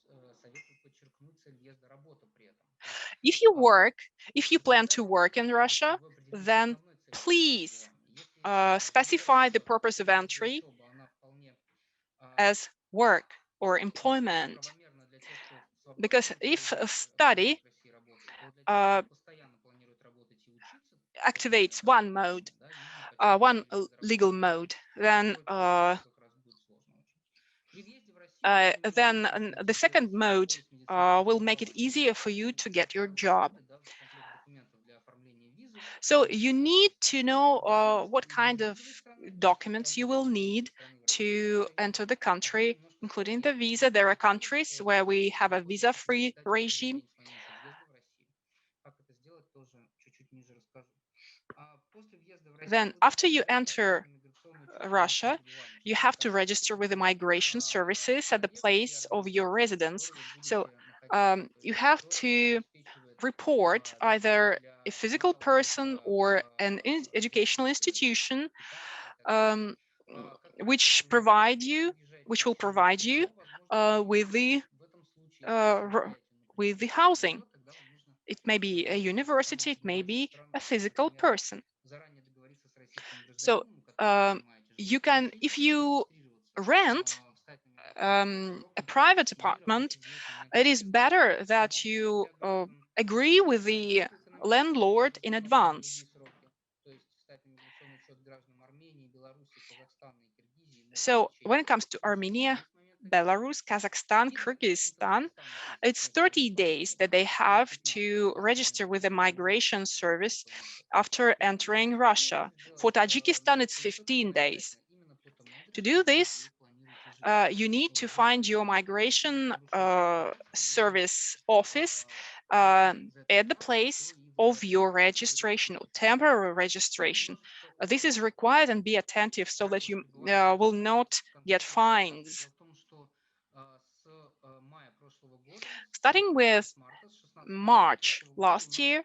If you plan to work in Russia, then please specify the purpose of entry as work or employment. Because if a study activates one mode, one legal mode, then the second mode will make it easier for you to get your job. So you need to know what kind of documents you will need to enter the country, including the visa. There are countries where we have a visa-free regime. Then after you enter Russia, you have to register with the migration services at the place of your residence. So you have to report either a physical person or an educational institution which will provide you with the housing. It may be a university, it may be a physical person. So you can, if you rent a private apartment, it is better that you agree with the landlord in advance. So when it comes to Armenia, Belarus, Kazakhstan, Kyrgyzstan, it's 30 days that they have to register with the migration service after entering Russia. For Tajikistan, it's 15 days. To do this, you need to find your migration service office at the place of your registration or temporary registration. This is required, and be attentive so that you will not get fines. Starting with March last year,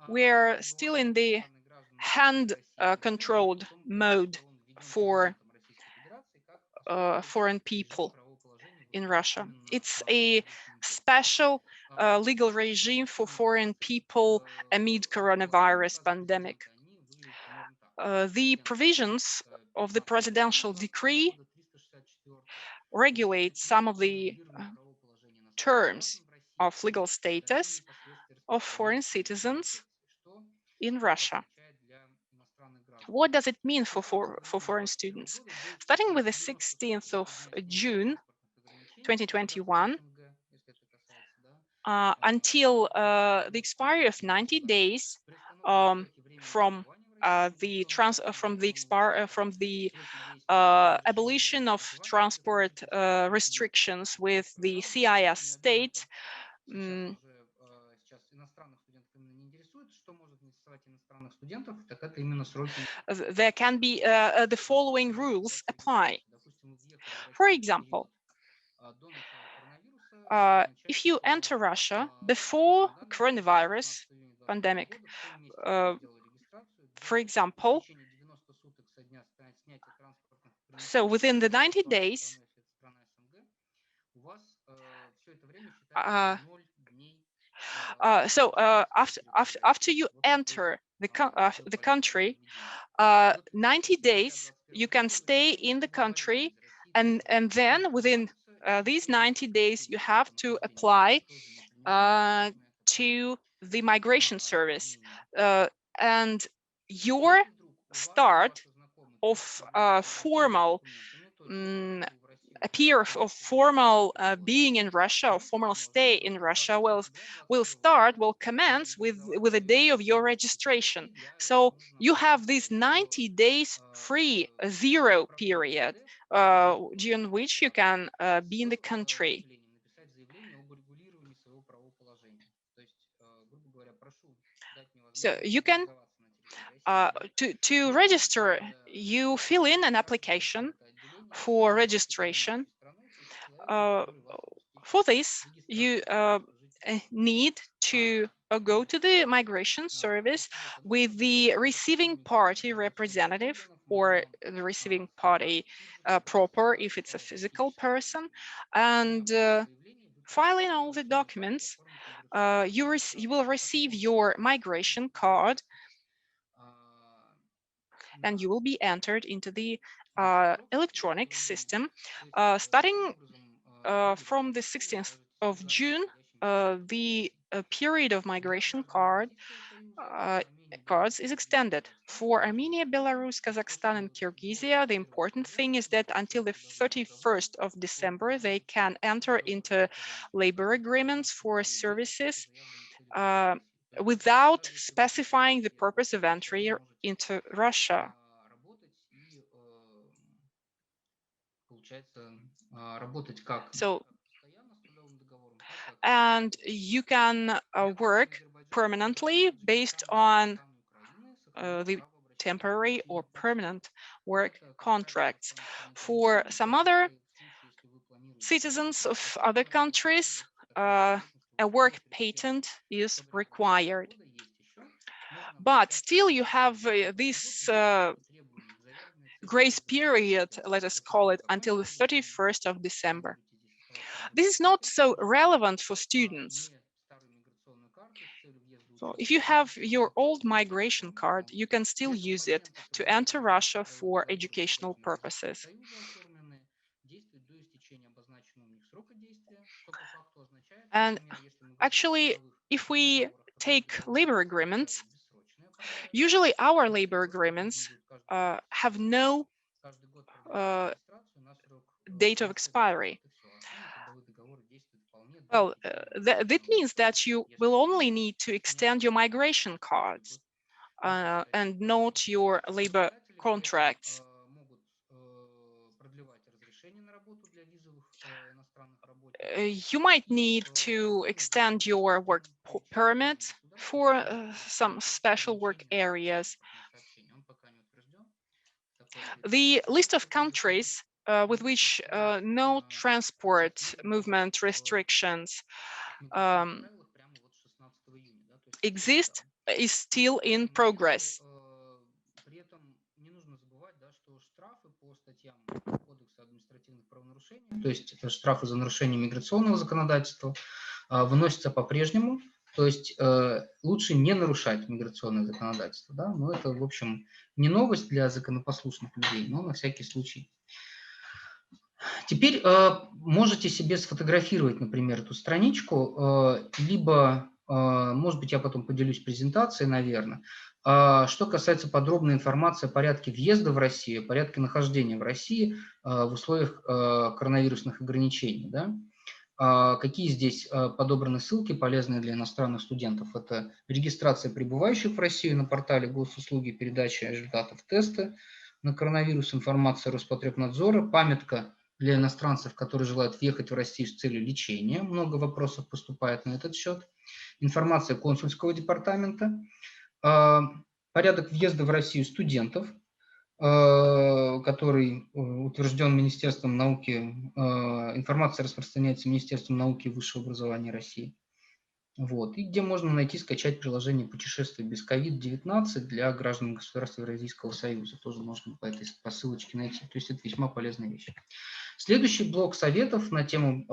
we're still in the hand-controlled mode for foreign people in Russia. It's a special legal regime for foreign people amid coronavirus pandemic. The provisions of the presidential decree regulate some of the terms of legal status of foreign citizens in Russia. What does it mean for foreign students? Starting with the 16th of June 2021, until the expiry of 90 days from the abolition of transport restrictions with the CIS state. There can be the following rules apply. For example, if you enter Russia before coronavirus pandemic, for example, so within the 90 days, after you enter the country, 90 days you can stay in the country, and then within these 90 days you have to apply to the migration service, and your start of formal being in Russia, or formal stay in Russia will commence with the day of your registration. So you have this 90 days free zero period during which you can be in the country. So you can to register, you fill in an application for registration. For this, you need to go to the migration service with the receiving party representative, or the receiving party proper if it's a physical person, and fill in all the documents. You will receive your migration card, and you will be entered into the electronic system. Starting from the 16th of June, the period of migration cards is extended. For Armenia, Belarus, Kazakhstan, and Kyrgyzia, the important thing is that until the 31st of December, they can enter into labor agreements for services without specifying the purpose of entry into Russia. So, and you can work permanently based on the temporary or permanent work contracts. For some other citizens of other countries, a work patent is required. But still you have this grace period, let us call it, until the 31st of December. This is not so relevant for students. So if you have your old migration card, you can still use it to enter Russia for educational purposes. And actually, if we take labor agreements, usually our labor agreements have no date of expiry. Well, that means that you will only need to extend your migration cards and not your labor contracts. You might need to extend your work permit for some special work areas. The list of countries with which no transport movement restrictions exist is still in progress. То есть штрафы за нарушение миграционного законодательства выносятся по-прежнему. То есть лучше не нарушать миграционное законодательство. Да? Но это, в общем, не новость для законопослушных людей, но на всякий случай. Теперь можете себе сфотографировать, например, эту страничку, либо Может быть, я потом поделюсь презентацией, наверное. Что касается подробной информации о порядке въезда в Россию, порядке нахождения в России в условиях коронавирусных ограничений, да? Какие здесь подобраны ссылки, полезные для иностранных студентов? Это регистрация прибывающих в Россию на портале госуслуги, передача результатов теста на коронавирус, информация Роспотребнадзора, памятка для иностранцев, которые желают въехать в Россию с целью лечения. Много вопросов поступает на этот счет. Информация консульского департамента, порядок въезда в Россию студентов, который утвержден Министерством науки, информация распространяется Министерством науки и высшего образования России. Вот. И где можно найти, скачать приложение «Путешествие без COVID-19» для граждан государств Евразийского союза. Тоже можно по ссылочке найти. То есть это весьма полезная вещь. Следующий блок советов на тему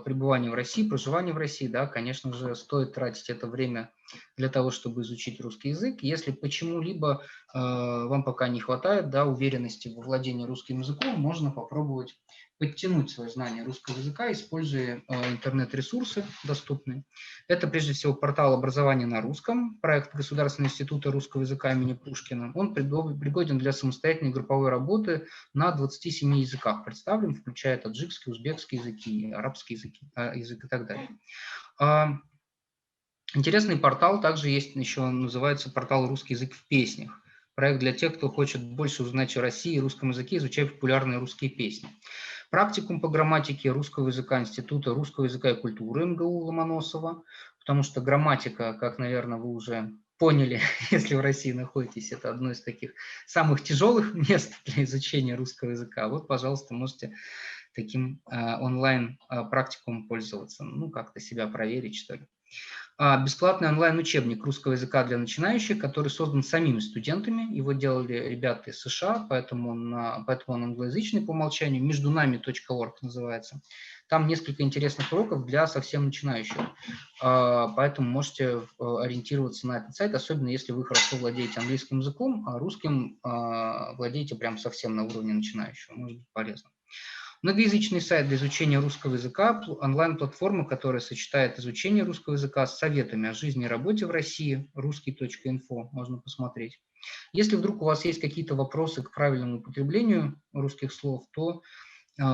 пребывания в России, проживания в России. Да, конечно же, стоит тратить это время для того, чтобы изучить русский язык. Если почему-либо вам пока не хватает, да, уверенности во владении русским языком, можно попробовать подтянуть свое знание русского языка, используя интернет-ресурсы доступные. Это прежде всего портал образования на русском, проект Государственного института русского языка имени Пушкина. Он пригоден для самостоятельной групповой работы на 27 языках, представлен, включая таджикский, узбекский языки, арабский язык и так далее. Интересный портал также есть, еще называется портал «Русский язык в песнях». Проект для тех, кто хочет больше узнать о России и русском языке, изучая популярные русские песни. Практикум по грамматике русского языка Института русского языка и культуры МГУ Ломоносова, потому что грамматика, как, наверное, вы уже поняли, если в России находитесь, это одно из таких самых тяжелых мест для изучения русского языка. Вот, пожалуйста, можете таким онлайн-практикумом пользоваться, ну, как-то себя проверить, что ли. Бесплатный онлайн-учебник русского языка для начинающих, который создан самими студентами. Его делали ребята из США, поэтому он англоязычный по умолчанию. Междунами.org называется. Там несколько интересных уроков для совсем начинающих. Поэтому можете ориентироваться на этот сайт, особенно если вы хорошо владеете английским языком, а русским владеете прям совсем на уровне начинающего. Может быть полезно. Многоязычный сайт для изучения русского языка, онлайн-платформа, которая сочетает изучение русского языка с советами о жизни и работе в России, русский.инфо, можно посмотреть. Если вдруг у вас есть какие-то вопросы к правильному употреблению русских слов, то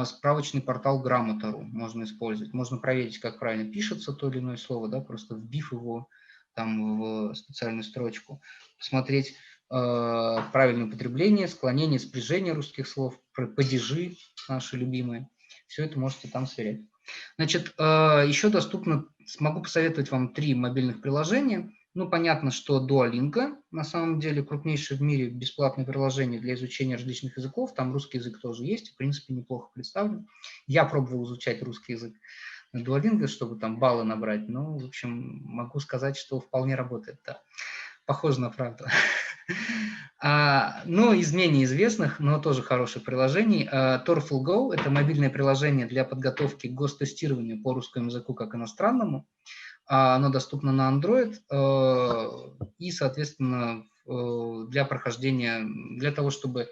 справочный портал Грамота.ру можно использовать. Можно проверить, как правильно пишется то или иное слово, да, просто вбив его там в специальную строчку, посмотреть правильное употребление, склонение, спряжение русских слов, падежи наши любимые. Все это можете там сверять. Значит, еще доступно, смогу посоветовать вам 3 мобильных приложения. Ну, понятно, что Duolingo, на самом деле, крупнейшее в мире бесплатное приложение для изучения различных языков. Там русский язык тоже есть, в принципе, неплохо представлен. Я пробовал изучать русский язык на Duolingo, чтобы там баллы набрать. Ну, в общем, могу сказать, что вполне работает, да. Похоже на правду. Но из менее известных, но тоже хороших приложений, TOEFL Go – это мобильное приложение для подготовки к гостестированию по русскому языку как иностранному. Оно доступно на Android и, соответственно, для прохождения, для того, чтобы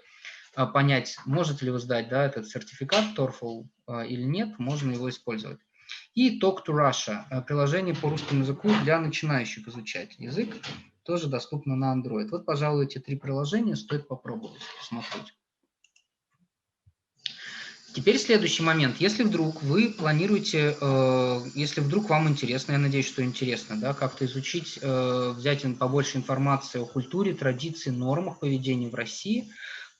понять, можете ли вы сдать, да, этот сертификат TOEFL или нет, можно его использовать. И Talk to Russia – приложение по русскому языку для начинающих изучать язык. Тоже доступно на Android. Вот, пожалуй, эти 3 приложения стоит попробовать, посмотреть. Теперь следующий момент. Если вдруг вы планируете, если вдруг вам интересно, я надеюсь, что интересно, да, как-то изучить, взять побольше информации о культуре, традиции, нормах поведения в России,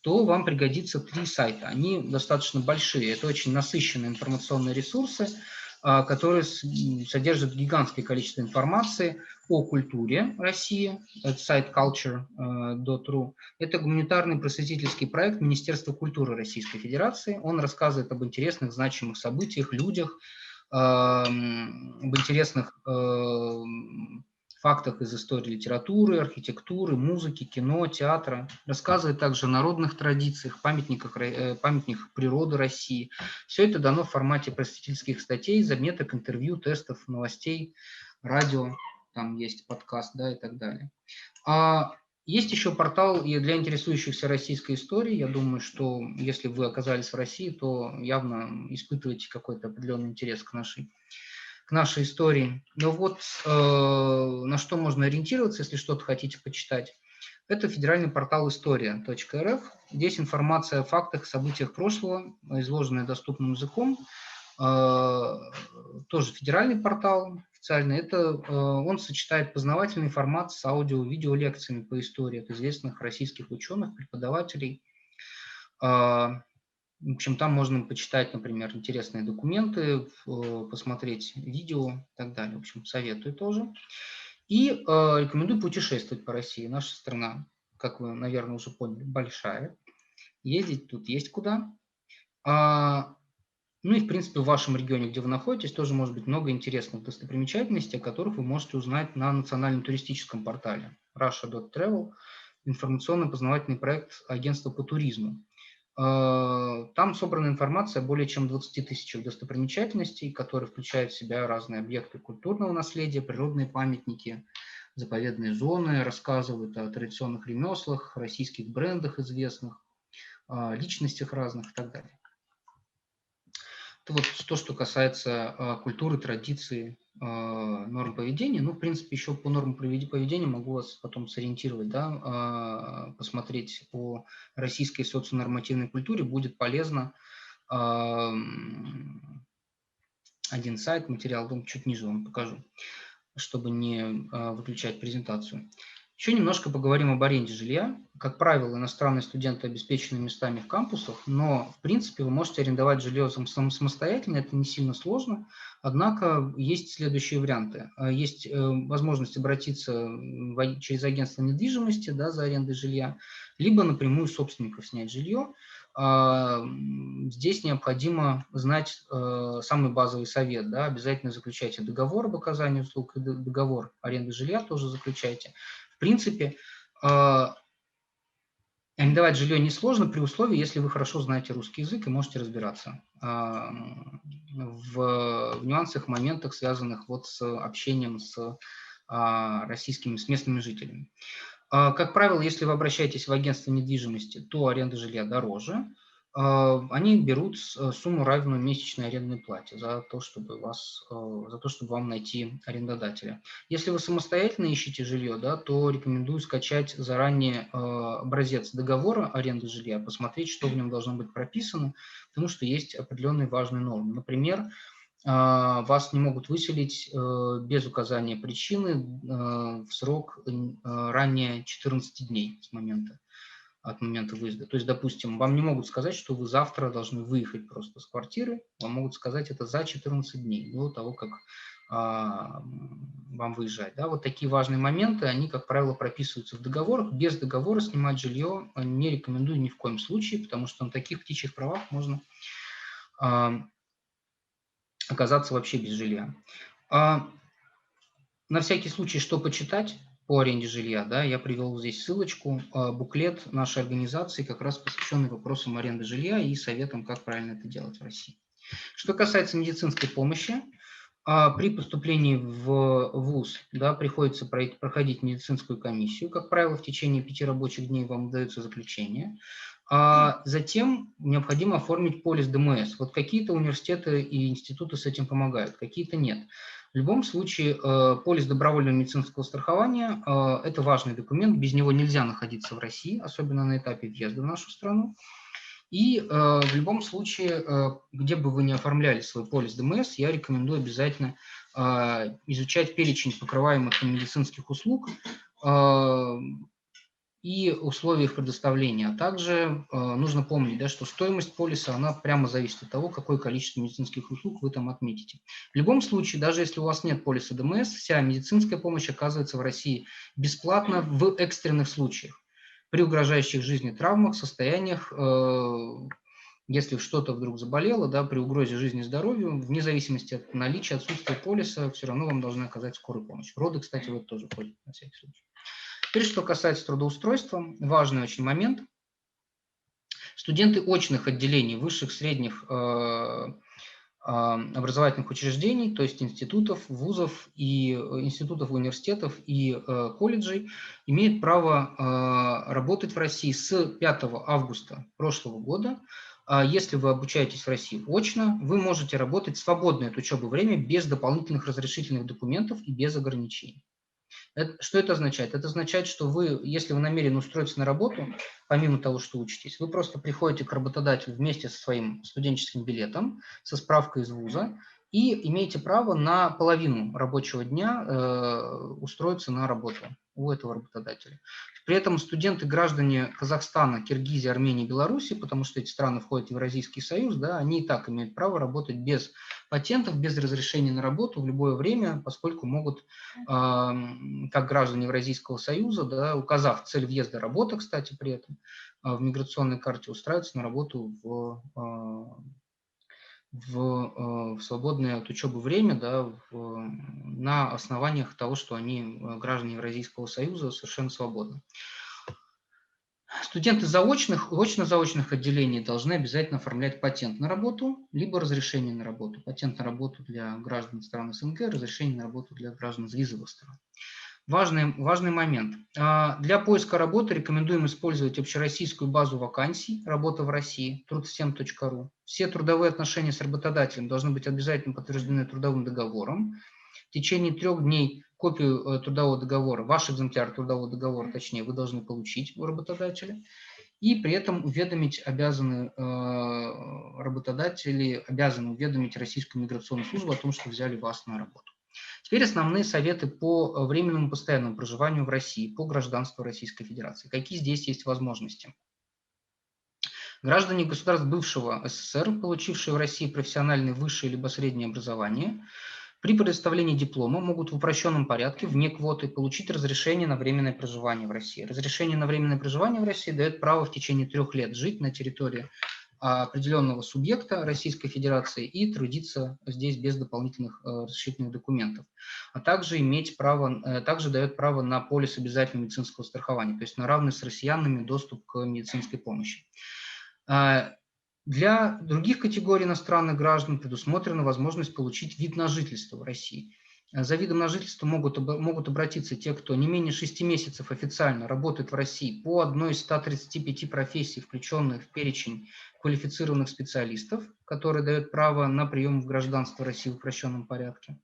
то вам пригодится 3 сайта. Они достаточно большие. Это очень насыщенные информационные ресурсы, которые содержат гигантское количество информации о культуре России. Это сайт culture.ru. Это гуманитарный просветительский проект Министерства культуры Российской Федерации. Он рассказывает об интересных, значимых событиях, людях, об интересных фактах из истории литературы, архитектуры, музыки, кино, театра. Рассказывает также о народных традициях, памятниках природы России. Все это дано в формате просветительских статей, заметок, интервью, тестов, новостей, радио, там есть подкаст, да, и так далее. Есть еще портал для интересующихся российской историей. Я думаю, что если вы оказались в России, то явно испытываете какой-то определенный интерес к к нашей истории. Но вот на что можно ориентироваться, если что-то хотите почитать. Это федеральный портал история.рф. Здесь информация о фактах, событиях прошлого, изложенная доступным языком. Тоже федеральный портал официальный. Это он сочетает познавательный формат с аудио-видео лекциями по истории от известных российских ученых, преподавателей. В общем, там можно почитать, например, интересные документы, посмотреть видео и так далее. В общем, советую тоже. И рекомендую путешествовать по России. Наша страна, как вы, наверное, уже поняли, большая. Ездить тут есть куда. Ну и, в принципе, в вашем регионе, где вы находитесь, тоже может быть много интересных достопримечательностей, о которых вы можете узнать на национальном туристическом портале Russia.travel, информационно-познавательный проект агентства по туризму. Там собрана информация о более чем 20 тысячах достопримечательностей, которые включают в себя разные объекты культурного наследия, природные памятники, заповедные зоны, рассказывают о традиционных ремеслах, российских брендах известных, личностях разных и так далее. Это вот то, что касается культуры, традиций, норм поведения. Ну, в принципе, еще по нормам поведения могу вас потом сориентировать, да, посмотреть по российской соционормативной культуре. Будет полезно. Один сайт, материал, чуть ниже вам покажу, чтобы не выключать презентацию. Еще немножко поговорим об аренде жилья. Как правило, иностранные студенты обеспечены местами в кампусах, но, в принципе, вы можете арендовать жилье самостоятельно, это не сильно сложно. Однако есть следующие варианты. Есть возможность обратиться через агентство недвижимости, да, за арендой жилья, либо напрямую собственников снять жилье. Здесь необходимо знать самый базовый совет. Да, обязательно заключайте договор об оказании услуг и договор аренды жилья тоже заключайте. В принципе, арендовать жилье несложно при условии, если вы хорошо знаете русский язык и можете разбираться в нюансах, моментах, связанных вот с общением с с местными жителями. Как правило, если вы обращаетесь в агентство недвижимости, то аренда жилья дороже. Они берут сумму, равную месячной арендной плате за то, чтобы вам найти арендодателя. Если вы самостоятельно ищете жилье, да, то рекомендую скачать заранее образец договора аренды жилья, посмотреть, что в нем должно быть прописано, потому что есть определенные важные нормы. Например, вас не могут выселить без указания причины в срок ранее 14 дней от момента выезда. То есть, допустим, вам не могут сказать, что вы завтра должны выехать просто с квартиры, вам могут сказать это за 14 дней до того, как вам выезжать. Да? Вот такие важные моменты, они, как правило, прописываются в договорах. Без договора снимать жилье не рекомендую ни в коем случае, потому что на таких птичьих правах можно оказаться вообще без жилья. На всякий случай, что почитать по аренде жилья, да, я привел здесь ссылочку, буклет нашей организации, как раз посвященный вопросам аренды жилья и советам, как правильно это делать в России. Что касается медицинской помощи, при поступлении в ВУЗ, да, приходится проходить медицинскую комиссию. Как правило, в течение 5 рабочих дней вам дается заключение. Затем необходимо оформить полис ДМС. Вот какие-то университеты и институты с этим помогают, какие-то нет. В любом случае, полис добровольного медицинского страхования – это важный документ, без него нельзя находиться в России, особенно на этапе въезда в нашу страну. И в любом случае, где бы вы ни оформляли свой полис ДМС, я рекомендую обязательно изучать перечень покрываемых медицинских услуг и условия их предоставления. А также нужно помнить, да, что стоимость полиса, она прямо зависит от того, какое количество медицинских услуг вы там отметите. В любом случае, даже если у вас нет полиса ДМС, вся медицинская помощь оказывается в России бесплатно в экстренных случаях. При угрожающих жизни травмах, состояниях, если что-то вдруг заболело, да, при угрозе жизни и здоровью, вне зависимости от наличия, отсутствия полиса, все равно вам должны оказать скорую помощь. Роды, кстати, вот тоже входят на всякий случай. Теперь, что касается трудоустройства, важный очень момент. Студенты очных отделений высших, средних образовательных учреждений, то есть институтов, вузов, и институтов, университетов и колледжей, имеют право работать в России с 5 августа прошлого года Если вы обучаетесь в России очно, вы можете работать в свободное от учебы время без дополнительных разрешительных документов и без ограничений. Что это означает? Это означает, что вы, если вы намерены устроиться на работу, помимо того, что учитесь, вы просто приходите к работодателю вместе со своим студенческим билетом, со справкой из вуза, и имеете право на половину рабочего дня устроиться на работу у этого работодателя. При этом студенты, граждане Казахстана, Киргизии, Армении, Беларуси, потому что эти страны входят в Евразийский союз, да, они и так имеют право работать без патентов, без разрешения на работу в любое время, поскольку могут, как граждане Евразийского союза, да, указав цель въезда работы, кстати, при этом, в миграционной карте устраиваться на работу в свободное от учебы время, да, на основаниях того, что они граждане Евразийского союза совершенно свободны. Студенты заочных, очно-заочных отделений должны обязательно оформлять патент на работу, либо разрешение на работу. Патент на работу для граждан стран СНГ, разрешение на работу для граждан из визовых стран. Важный момент. Для поиска работы рекомендуем использовать общероссийскую базу вакансий «Работа в России» трудсем.ру. Все трудовые отношения с работодателем должны быть обязательно подтверждены трудовым договором. В течение 3 дней копию трудового договора, ваш экземпляр трудового договора, точнее, вы должны получить у работодателя. И при этом работодатели обязаны уведомить Российскую миграционную службу о том, что взяли вас на работу. Теперь основные советы по временному постоянному проживанию в России, по гражданству Российской Федерации. Какие здесь есть возможности? Граждане государств бывшего СССР, получившие в России профессиональное высшее либо среднее образование, при предоставлении диплома могут в упрощенном порядке, вне квоты, получить разрешение на временное проживание в России. Разрешение на временное проживание в России дает право в течение 3 лет жить на территории определенного субъекта Российской Федерации и трудиться здесь без дополнительных разрешительных документов, а также также дает право на полис обязательного медицинского страхования, то есть на равный с россиянами доступ к медицинской помощи. Для других категорий иностранных граждан предусмотрена возможность получить вид на жительство в России. За видом на жительство могут обратиться те, кто не менее 6 месяцев официально работает в России по одной из 135 профессий, включенных в перечень квалифицированных специалистов, который дает право на прием в гражданство России в упрощенном порядке.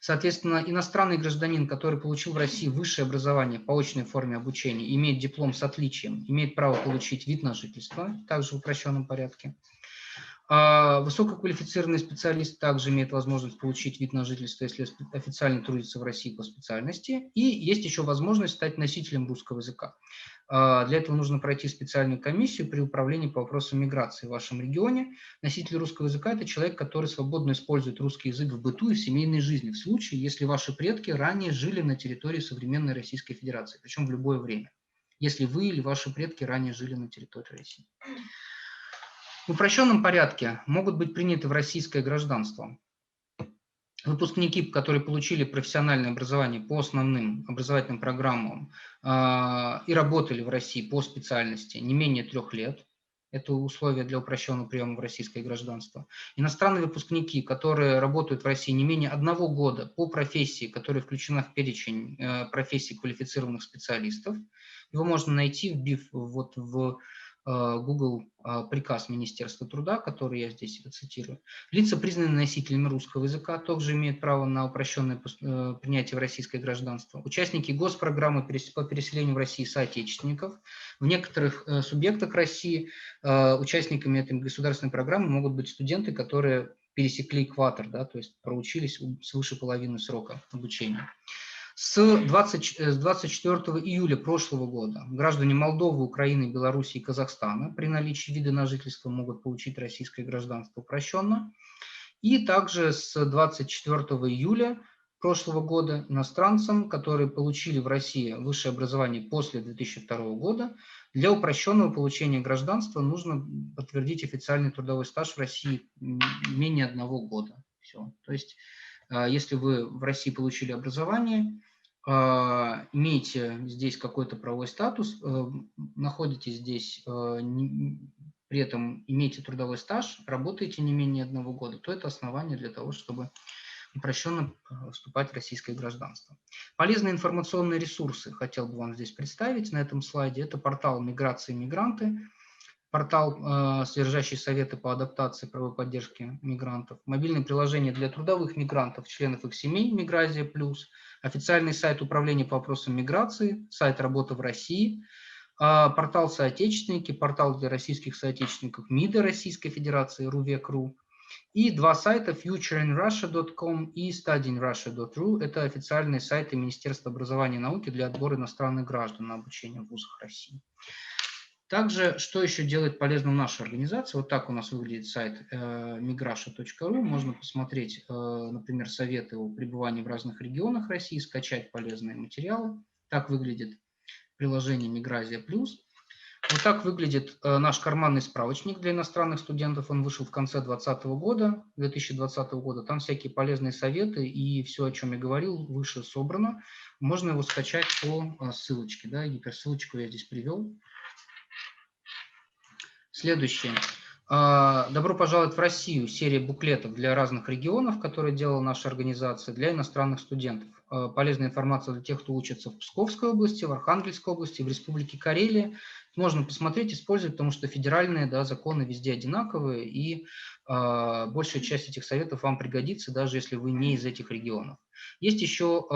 Соответственно, иностранный гражданин, который получил в России высшее образование по очной форме обучения, имеет диплом с отличием, имеет право получить вид на жительство, также в упрощенном порядке. Высококвалифицированный специалист также имеет возможность получить вид на жительство, если официально трудится в России по специальности. И есть еще возможность стать носителем русского языка. Для этого нужно пройти специальную комиссию при управлении по вопросам миграции в вашем регионе. Носитель русского языка – это человек, который свободно использует русский язык в быту и в семейной жизни, в случае, если ваши предки ранее жили на территории современной Российской Федерации, причем в любое время, если вы или ваши предки ранее жили на территории России. В упрощенном порядке могут быть приняты в российское гражданство выпускники, которые получили профессиональное образование по основным образовательным программам и работали в России по специальности не менее 3 лет. Это условие для упрощенного приема в российское гражданство. Иностранные выпускники, которые работают в России не менее 1 года по профессии, которая включена в перечень профессий квалифицированных специалистов. Его можно найти, вбив в Google приказ Министерства труда, который я здесь цитирую. Лица, признанные носителями русского языка, также имеют право на упрощенное принятие в российское гражданство. Участники госпрограммы по переселению в России соотечественников. В некоторых субъектах России участниками этой государственной программы могут быть студенты, которые пересекли экватор, да, то есть проучились свыше половины срока обучения. С 24 июля прошлого года граждане Молдовы, Украины, Беларуси и Казахстана при наличии вида на жительство могут получить российское гражданство упрощенно. И также с 24 июля прошлого года иностранцам, которые получили в России высшее образование после 2002 года, для упрощенного получения гражданства нужно подтвердить официальный трудовой стаж в России менее 1 года. Все. То есть, если вы в России получили образование, имеете здесь какой-то правовой статус, находитесь здесь, при этом имеете трудовой стаж, работаете не менее 1 года, то это основание для того, чтобы упрощенно вступать в российское гражданство. Полезные информационные ресурсы хотел бы вам здесь представить на этом слайде. Это портал «Миграция и мигранты». портал, содержащий советы по адаптации и правовой поддержке мигрантов, мобильное приложение для трудовых мигрантов, членов их семей «Миграция плюс», официальный сайт Управления по вопросам миграции, сайт «Работа в России», портал «Соотечественники», портал для российских соотечественников МИДа Российской Федерации «Рувек.ру», и два сайта futureinrussia.com и studyinrussia.ru. Это официальные сайты Министерства образования и науки для отбора иностранных граждан на обучение в вузах России. Также, что еще делает полезным наша организация? Вот так у нас выглядит сайт migrasha.ru. Можно посмотреть, например, советы о пребывании в разных регионах России, скачать полезные материалы. Так выглядит приложение Мигразия Плюс. Вот так выглядит наш карманный справочник для иностранных студентов. Он вышел в конце 2020 года. Там всякие полезные советы и все, о чем я говорил, выше собрано. Можно его скачать по ссылочке. Да, гиперссылочку я здесь привел. Следующее. «Добро пожаловать в Россию» – серия буклетов для разных регионов, которые делала наша организация, для иностранных студентов. Полезная информация для тех, кто учится в Псковской области, в Архангельской области, в Республике Карелия. Можно посмотреть, использовать, потому что федеральные, да, законы везде одинаковые, и большая часть этих советов вам пригодится, даже если вы не из этих регионов. Есть еще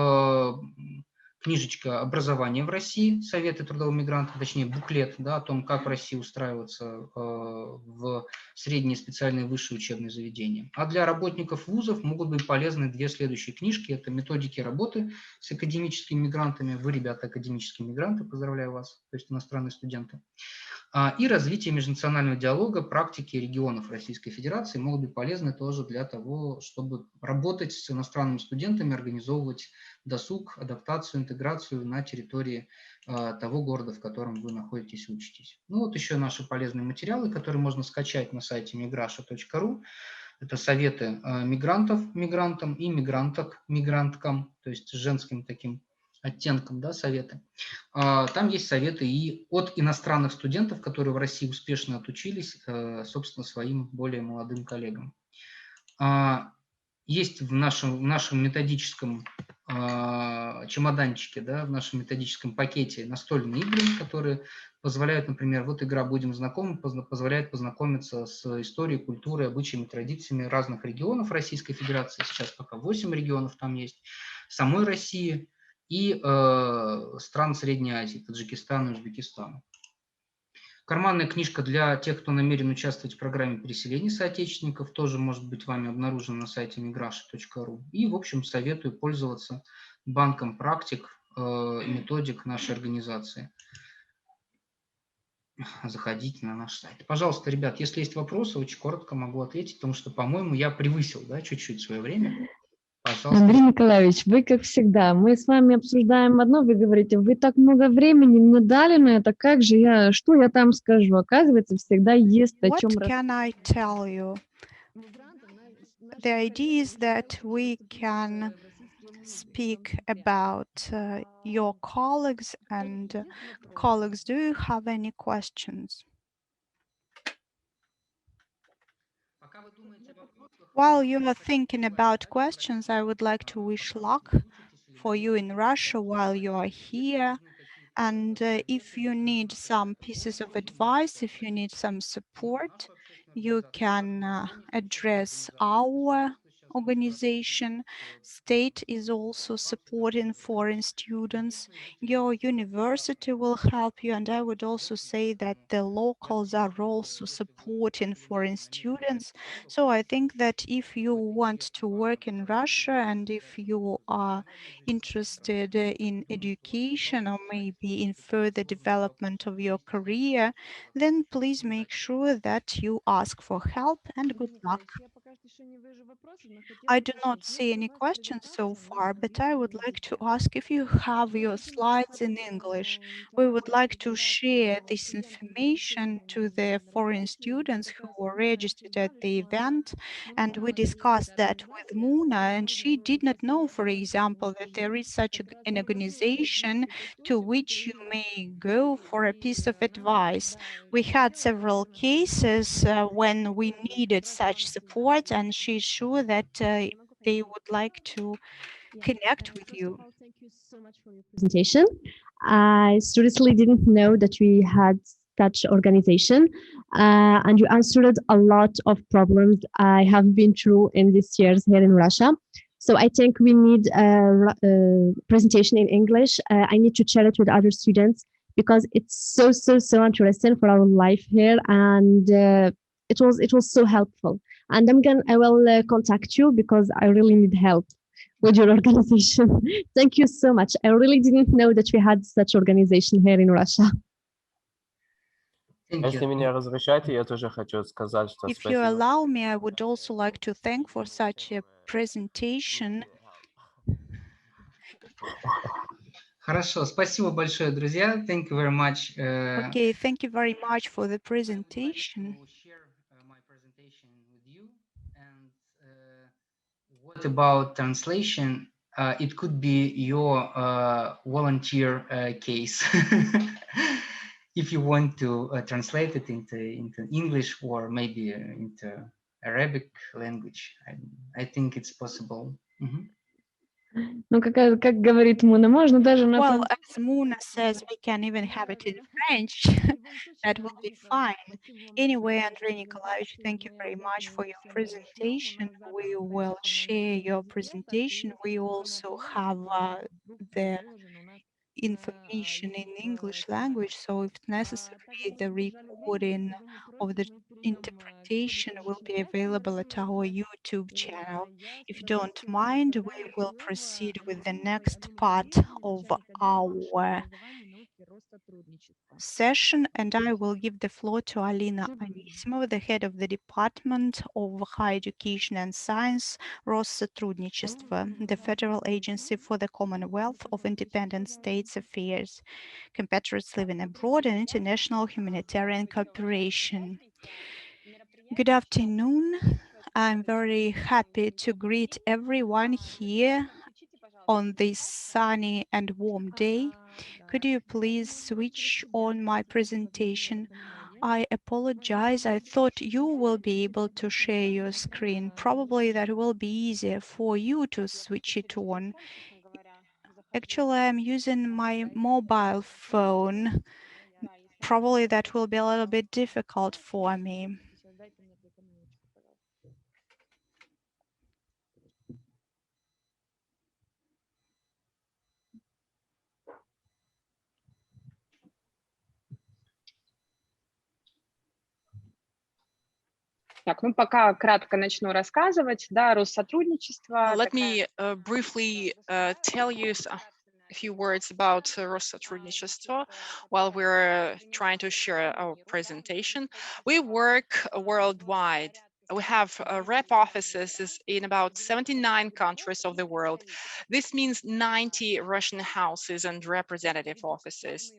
книжечка «Образование в России», советы трудовых мигрантов, точнее буклет, да, о том, как в России устраиваться в средние специальные высшие учебные заведения. А для работников вузов могут быть полезны две следующие книжки. Это «Методики работы с академическими мигрантами». Вы, ребята, академические мигранты, поздравляю вас, то есть иностранные студенты. И развитие межнационального диалога, практики регионов Российской Федерации могут быть полезны тоже для того, чтобы работать с иностранными студентами, организовывать досуг, адаптацию, интеграцию на территории того города, в котором вы находитесь и учитесь. Ну вот еще наши полезные материалы, которые можно скачать на сайте migrasha.ru. Это советы мигрантов мигрантам и мигранток мигранткам, то есть с женским таким оттенком, да, советы. Там есть советы и от иностранных студентов, которые в России успешно отучились, собственно, своим более молодым коллегам. Есть в нашем методическом чемоданчике, да, в нашем методическом пакете настольные игры, которые позволяют, например, вот игра «Будем знакомы», позволяет познакомиться с историей, культурой, обычаями, традициями разных регионов Российской Федерации. Сейчас пока 8 регионов там есть, самой России и стран Средней Азии, Таджикистана и Узбекистана. Карманная книжка для тех, кто намерен участвовать в программе переселения соотечественников, тоже может быть вами обнаружена на сайте migrasha.ru. И, в общем, советую пользоваться банком практик и методик нашей организации. Заходите на наш сайт. Пожалуйста, ребят, если есть вопросы, очень коротко могу ответить, потому что, по-моему, я превысил, да, чуть-чуть свое время. Пожалуйста. Андрей Николаевич, вы как всегда, мы с вами обсуждаем одно, вы говорите, вы так много времени мне дали на это, как же я, что я там скажу? Оказывается, всегда есть о чем What can I tell you? The idea is that we can speak about your colleagues, and colleagues, do you have any questions? While you are thinking about questions, I would like to wish luck for you in Russia while you are here. And if you need some pieces of advice, if you need some support, you can address our organization. State is also supporting foreign students. Your university will help you. And I would also say that the locals are also supporting foreign students. So I think that if you want to work in Russia and if you are interested in education or maybe in further development of your career, then please make sure that you ask for help and good luck. I do not see any questions so far, but I would like to ask if you have your slides in English. We would like to share this information to the foreign students who were registered at the event, and we discussed that with Mouna, and she did not know, for example, that there is such an organization to which you may go for a piece of advice. We had several cases when we needed such support, and she's sure that they would like to connect with you. Presentation. I seriously didn't know that we had such organization, and you answered a lot of problems I have been through in these years here in Russia. So I think we need a presentation in English. I need to share it with other students because it's so interesting for our life here, and it was so helpful. And I will contact you because I really need help with your organization. Thank you so much. I really didn't know that we had such organization here in Russia. Если меня разрешаете, я тоже хочу сказать, что If you allow me, I would also like to thank for such a presentation. Хорошо, спасибо большое, друзья. Thank you very much. Okay, thank you very much for the presentation. What about translation? It could be your volunteer case. If you want to translate it into English or maybe into Arabic language, I think it's possible. Ну, как говорит Муна, можно даже на Well, as Mouna says, we can even have it in French. That will be fine. Anyway, Andrei Nikolaevich, thank you very much for your presentation. We will share your presentation. We also have the information in English language, so if necessary, the recording of the interpretation will be available at our YouTube channel. If you don't mind, we will proceed with the next part of our session, and I will give the floor to Alina Anisimova, the head of the Department of Higher Education and Science, Россотрудничество, the Federal Agency for the Commonwealth of Independent States Affairs, compatriots living abroad, and international humanitarian cooperation. Good afternoon. I'm very happy to greet everyone here on this sunny and warm day. Could you please switch on my presentation? I apologize. I thought you will be able to share your screen. Probably that will be easier for you to switch it on. Actually, I'm using my mobile phone. Probably that will be a little bit difficult for me. Так, ну пока кратко начну рассказывать, да, Россотрудничество. Let me briefly tell you a few words about Россотрудничество while we're trying to share our presentation. We work worldwide. We have rep offices in about 79 countries of the world. This means 90 Russian houses and representative offices.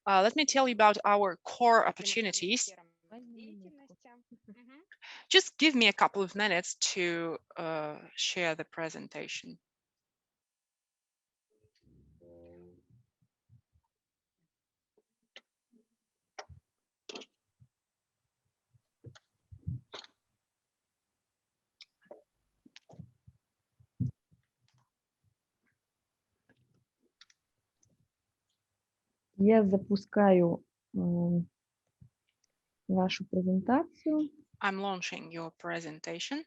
Let me tell you about our core opportunities. Just give me a couple of minutes to share the presentation. Я запускаю вашу презентацию. I'm launching your presentation.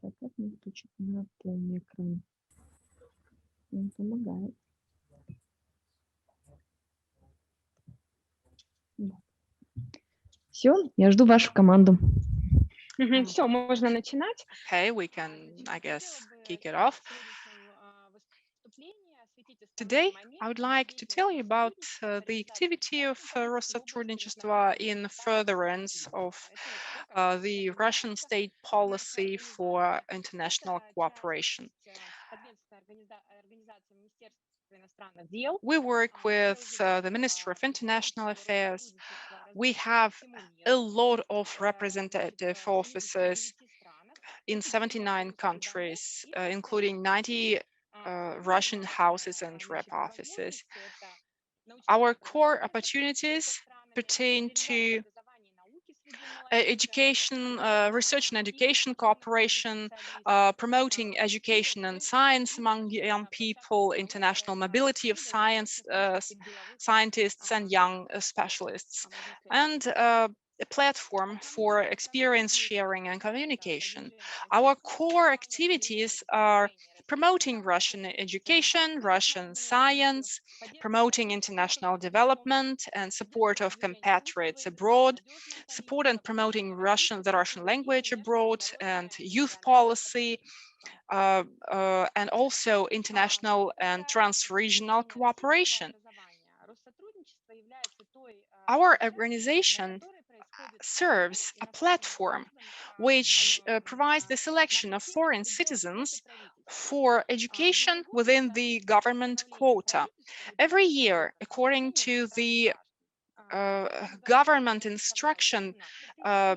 Так, как мне включить на полный экран? Он помогает. Все, я жду вашу команду. Все, можно начинать. Okay, we can, I guess, kick it off. Today, I would like to tell you about the activity of Россотрудничество in furtherance of the Russian state policy for international cooperation. We work with the Ministry of International Affairs. We have a lot of representative offices in 79 countries, including 90 Russian houses and rep offices. Our core opportunities pertain to education, research and education cooperation, promoting education and science among young people, international mobility of scientists and young specialists, and a platform for experience sharing and communication. Our core activities are promoting Russian education, Russian science, promoting international development and support of compatriots abroad, support and promoting the Russian language abroad, and youth policy, and also international and trans-regional cooperation. Our organization serves a platform which provides the selection of foreign citizens for education within the government quota. Every year, according to the government instruction, a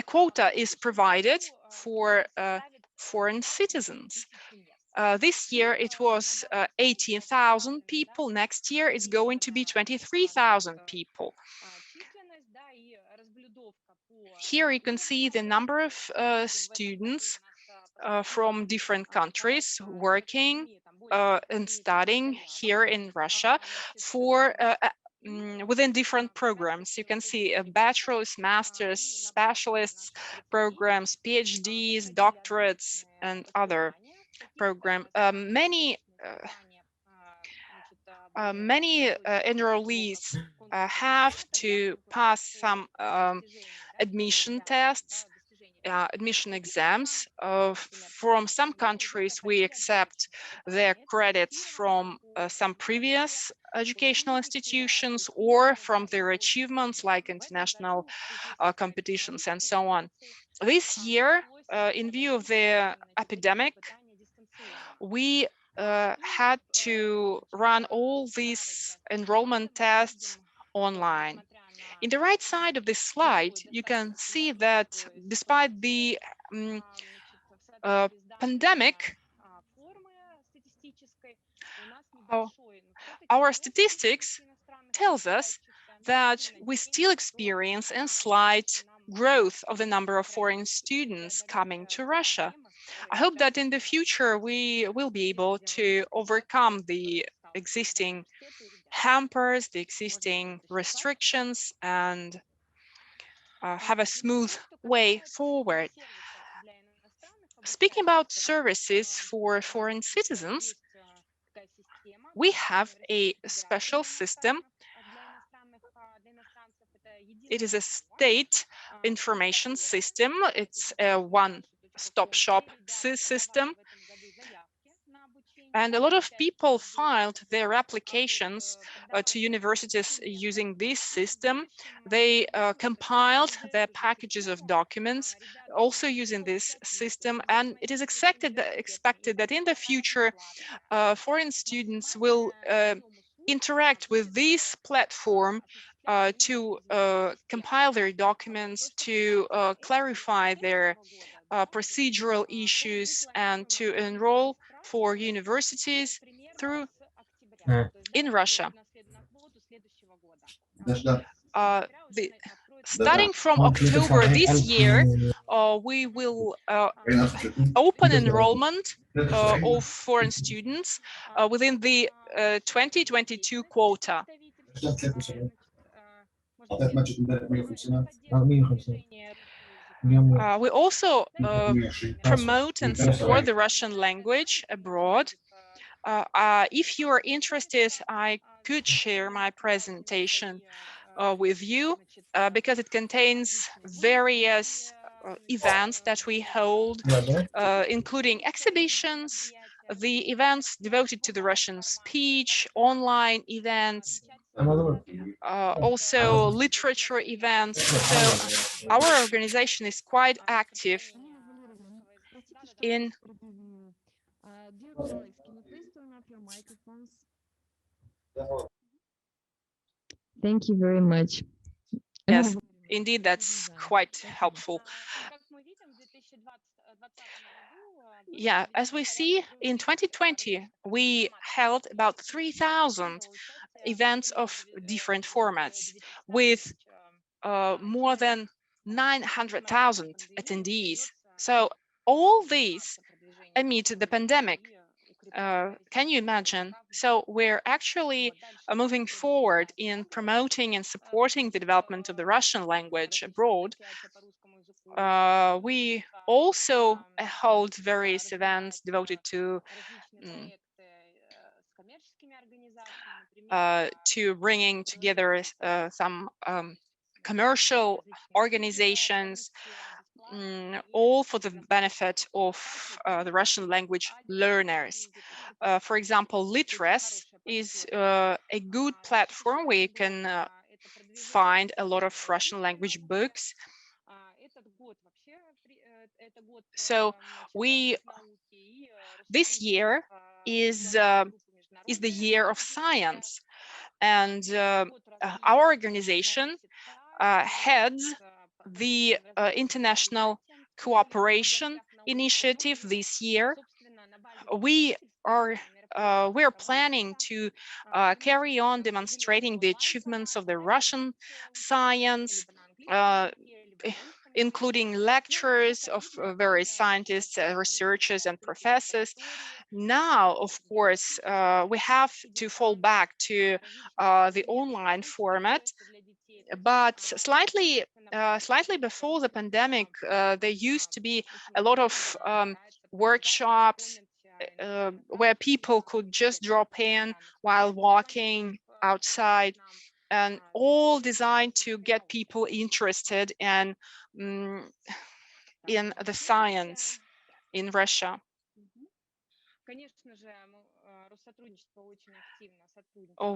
quota is provided for foreign citizens. This year it was 18,000 people. Next year it's going to be 23,000 people. Here you can see the number of students from different countries working and studying here in Russia for within different programs. You can see bachelor's, master's, specialists programs, PhDs, doctorates, and other programs. Many enrollees have to pass some admission tests, admission exams. From some countries, we accept their credits from some previous educational institutions or from their achievements like international competitions and so on. This year, in view of the epidemic, we had to run all these enrollment tests online. In the right side of this slide, you can see that despite the pandemic, our statistics tells us that we still experience a slight growth of the number of foreign students coming to Russia. I hope that in the future we will be able to overcome the existing hampers, the existing restrictions, and have a smooth way forward. Speaking about services for foreign citizens, we have a special system. It is a state information system. It's a one-stop shop system. And a lot of people filed their applications to universities using this system. They compiled their packages of documents also using this system. And it is expected that in the future, foreign students will interact with this platform to compile their documents, to clarify their procedural issues, and to enroll for universities in Russia. Starting from October this year, we will open enrollment of foreign students within the 2022 quota. We also promote and support the Russian language abroad. If you are interested, I could share my presentation with you because it contains various events that we hold, including exhibitions, the events devoted to the Russian speech, online events, also literature events. So our organization is quite active in dear colleagues, can you please turn off your microphones? Thank you very much. Yes, indeed, that's quite helpful. Yeah, as we see, in 2020, we held about 3,000 events of different formats with more than 900,000 attendees. So all these amid the pandemic. Can you imagine? So we're actually moving forward in promoting and supporting the development of the Russian language abroad. We also hold various events devoted to bringing together some commercial organizations, all for the benefit of the Russian language learners. For example, Litres is a good platform where you can find a lot of Russian language books. So this year is the year of science, and our organization heads the international cooperation initiative this year. We are planning to carry on demonstrating the achievements of the Russian science, including lectures of various scientists, researchers, and professors. Now, of course, we have to fall back to the online format, but slightly before the pandemic, there used to be a lot of workshops where people could just drop in while walking outside, and all designed to get people interested in the science in Russia.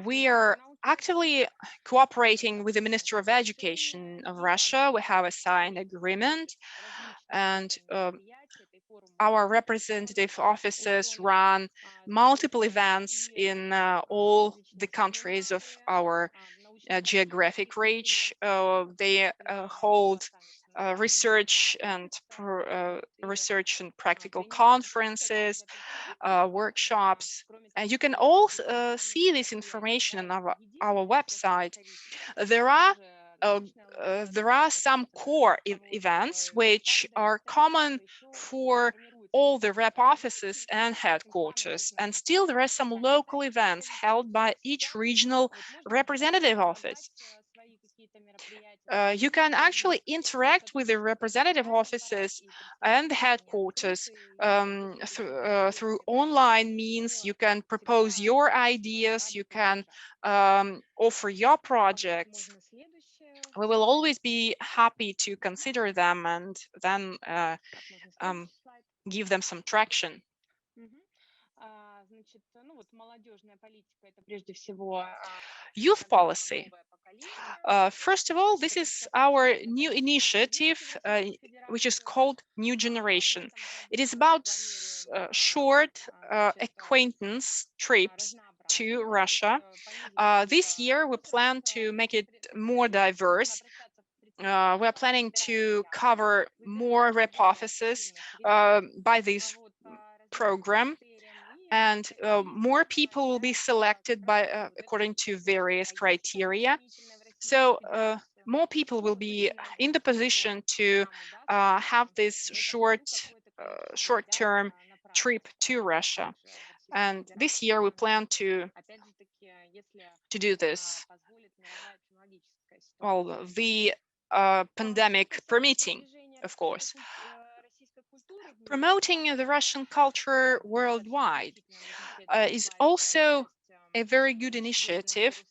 We are actively cooperating with the Ministry of Education of Russia. We have a signed agreement, and our representative offices run multiple events in all the countries of our geographic reach. They hold research and practical conferences, workshops. And you can also see this information on our website. There are some core events which are common for all the rep offices and headquarters, and still there are some local events held by each regional representative office. You can actually interact with the representative offices and the headquarters through online means. You can propose your ideas, you can offer your projects. We will always be happy to consider them and then give them some traction. Youth policy. First of all, this is our new initiative, which is called New Generation. It is about short acquaintance trips to Russia. This year, we plan to make it more diverse. We're planning to cover more rep offices by this program, and more people will be selected by according to various criteria. So more people will be in the position to have this short-term trip to Russia. And this year we plan to do this. Well, the pandemic permitting, of course. Promoting the Russian culture worldwide is also a very good initiative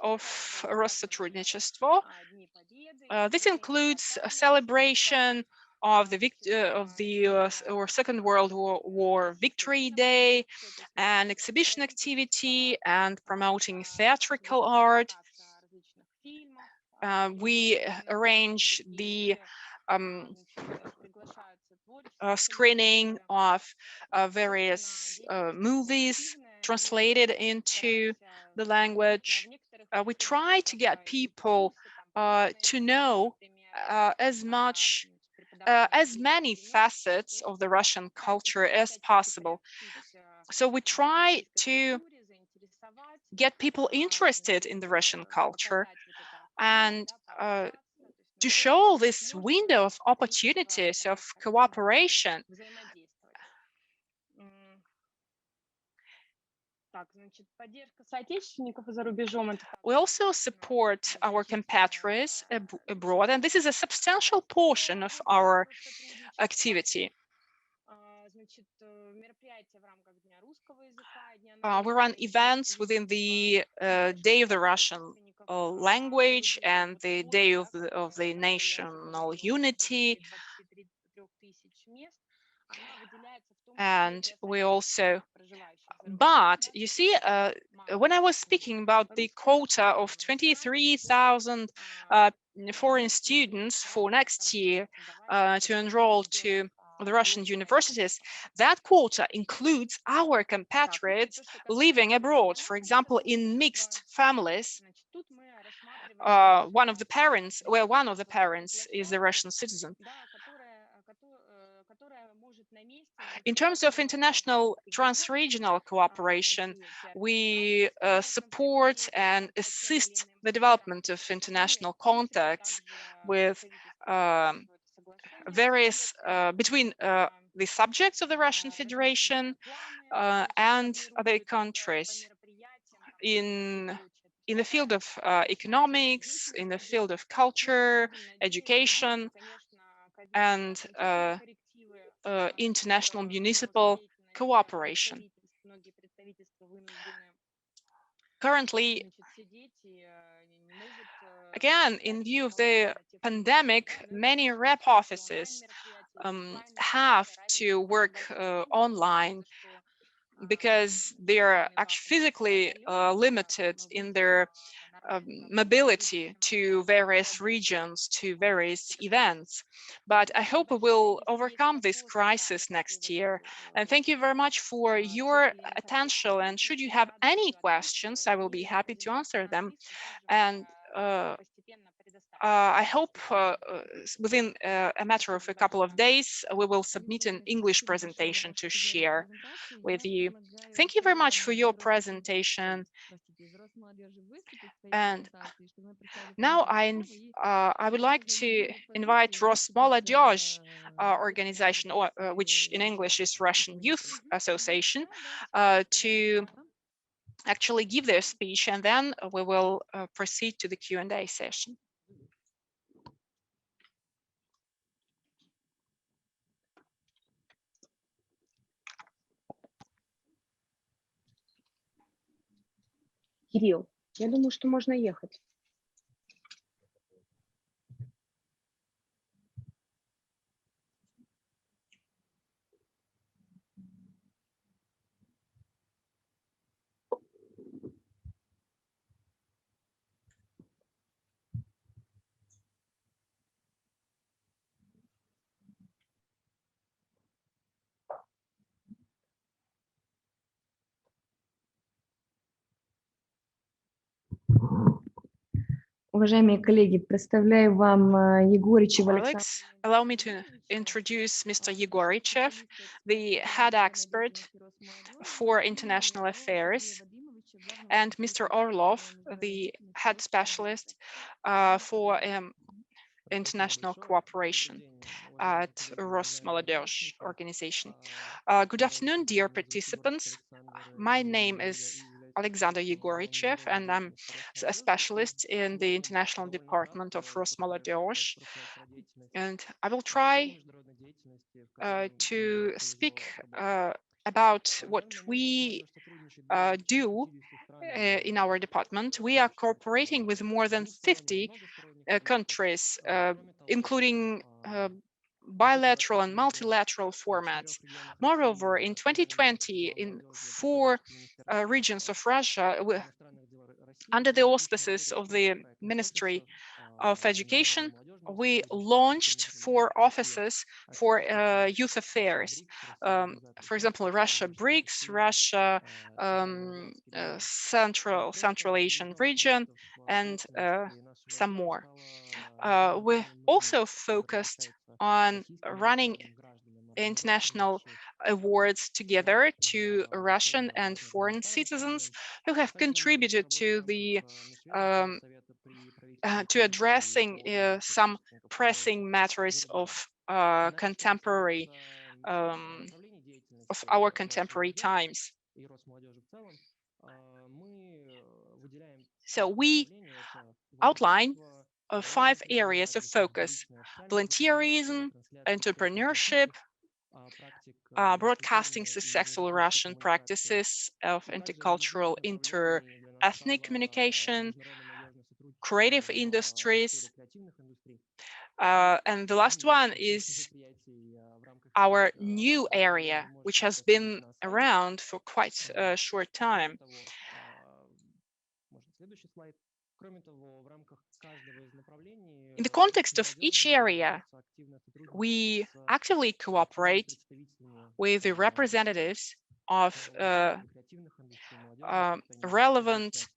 of Россотрудничество. This includes a celebration of the Second World War Victory Day, and exhibition activity, and promoting theatrical art. We arrange the screening of various movies translated into the language. We try to get people to know as many facets of the Russian culture as possible. So we try to get people interested in the Russian culture, and to show this window of opportunities of cooperation. We also support our compatriots abroad, and this is a substantial portion of our activity. We run events within the Day of the Russian language and the Day of the National Unity. And we also, but you see, when I was speaking about the quota of 23,000 foreign students for next year to enroll to the Russian universities, that quota includes our compatriots living abroad, for example, in mixed families. One of the parents is a Russian citizen. In terms of international transregional cooperation, we support and assist the development of international contacts with various between the subjects of the Russian Federation and other countries in the field of economics, in the field of culture, education, and international municipal cooperation. Currently, again, in view of the pandemic, many rep offices have to work online because they are actually physically limited in their mobility to various regions, to various events. But I hope we will overcome this crisis next year. And thank you very much for your attention. And should you have any questions, I will be happy to answer them. And I hope within a matter of a couple of days, we will submit an English presentation to share with you. Thank you very much for your presentation. And now I would like to invite Rosmolodezh organization, or which in English is Russian Youth Association, to actually give their speech, and then we will proceed to the Q&A session. Кирилл, я думаю, что можно ехать. Уважаемые коллеги, представляю вам Егорычева Александра. Allow me to introduce Mr. Yegorichev, the head expert for international affairs, and Mr. Orlov, the head specialist for international cooperation at Rosmolodezh organization. Good afternoon, dear participants. My name is Alexander Yegorichev, and I'm a specialist in the international department of Rosmolodezh. And I will try to speak about what we do in our department. We are cooperating with more than 50 countries, including bilateral and multilateral formats. Moreover, in 2020, in 4 regions of Russia, under the auspices of the Ministry of Education, we launched 4 offices for youth affairs. For example, Russia BRICS, Russia Central Asian region, and some more. We also focused on running international awards together to Russian and foreign citizens who have contributed to the to addressing some pressing matters of contemporary of our contemporary times. So we outline 5 areas of focus: volunteerism, entrepreneurship, broadcasting successful Russian practices of intercultural inter-ethnic communication, creative industries, and the last one is our new area, which has been around for quite a short time. In the context of each area, we actively cooperate with the representatives of relevant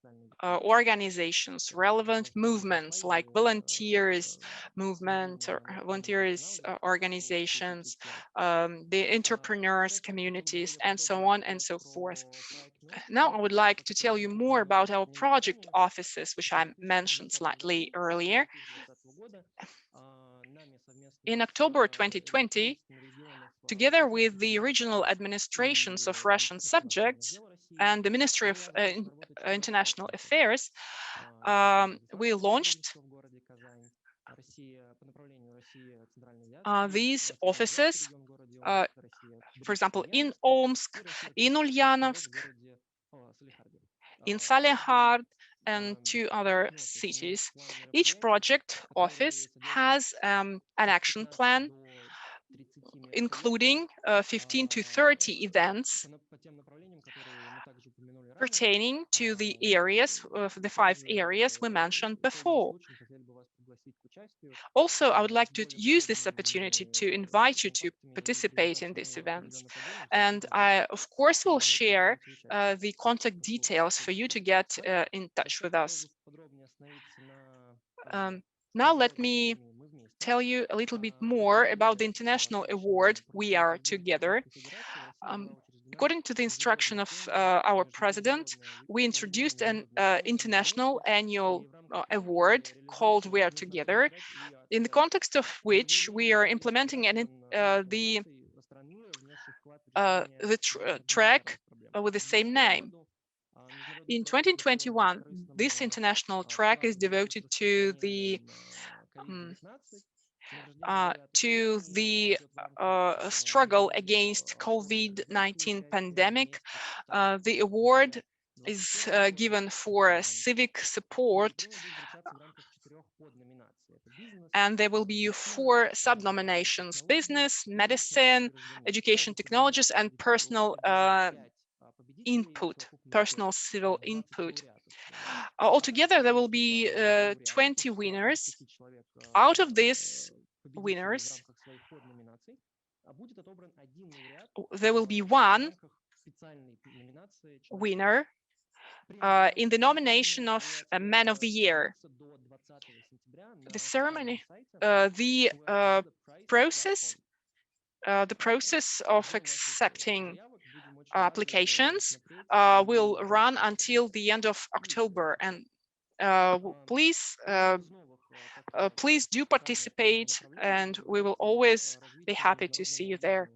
organizations, relevant movements like volunteers movement or volunteers organizations, the entrepreneurs communities, and so on and so forth. Now I would like to tell you more about our project offices, which I mentioned slightly earlier. In October 2020, together with the regional administrations of Russian subjects and the Ministry of International Affairs, we launched these offices, for example, in Omsk, in Ulyanovsk, in Salihard, and 2 other cities. Each project office has an action plan, including 15 to 30 events pertaining to the areas of the 5 areas we mentioned before. Also, I would like to use this opportunity to invite you to participate in these events. And I, of course, will share the contact details for you to get in touch with us. Now let me tell you a little bit more about the international award We Are Together. According to the instruction of our president, we introduced an international annual award called We Are Together, in the context of which we are implementing the track with the same name. In 2021, this international track is devoted to the struggle against COVID-19 pandemic. The award is given for civic support, and there will be 4 sub-nominations: business, medicine, education technologies, and personal input, personal civil input. Altogether, there will be 20 winners. Out of these winners, there will be 1 winner in the nomination of Man of the Year. The ceremony, the process of accepting applications will run until the end of October, and please do participate, and we will always be happy to see you there.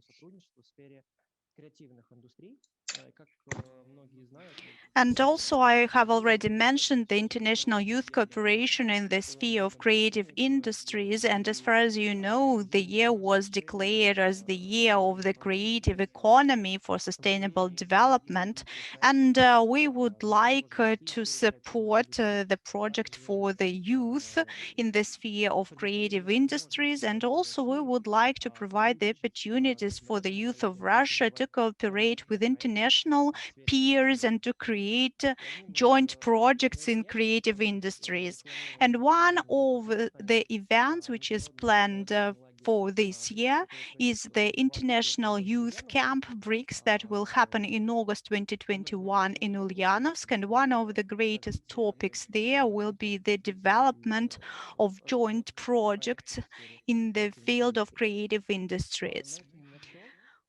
And also, I have already mentioned the international youth cooperation in the sphere of creative industries. And as far as you know, the year was declared as the year of the creative economy for sustainable development. And we would like to support the project for the youth in the sphere of creative industries. And also, we would like to provide the opportunities for the youth of Russia to cooperate with international peers and to create joint projects in creative industries. And one of the events which is planned for this year is the International Youth Camp BRICS that will happen in August 2021 in Ulyanovsk. And one of the greatest topics there will be the development of joint projects in the field of creative industries.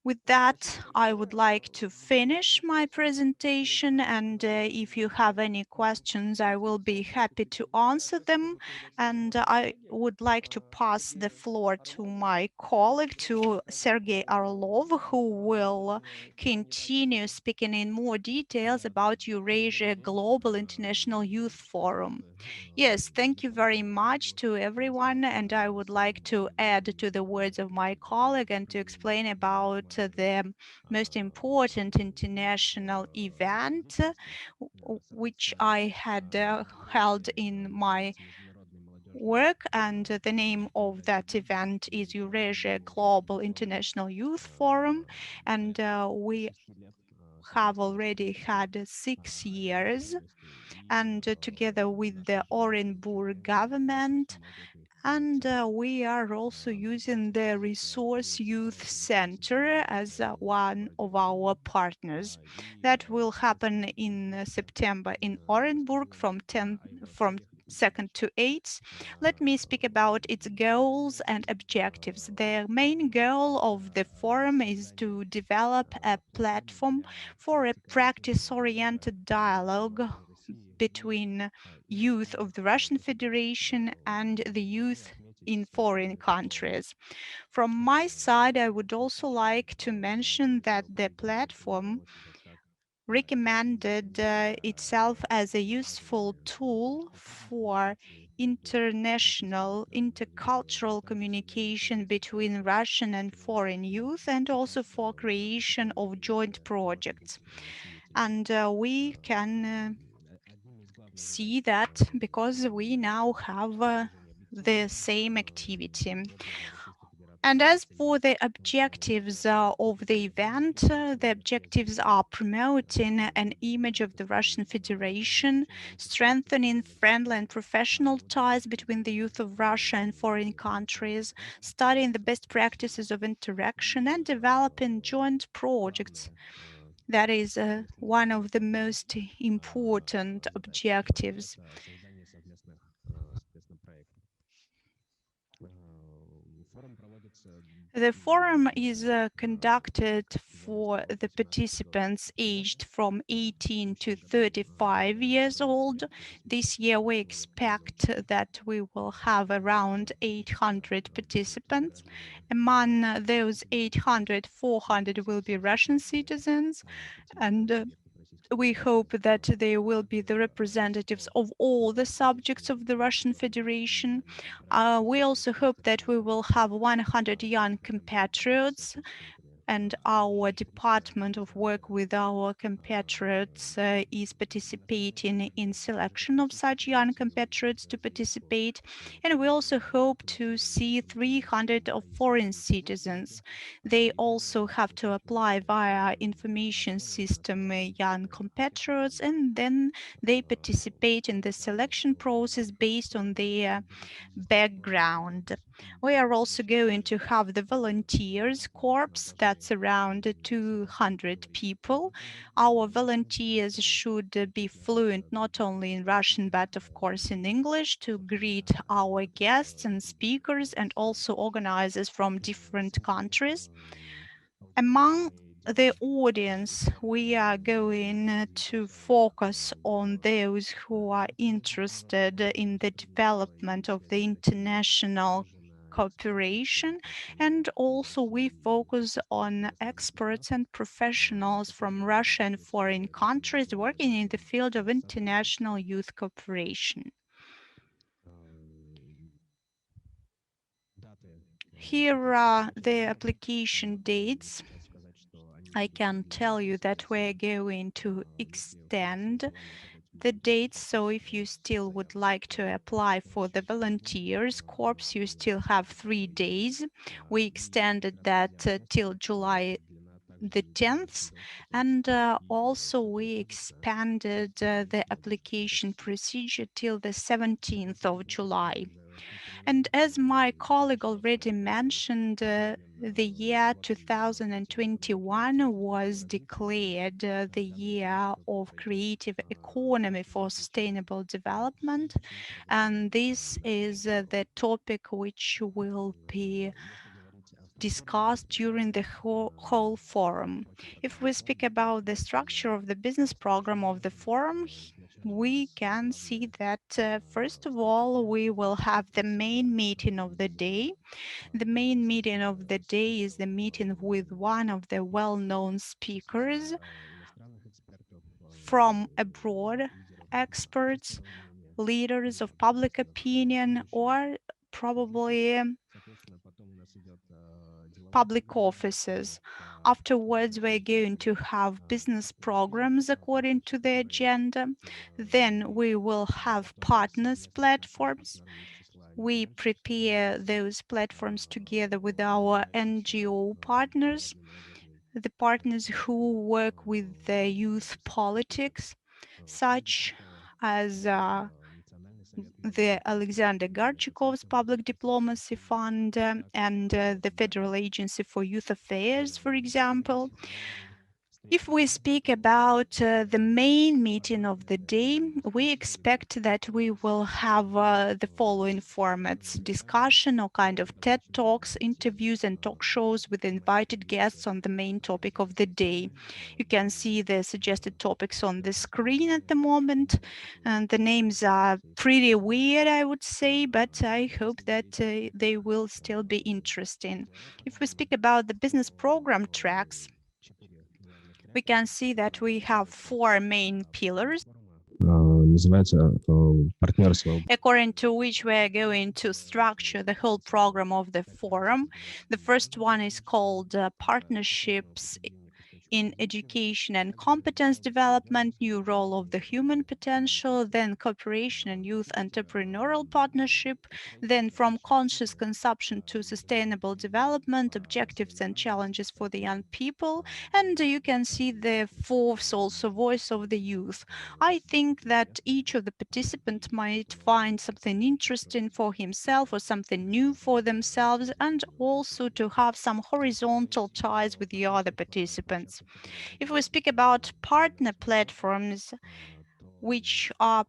With that, I would like to finish my presentation, and if you have any questions, I will be happy to answer them. And I would like to pass the floor to my colleague, to Sergei Orlov, who will continue speaking in more details about Eurasia Global International Youth Forum. Yes, thank you very much to everyone, and I would like to add to the words of my colleague and to explain about the most important international event which I had held in my work, and the name of that event is Eurasia Global International Youth Forum, and we have already had 6 years, and together with the Orenburg government, and we are also using the Resource Youth Center as one of our partners. That will happen in September in Orenburg from 2nd to 8th. Let me speak about its goals and objectives. The main goal of the forum is to develop a platform for a practice-oriented dialogue between youth of the Russian Federation and the youth in foreign countries. From my side, I would also like to mention that the platform recommended itself as a useful tool for international, intercultural communication between Russian and foreign youth, and also for creation of joint projects. And we can see that because we now have the same activity. And as for the objectives of the event, the objectives are promoting an image of the Russian Federation, strengthening friendly and professional ties between the youth of Russia and foreign countries, studying the best practices of interaction, and developing joint projects. That is one of the most important objectives. The forum is conducted for the participants aged from 18 to 35 years old. This year we expect that we will have around 800 participants. Among those 800, 400 will be Russian citizens, and we hope that they will be the representatives of all the subjects of the Russian Federation. We also hope that we will have 100 young compatriots, and our department of work with our compatriots is participating in selection of such young compatriots to participate. And we also hope to see 300 of foreign citizens. They also have to apply via information system young compatriots, and then they participate in the selection process based on their background. We are also going to have the volunteers corps, that's around 200 people. Our volunteers should be fluent not only in Russian, but of course in English, to greet our guests and speakers and also organizers from different countries. Among the audience, we are going to focus on those who are interested in the development of the international cooperation, and also we focus on experts and professionals from Russia and foreign countries working in the field of international youth cooperation. Here are the application dates. I can tell you that we're going to extend the dates. So if you still would like to apply for the volunteers corps, you still have 3 days. We extended that till July the 10th, and also we expanded the application procedure till the 17th of July. And as my colleague already mentioned, the year 2021 was declared the year of creative economy for sustainable development. And this is the topic which will be discussed during the whole forum. If we speak about the structure of the business program of the forum, we can see that first of all, we will have the main meeting of the day. The main meeting of the day is the meeting with one of the well-known speakers from abroad, experts, leaders of public opinion, or probably public offices. Afterwards, we're going to have business programs according to the agenda. Then we will have partners platforms. We prepare those platforms together with our NGO partners, the partners who work with the youth politics, such as the Alexander Gorchakov's Public Diplomacy Fund and the Federal Agency for Youth Affairs, for example. If we speak about the main meeting of the day, we expect that we will have the following formats: discussion or kind of TED Talks, interviews and talk shows with invited guests on the main topic of the day. You can see the suggested topics on the screen at the moment, and the names are pretty weird, I would say, but I hope that they will still be interesting. If we speak about the business program tracks, we can see that we have four main pillars, according to which we are going to structure the whole program of the forum. The first one is called Partnerships in Education and Competence Development, New Role of the Human Potential, then Cooperation and Youth Entrepreneurial Partnership, then From Conscious Consumption to Sustainable Development, Objectives and Challenges for the Young People, and you can see the fourth also, Voice of the Youth. I think that each of the participants might find something interesting for himself or something new for themselves, and also to have some horizontal ties with the other participants. If we speak about partner platforms, which are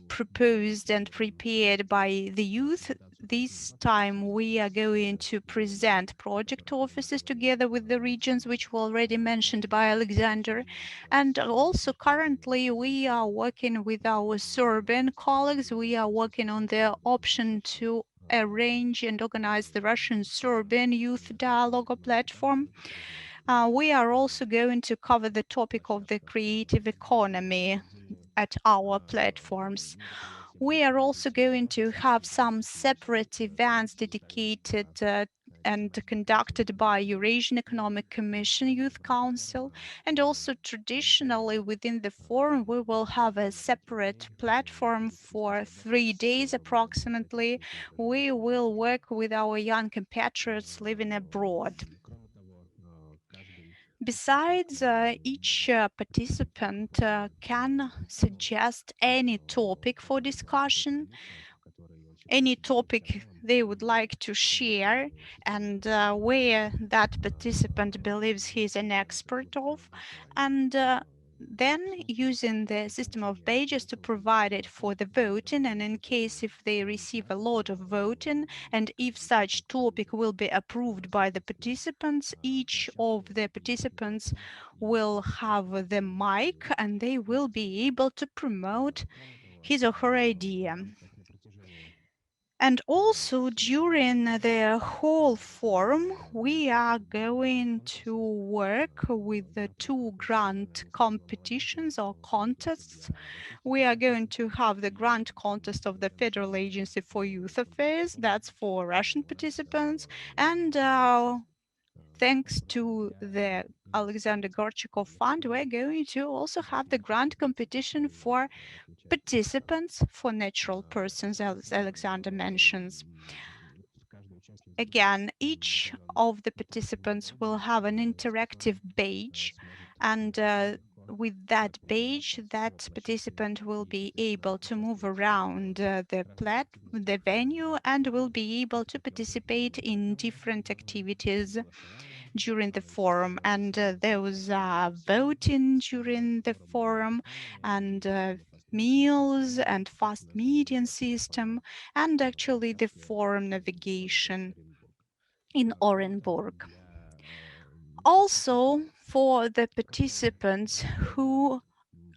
proposed and prepared by the youth, this time we are going to present project offices together with the regions, which were already mentioned by Alexander. And also currently we are working with our Serbian colleagues. We are working on the option to arrange and organize the Russian-Serbian youth dialogue platform. We are also going to cover the topic of the creative economy at our platforms. We are also going to have some separate events dedicated and conducted by Eurasian Economic Commission Youth Council. And also traditionally within the forum, we will have a separate platform for 3 days approximately. We will work with our young compatriots living abroad. Besides, each participant can suggest any topic for discussion, any topic they would like to share, and where that participant believes he's an expert of, and then using the system of badges to provide it for the voting, and in case if they receive a lot of voting and if such topic will be approved by the participants, each of the participants will have the mic and they will be able to promote his or her idea. And also during the whole forum, we are going to work with the 2 grant competitions or contests. We are going to have the grant contest of the Federal Agency for Youth Affairs, that's for Russian participants, and thanks to the Alexander Gorchakov Fund, we're going to also have the grant competition for participants, for natural persons, as Alexander mentions. Again, each of the participants will have an interactive badge, and with that badge, that participant will be able to move around the venue and will be able to participate in different activities during the forum. And there was voting during the forum, and meals and fast meeting system, and actually the forum navigation. in Orenburg. Also, for the participants who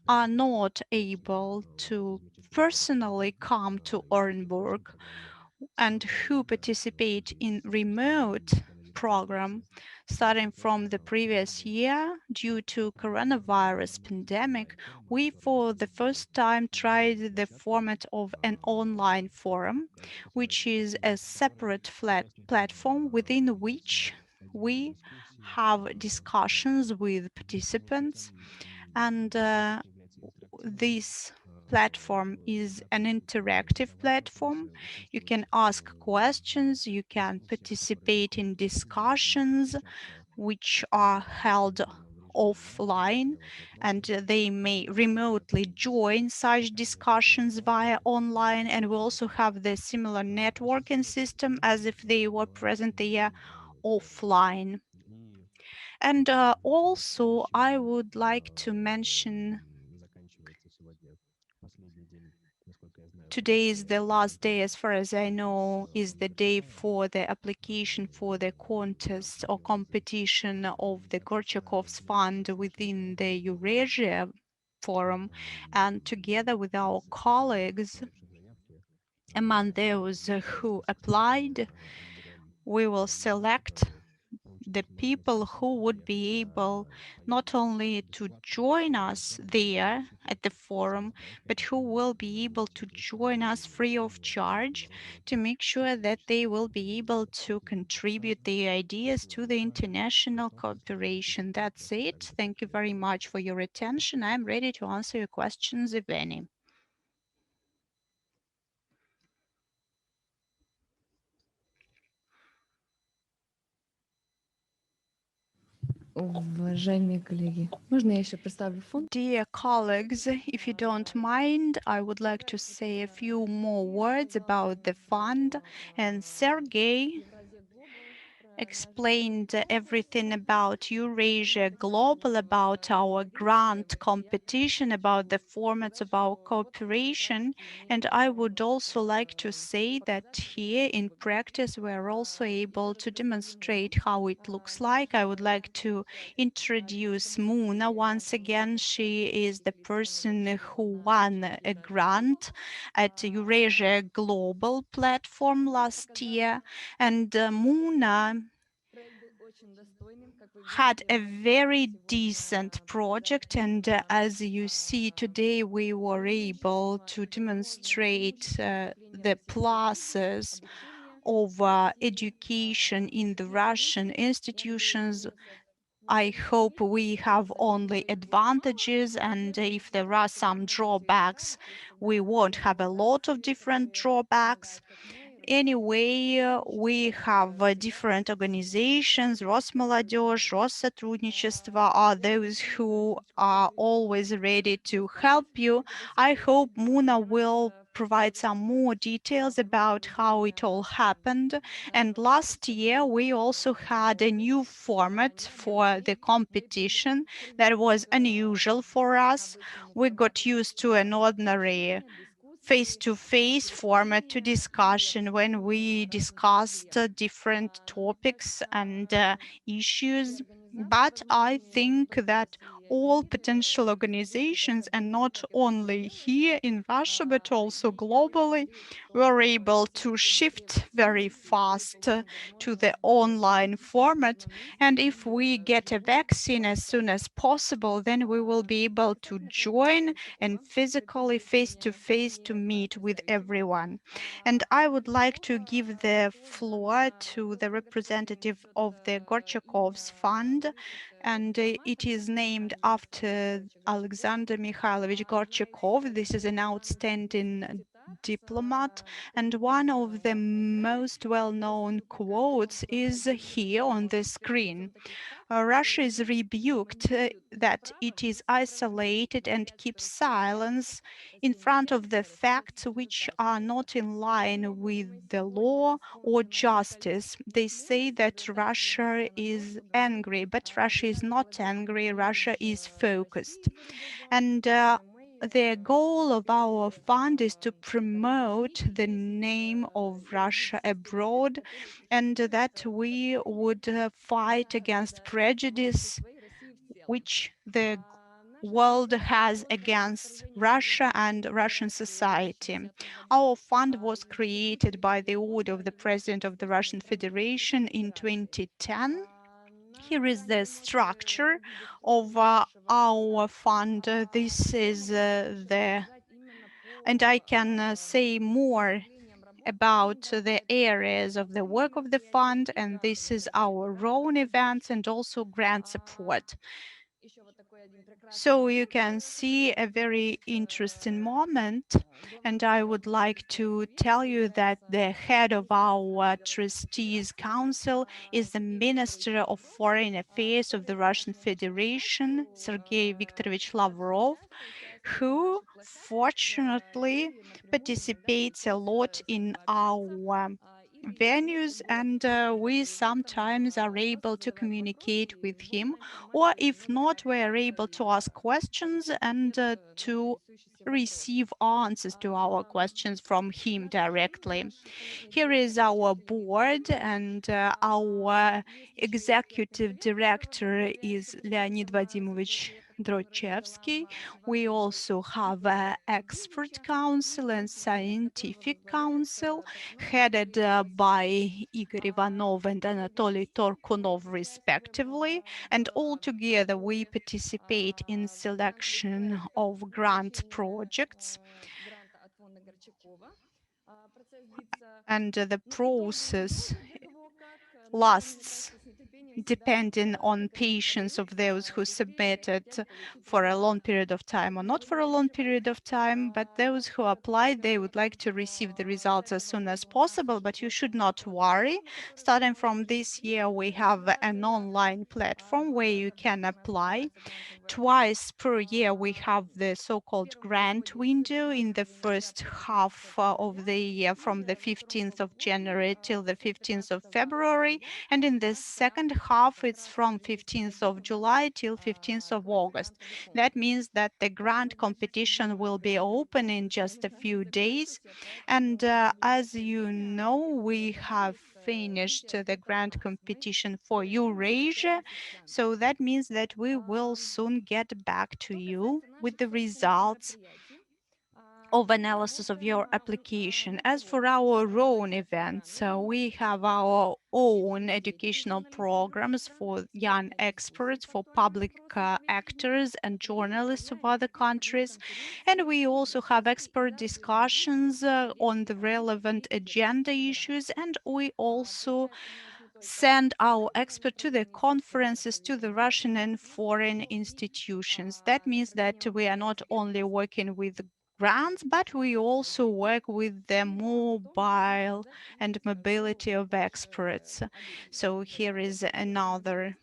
are not able to personally come to Orenburg and who participate in remote program starting from the previous year due to coronavirus pandemic, we for the first time tried the format of an online forum, which is a separate flat platform within which we have discussions with participants, and this platform is an interactive platform. You can ask questions, you can participate in discussions which are held offline, and they may remotely join such discussions via online, and we also have the similar networking system as if they were present there offline. And also I would like to mention today is the last day, as far as I know, is the day for the application for the contest or competition of the Gorchakov Fund within the Eurasia Forum. And together with our colleagues, among those who applied, we will select the people who would be able not only to join us there at the forum, but who will be able to join us free of charge to make sure that they will be able to contribute their ideas to the international cooperation. That's it. Thank you very much for your attention. I'm ready to answer your questions, if any. Уважаемые коллеги, можно я еще представлю фонд? Dear colleagues, if you don't mind, I would like to say a few more words about the fund. And Sergey explained everything about Eurasia Global, about our grant competition, about the formats of our cooperation. And I would also like to say that here in practice, we're also able to demonstrate how it looks like. I would like to introduce Mouna once again. She is the person who won a grant at Eurasia Global platform last year. And Mouna had a very decent project, and as you see today, we were able to demonstrate the pluses of education in the Russian institutions. I hope we have only advantages, and if there are some drawbacks, we won't have a lot of different drawbacks. Anyway, we have different organizations. Rosmolodezh, Россотрудничество are those who are always ready to help you. I hope Mouna will provide some more details about how it all happened. And last year, we also had a new format for the competition that was unusual for us. We got used to an ordinary face-to-face format to discussion when we discussed different topics and issues. But I think that all potential organizations, and not only here in Russia, but also globally, were able to shift very fast to the online format. And if we get a vaccine as soon as possible, then we will be able to join and physically face-to-face to meet with everyone. And I would like to give the floor to the representative of the Gorchakov's Fund, and it is named after Alexander Mikhailovich Gorchakov. This is an outstanding diplomat, and one of the most well-known quotes is here on the screen. Russia is rebuked that it is isolated and keeps silence in front of the facts which are not in line with the law or justice. They say that Russia is angry, but Russia is not angry. Russia is focused. And the goal of our fund is to promote the name of Russia abroad, and that we would fight against prejudice which the world has against Russia and Russian society. Our fund was created by the order of the President of the Russian Federation in 2010. Here is the structure of our fund. This is and I can say more about the areas of the work of the fund, and this is our own events and also grant support. So you can see a very interesting moment, and I would like to tell you that the head of our trustees council is the Minister of Foreign Affairs of the Russian Federation, Sergei Viktorovich Lavrov, who fortunately participates a lot in our venues, and we sometimes are able to communicate with him, or if not, we are able to ask questions and to receive answers to our questions from him directly. Here is our board, and our executive director is Leonid Vadimovich Gorchakov. We also have an expert council and scientific council headed by Igor Ivanov and Anatoly Torkunov respectively, and all together we participate in selection of grant projects. And the process lasts depending on patience of those who submitted for a long period of time or not for a long period of time, but those who applied, they would like to receive the results as soon as possible, but you should not worry. Starting from this year, we have an online platform where you can apply. Twice per year, we have the so-called grant window in the first half of the year from the 15th of January till the 15th of February. And in the second half, it's from 15th of July till 15th of August. That means that the grant competition will be open in just a few days. And as you know, we have finished the grant competition for Eurasia. So that means that we will soon get back to you with the results of analysis of your application. As for our own events, we have our own educational programs for young experts, for public actors and journalists of other countries. And we also have expert discussions on the relevant agenda issues. And we also send our expert to the conferences, to the Russian and foreign institutions. That means that we are not only working with grants, but we also work with the mobile and mobility of experts. So here is another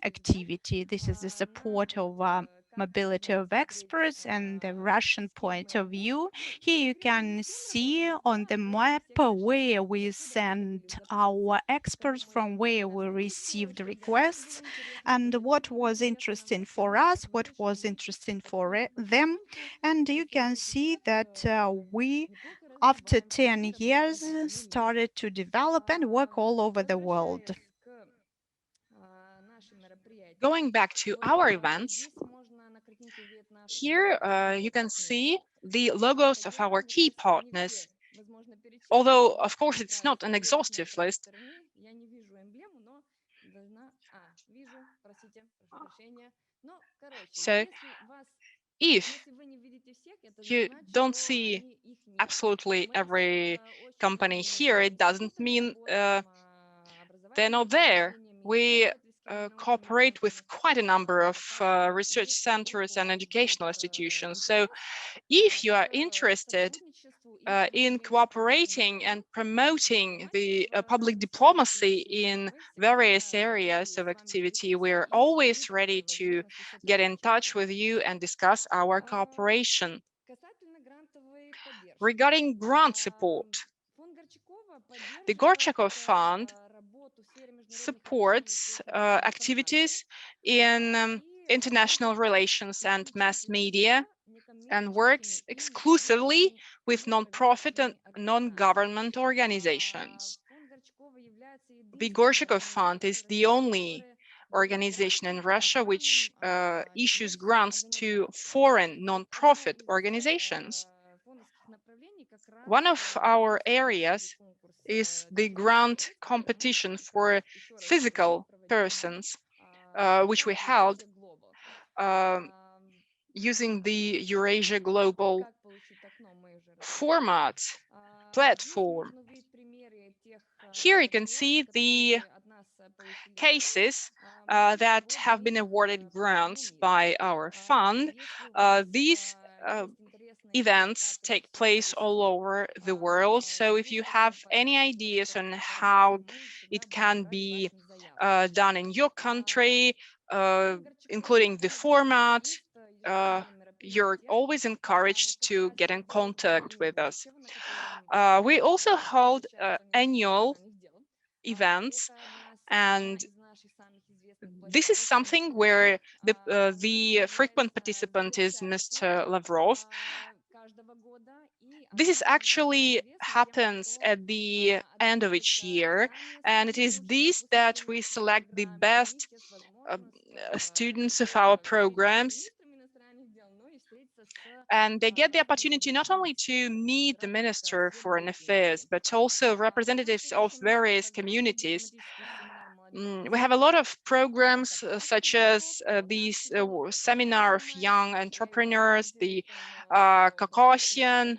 activity. This is the support of mobility of experts and the Russian point of view. Here you can see on the map where we sent our experts, from where we received requests, and what was interesting for us, what was interesting for them. And you can see that we, after 10 years, started to develop and work all over the world. Going back to our events, here you can see the logos of our key partners. Although, of course, it's not an exhaustive list. So if you don't see absolutely every company here, it doesn't mean they're not there. We cooperate with quite a number of research centers and educational institutions. So if you are interested in cooperating and promoting the public diplomacy in various areas of activity, we're always ready to get in touch with you and discuss our cooperation. Regarding grant support, the Gorchakov Fund supports activities in international relations and mass media, and works exclusively with non-profit and non-government organizations. The Gorchakov Fund is the only organization in Russia which issues grants to foreign non-profit organizations. One of our areas is the grant competition for physical persons, which we held using the Eurasia Global format platform. Here you can see the cases that have been awarded grants by our fund. These events take place all over the world. So if you have any ideas on how it can be done in your country, including the format, you're always encouraged to get in contact with us. We also hold annual events, and this is something where the frequent participant is Mr. Lavrov. This actually happens at the end of each year, and it is this that we select the best students of our programs, and they get the opportunity not only to meet the Minister of Foreign Affairs, but also representatives of various communities. We have a lot of programs such as the Seminar of Young Entrepreneurs, the Caucasian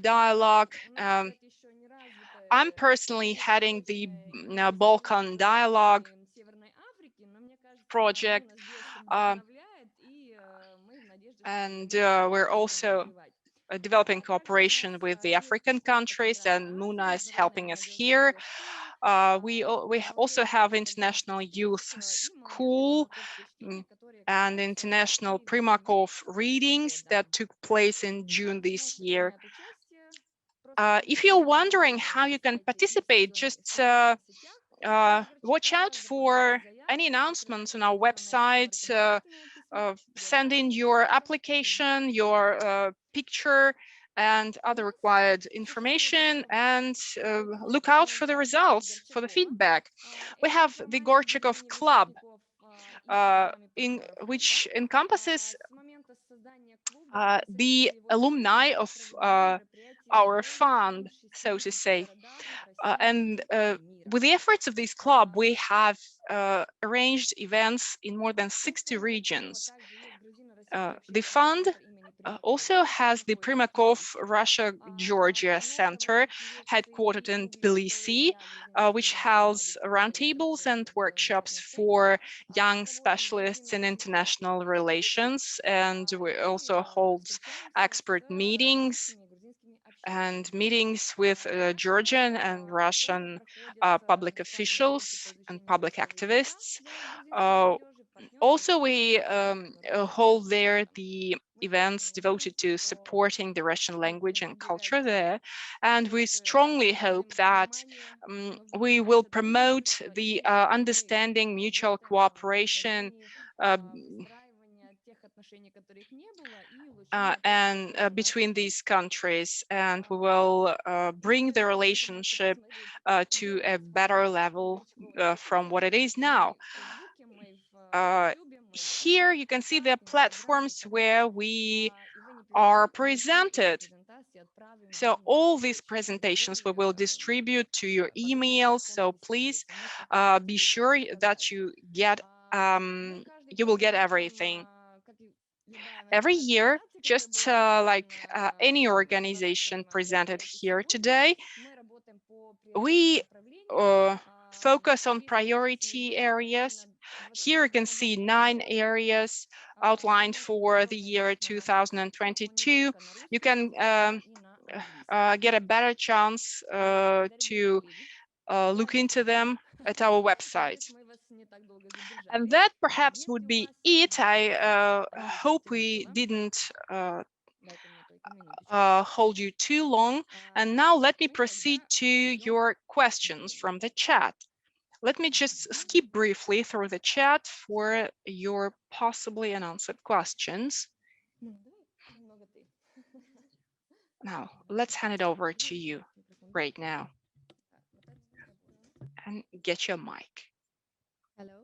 Dialogue. I'm personally heading the Balkan Dialogue project, and we're also developing cooperation with the African countries, and Mouna is helping us here. We also have International Youth School and International Primakov readings that took place in June this year. If you're wondering how you can participate, just watch out for any announcements on our website. Send in your application, your picture, and other required information, and look out for the results, for the feedback. We have the Gorchakov Club, which encompasses the alumni of our fund, so to say. And with the efforts of this club, we have arranged events in more than 60 regions. The fund also has the Primakov Russia-Georgia Center, headquartered in Tbilisi, which has roundtables and workshops for young specialists in international relations, and we also holds expert meetings and meetings with Georgian and Russian public officials and public activists. Also, we hold there the events devoted to supporting the Russian language and culture there. And we strongly hope that we will promote the understanding, mutual cooperation, and between these countries, and we will bring the relationship to a better level from what it is now. Here you can see the platforms where we are presented. So all these presentations we will distribute to your emails. So please be sure that you will get everything. Every year, just like any organization presented here today, we focus on priority areas. Here you can see 9 areas outlined for the year 2022. You can get a better chance to look into them at our website. And that perhaps would be it. I hope we didn't hold you too long. And now let me proceed to your questions from the chat. Let me just skip briefly through the chat for your possibly unanswered questions. Now, let's hand it over to you right now and get your mic. Hello.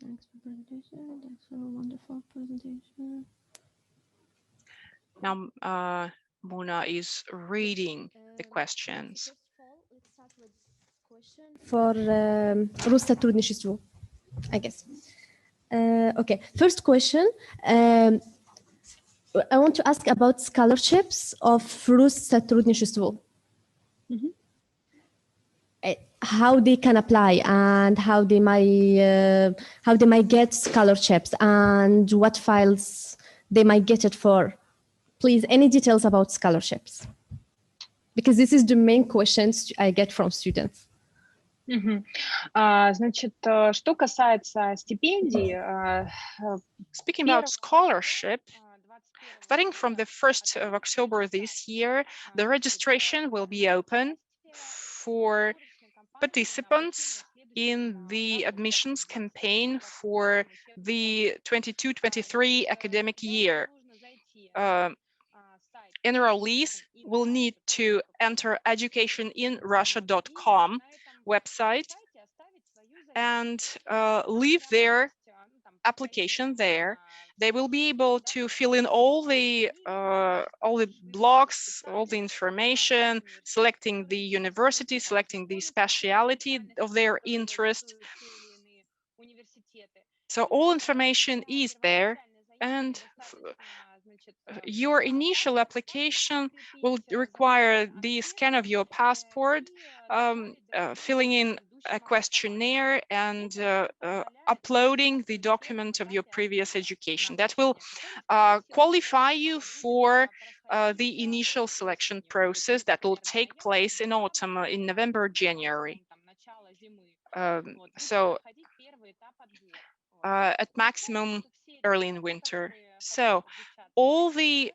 Thanks for presentation. Thanks for a wonderful presentation. Now, Mouna is reading the questions. Let's start with question for Rus сотрудничеству, I guess. Okay, first question. I want to ask about scholarships of Rus сотрудничеству. How they can apply and how they might get scholarships and what files they might get it for. Please, any details about scholarships? Because this is the main questions I get from students. Значит, что касается стипендий, Speaking about scholarship, starting from the 1st of October this year, the registration will be open for participants in the admissions campaign for the 22-23 academic year. Enrollees will need to enter educationinrussia.com website and leave their application there. They will be able to fill in all the blocks, all the information, selecting the university, selecting the specialty of their interest. So all information is there, and your initial application will require the scan of your passport, filling in a questionnaire, and uploading the document of your previous education. That will qualify you for the initial selection process that will take place in autumn, in November, January. So at maximum early in winter. So all the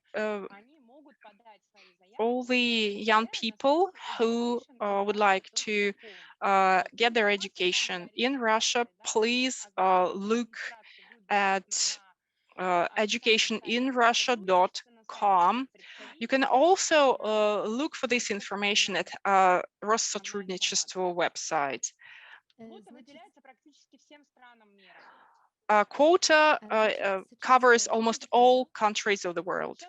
young people who would like to get their education in Russia, please look at educationinrussia.com. You can also look for this information at Россотрудничество website. Quota covers almost all countries of the world.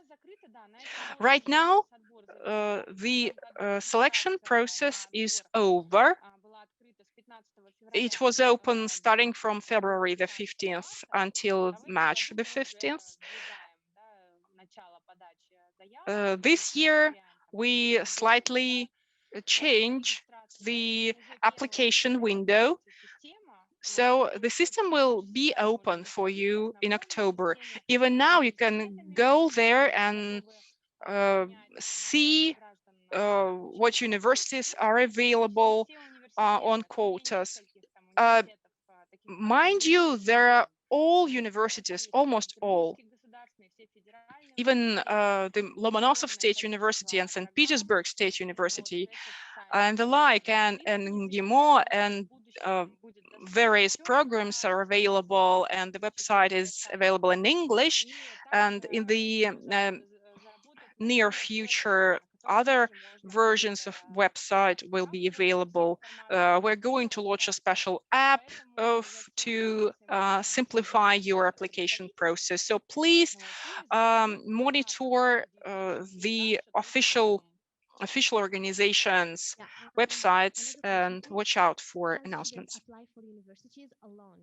Right now, the selection process is over. It was open starting from February the 15th until March the 15th. This year, we slightly change the application window. So the system will be open for you in October. Even now, you can go there and see what universities are available on quotas. Mind you, there are all universities, almost all. Even the Lomonosov State University and St. Petersburg State University and the like, and Gamora and various programs are available, and the website is available in English, and in the near future other versions of website will be available. We're going to launch a special app to simplify your application process. So please monitor the official organizations' websites and watch out for announcements. Apply for universities alone.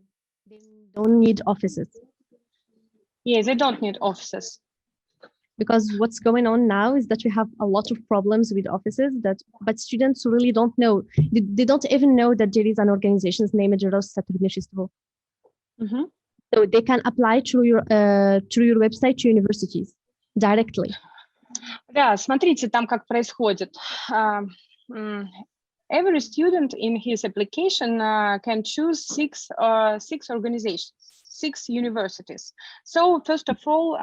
They don't need offices. Yeah, they don't need offices. Because what's going on now is that we have a lot of problems with offices, but students really don't know. They don't even know that there is an organization named Россотрудничество. So they can apply through your website to universities directly. Да, смотрите, там как происходит. Every student in his application can choose six organizations, 6 universities. So first of all,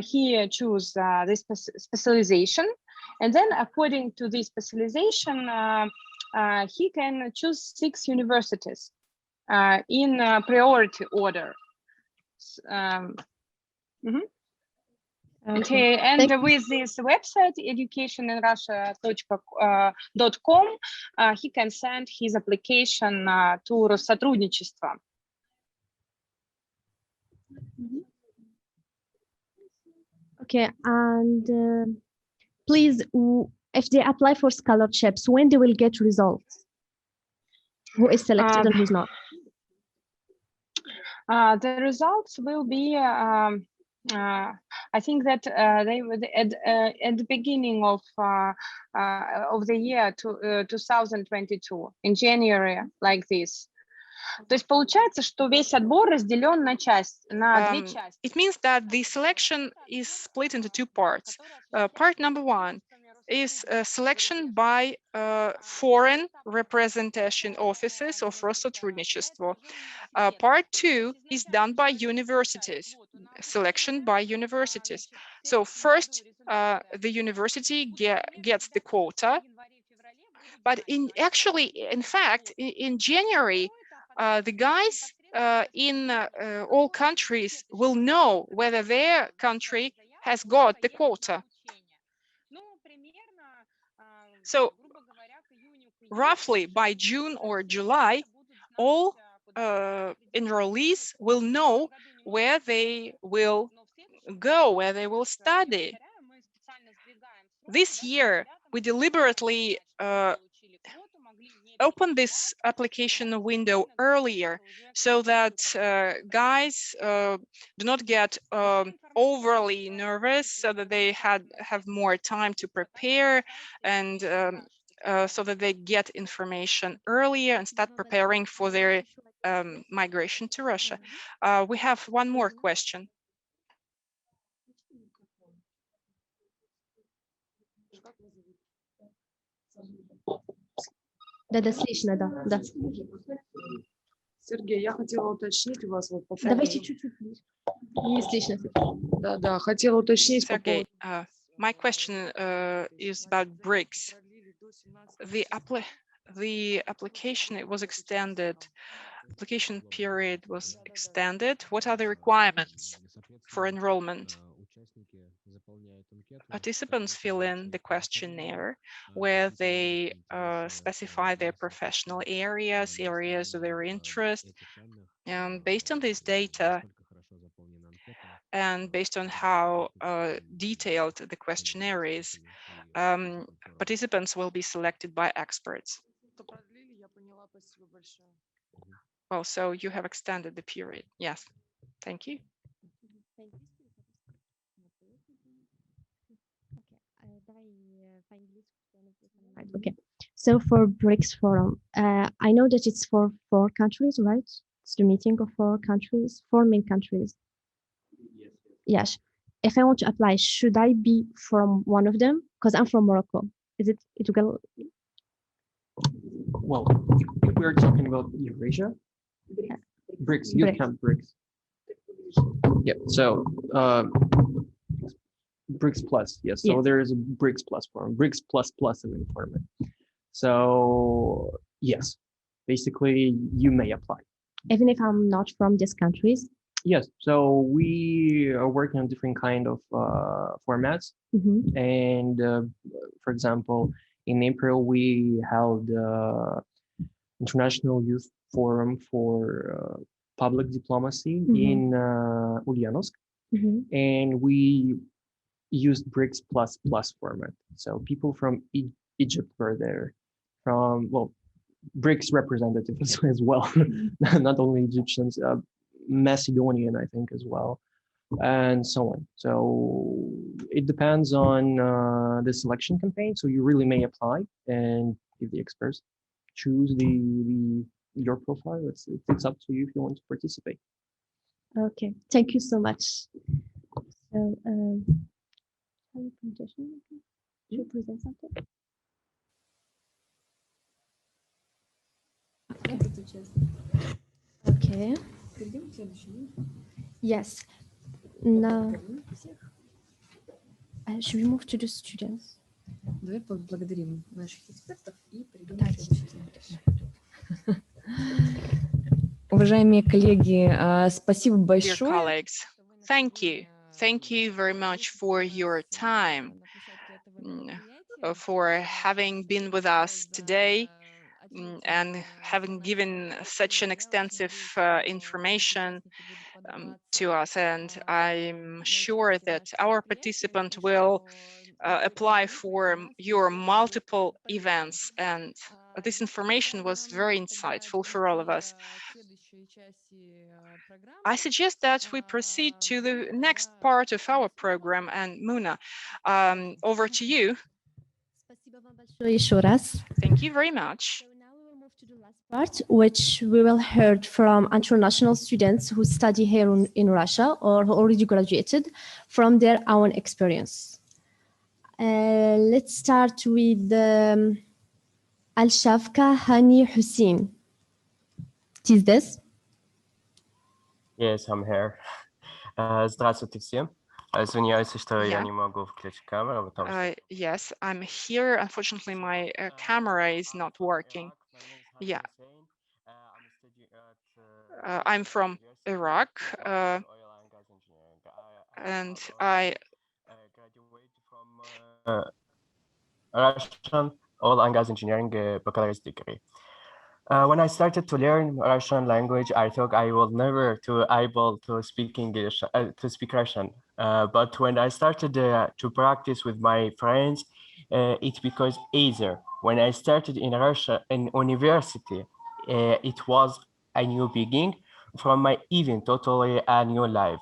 he choose this specialization, and then according to this specialization, he can choose 6 universities in priority order. Okay. And with this website, educationinrussia.com, he can send his application to Россотрудничество. Okay, and please, if they apply for scholarships, when they will get results? Who is selected and who's not? The results will be, I think that they would at the beginning of the year 2022, in January, like this. То есть получается, что весь отбор разделен на две части. It means that the selection is split into 2 parts. Part number 1 is selection by foreign representation offices of Россотрудничество. Part 2 is done by universities, selection by universities. So first, the university gets the quota, but in fact, in January, the guys in all countries will know whether their country has got the quota. So roughly by June or July, all enrollees will know where they will go, where they will study. This year, we deliberately open this application window earlier so that guys do not get overly nervous, so that they have more time to prepare, and so that they get information earlier and start preparing for their migration to Russia. We have one more question. Да, слышно, да. Сергей, я хотела уточнить у вас вот по поводу... Давайте чуть-чуть. Не слышно. Да, хотела уточнить по поводу... My question is about BRICS. The application, it was extended. Application period was extended. What are the requirements for enrollment? Participants fill in the questionnaire where they specify their professional areas of their interest. Based on this data and based on how detailed the questionnaire is, participants will be selected by experts. Well, so you have extended the period. Yes, thank you. Okay, so for BRICS Forum, I know that it's for 4 countries, right? It's the meeting of 4 countries, 4 main countries. Yes. If I want to apply, should I be from one of them? Because I'm from Morocco. Is it will? Well, if we're talking about Eurasia, BRICS, youth camp BRICS. Yeah, so BRICS Plus, yes. So there is a BRICS Plus forum, BRICS Plus of informant. So yes, basically you may apply. Even if I'm not from these countries? Yes, so we are working on different kind of formats. And for example, in April, we held International Youth Forum for Public Diplomacy in Ulyanovsk. And we used BRICS Plus format. So people from Egypt were there, from, well, BRICS representatives as well, not only Egyptians, Macedonian, I think, as well, and so on. So it depends on the selection campaign. So you really may apply, and if the experts choose your profile, it's up to you if you want to participate. Okay, thank you so much. So, should you present something? Okay. Yes. Now, should we move to the students? Давай поблагодарим наших экспертов и Уважаемые коллеги, спасибо Dear большое. colleagues, thank you. Thank you very much for your time, for having been with us today, and having given such an extensive information to us. And I'm sure that our participant will apply for your multiple events. And this information was very insightful for all of us. I suggest that we proceed to the next part of our program. And Mouna, over to you. Thank you very much. Part, which we will hear from international students who study here in Russia or who already graduated from their own experience. Let's start with Al-Shafka Hani Hussein. Is this? Yes, I'm here. Здравствуйте всем. Извиняюсь, что я не могу включить камеру, потому что... Yes, I'm here. Unfortunately, my camera is not working. Yeah. I'm from Iraq, and I graduated from Russian oil and gas engineering baccalaureate degree. When I started to learn Russian language, I thought I will never to able to speak English, to speak Russian. But when I started to practice with my friends, it became easier. When I started in Russia in university, it was a new beginning from my even totally a new life.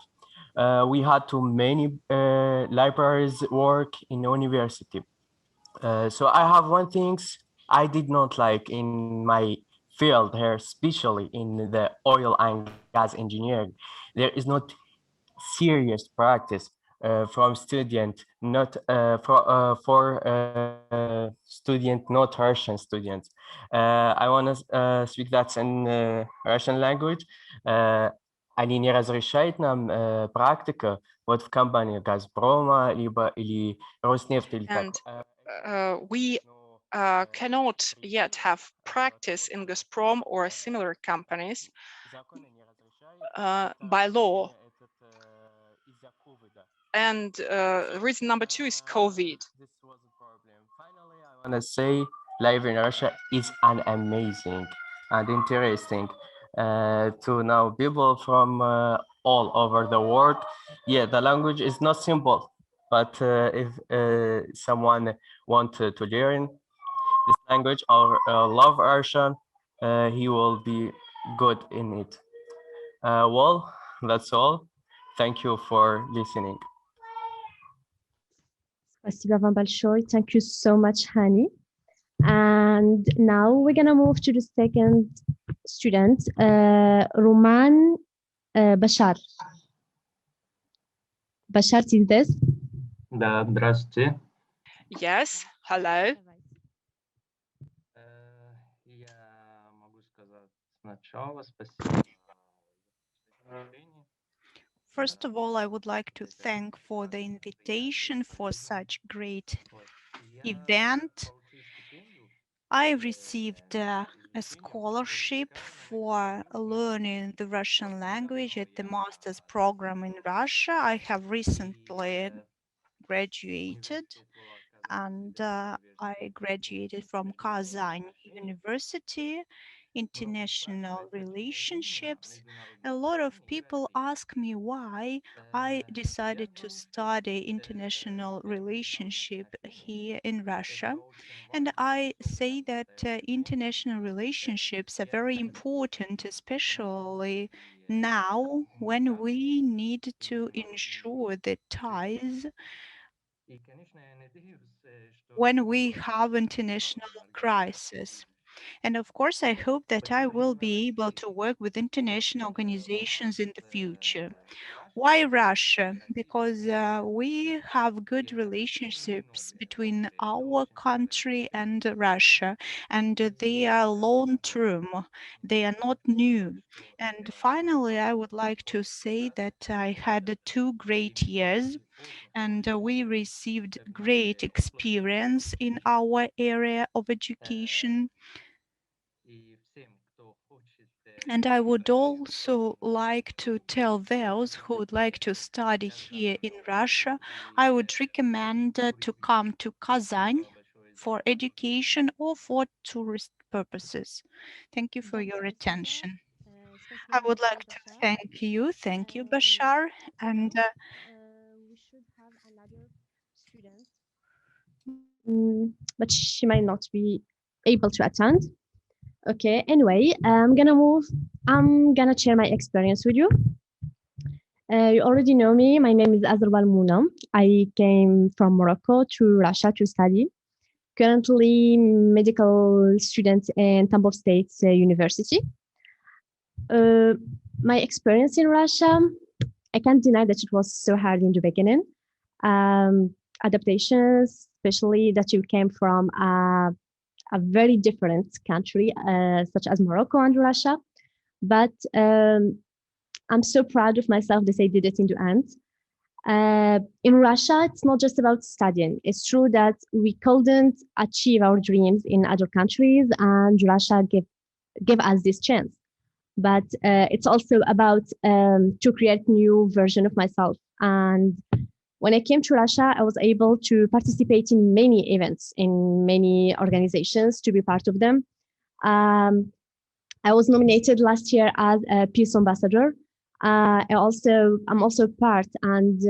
We had too many libraries work in university. So I have one things I did not like in my field here, especially in the oil and gas engineering. There is not serious practice from student, not for student, not Russian students. I want to speak that in Russian language. Они не разрешают нам практика вот в компании Газпрома, либо или Роснефть, или так. We cannot yet have practice in Gazprom or similar companies by law. And reason number two is COVID. I want to say life in Russia is an amazing and interesting to know people from all over the world. Yeah, the language is not simple, but if someone wants to learn this language or love Russian, he will be good in it. Well, that's all. Thank you for listening. Спасибо вам большое. Thank you so much, Hani. And now we're gonna move to the second student, Roman Bashar. Bashar, is this? Да, здравствуйте. Yes, hello. Я могу сказать сначала спасибо. First of all, I would like to thank for the invitation for such great event. I received a scholarship for learning the Russian language at the master's program in Russia. I have recently graduated, and I graduated from Kazan University, International Relationships. A lot of people ask me why I decided to study international relationship here in Russia. And I say that international relationships are very important, especially now when we need to ensure the ties when we have international crisis. And of course, I hope that I will be able to work with international organizations in the future. Why Russia? Because we have good relationships between our country and Russia, and they are long-term. They are not new. And finally, I would like to say that I had 2 great years, and we received great experience in our area of education. And I would also like to tell those who would like to study here in Russia, I would recommend to come to Kazan for education or for tourist purposes. Thank you for your attention. I would like to thank you, Bashar, and we should have another student, but she might not be able to attend. Okay, anyway, I'm gonna share my experience with you. You already know me. My name is Azaroual Mouna. I came from Morocco to Russia to study. Currently, medical student in Tambov State University. My experience in Russia, I can't deny that it was so hard in the beginning. Adaptations, especially that you came from a very different country, such as Morocco and Russia. But I'm so proud of myself that I did it in the end. In Russia, it's not just about studying. It's true that we couldn't achieve our dreams in other countries, and Russia gave us this chance. But it's also about to create new version of myself. And when I came to Russia, I was able to participate in many events, in many organizations, to be part of them. I was nominated last year as a peace ambassador. I'm also part and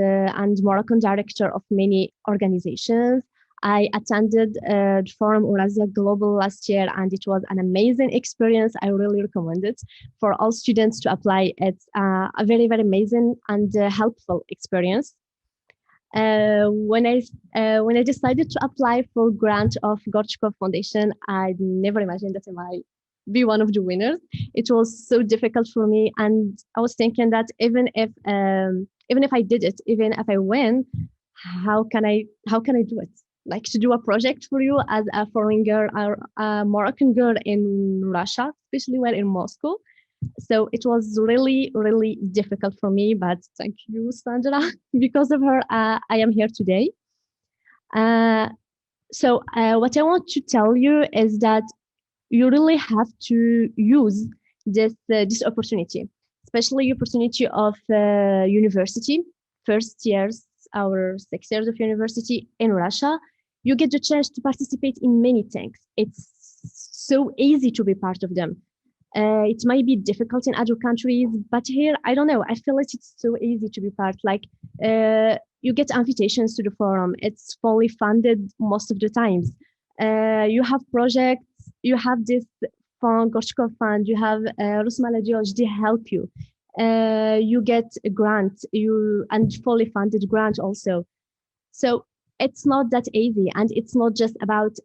Moroccan director of many organizations. I attended the forum Eurasia Global last year, and it was an amazing experience. I really recommend it for all students to apply. It's a very, very amazing and helpful experience. When I decided to apply for grant of Gorchakov Foundation, I never imagined that I might be one of the winners. It was so difficult for me, and I was thinking that even if I did it, even if I win, how can I do it? Like to do a project for you as a foreign girl or a Moroccan girl in Russia, especially when in Moscow. So it was really, really difficult for me, but thank you, Sandra. Because of her, I am here today. So what I want to tell you is that you really have to use this opportunity, especially opportunity of university, first years, our 6 years of university in Russia. You get the chance to participate in many things. It's so easy to be part of them. It might be difficult in other countries, but here, I don't know, I feel like it's so easy to be part. Like you get invitations to the forum. It's fully funded most of the times. You have projects, you have this fund, Gorchakov Fund, you have Rusmaladioj, they help you. You get a grant, and fully funded grant also. So it's not that easy, and it's not just about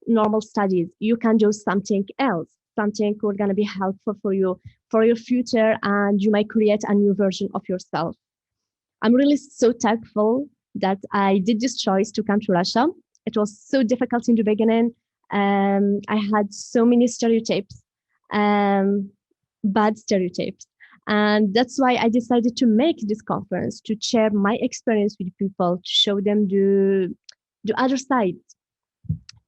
normal studies. You can do something else, something who's going to be helpful for you, for your future, and you might create a new version of yourself. I'm really so thankful that I did this choice to come to Russia. It was so difficult in the beginning. I had so many stereotypes, bad stereotypes. And that's why I decided to make this conference, to share my experience with people, to show them the other side.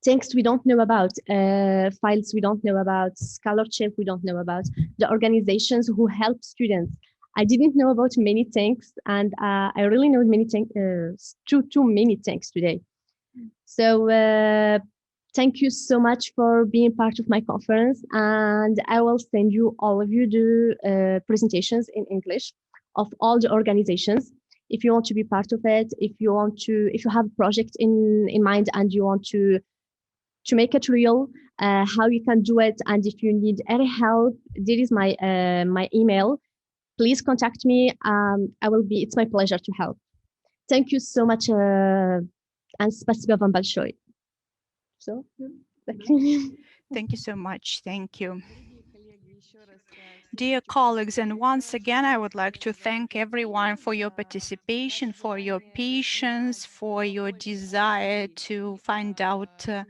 Things we don't know about, files we don't know about, scholarship we don't know about, the organizations who help students. I didn't know about many things, and I really know many things, too many things today. So thank you so much for being part of my conference, and I will send you, all of you, the presentations in English of all the organizations. If you want to be part of it, if you have a project in mind and you want to make it real, how you can do it, and if you need any help, there is my my email. Please contact me. It's my pleasure to help. Thank you so much, and спасибо вам большое. So, thank you so much. Thank you. Dear colleagues, and once again, I would like to thank everyone for your participation, for your patience, for your desire to find out a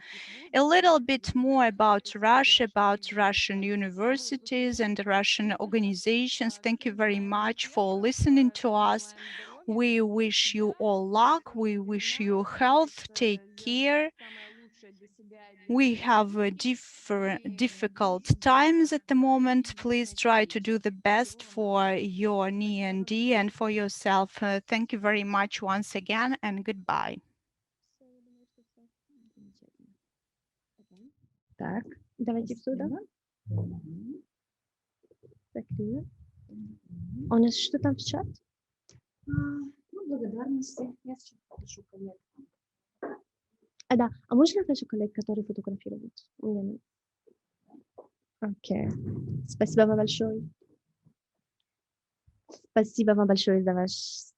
little bit more about Russia, about Russian universities and Russian organizations. Thank you very much for listening to us. We wish you all luck. We wish you health. Take care. We have difficult times at the moment. Please try to do the best for your near and dear and for yourself. Thank you very much once again, and goodbye. Так, давайте сюда. Закрыла. У нас что там в чат? Ну, благодарности. Я сейчас пишу коллегам. Да, а можно вашу коллег, который фотографирует? Окей. Спасибо вам большое. Спасибо вам большое за ваш...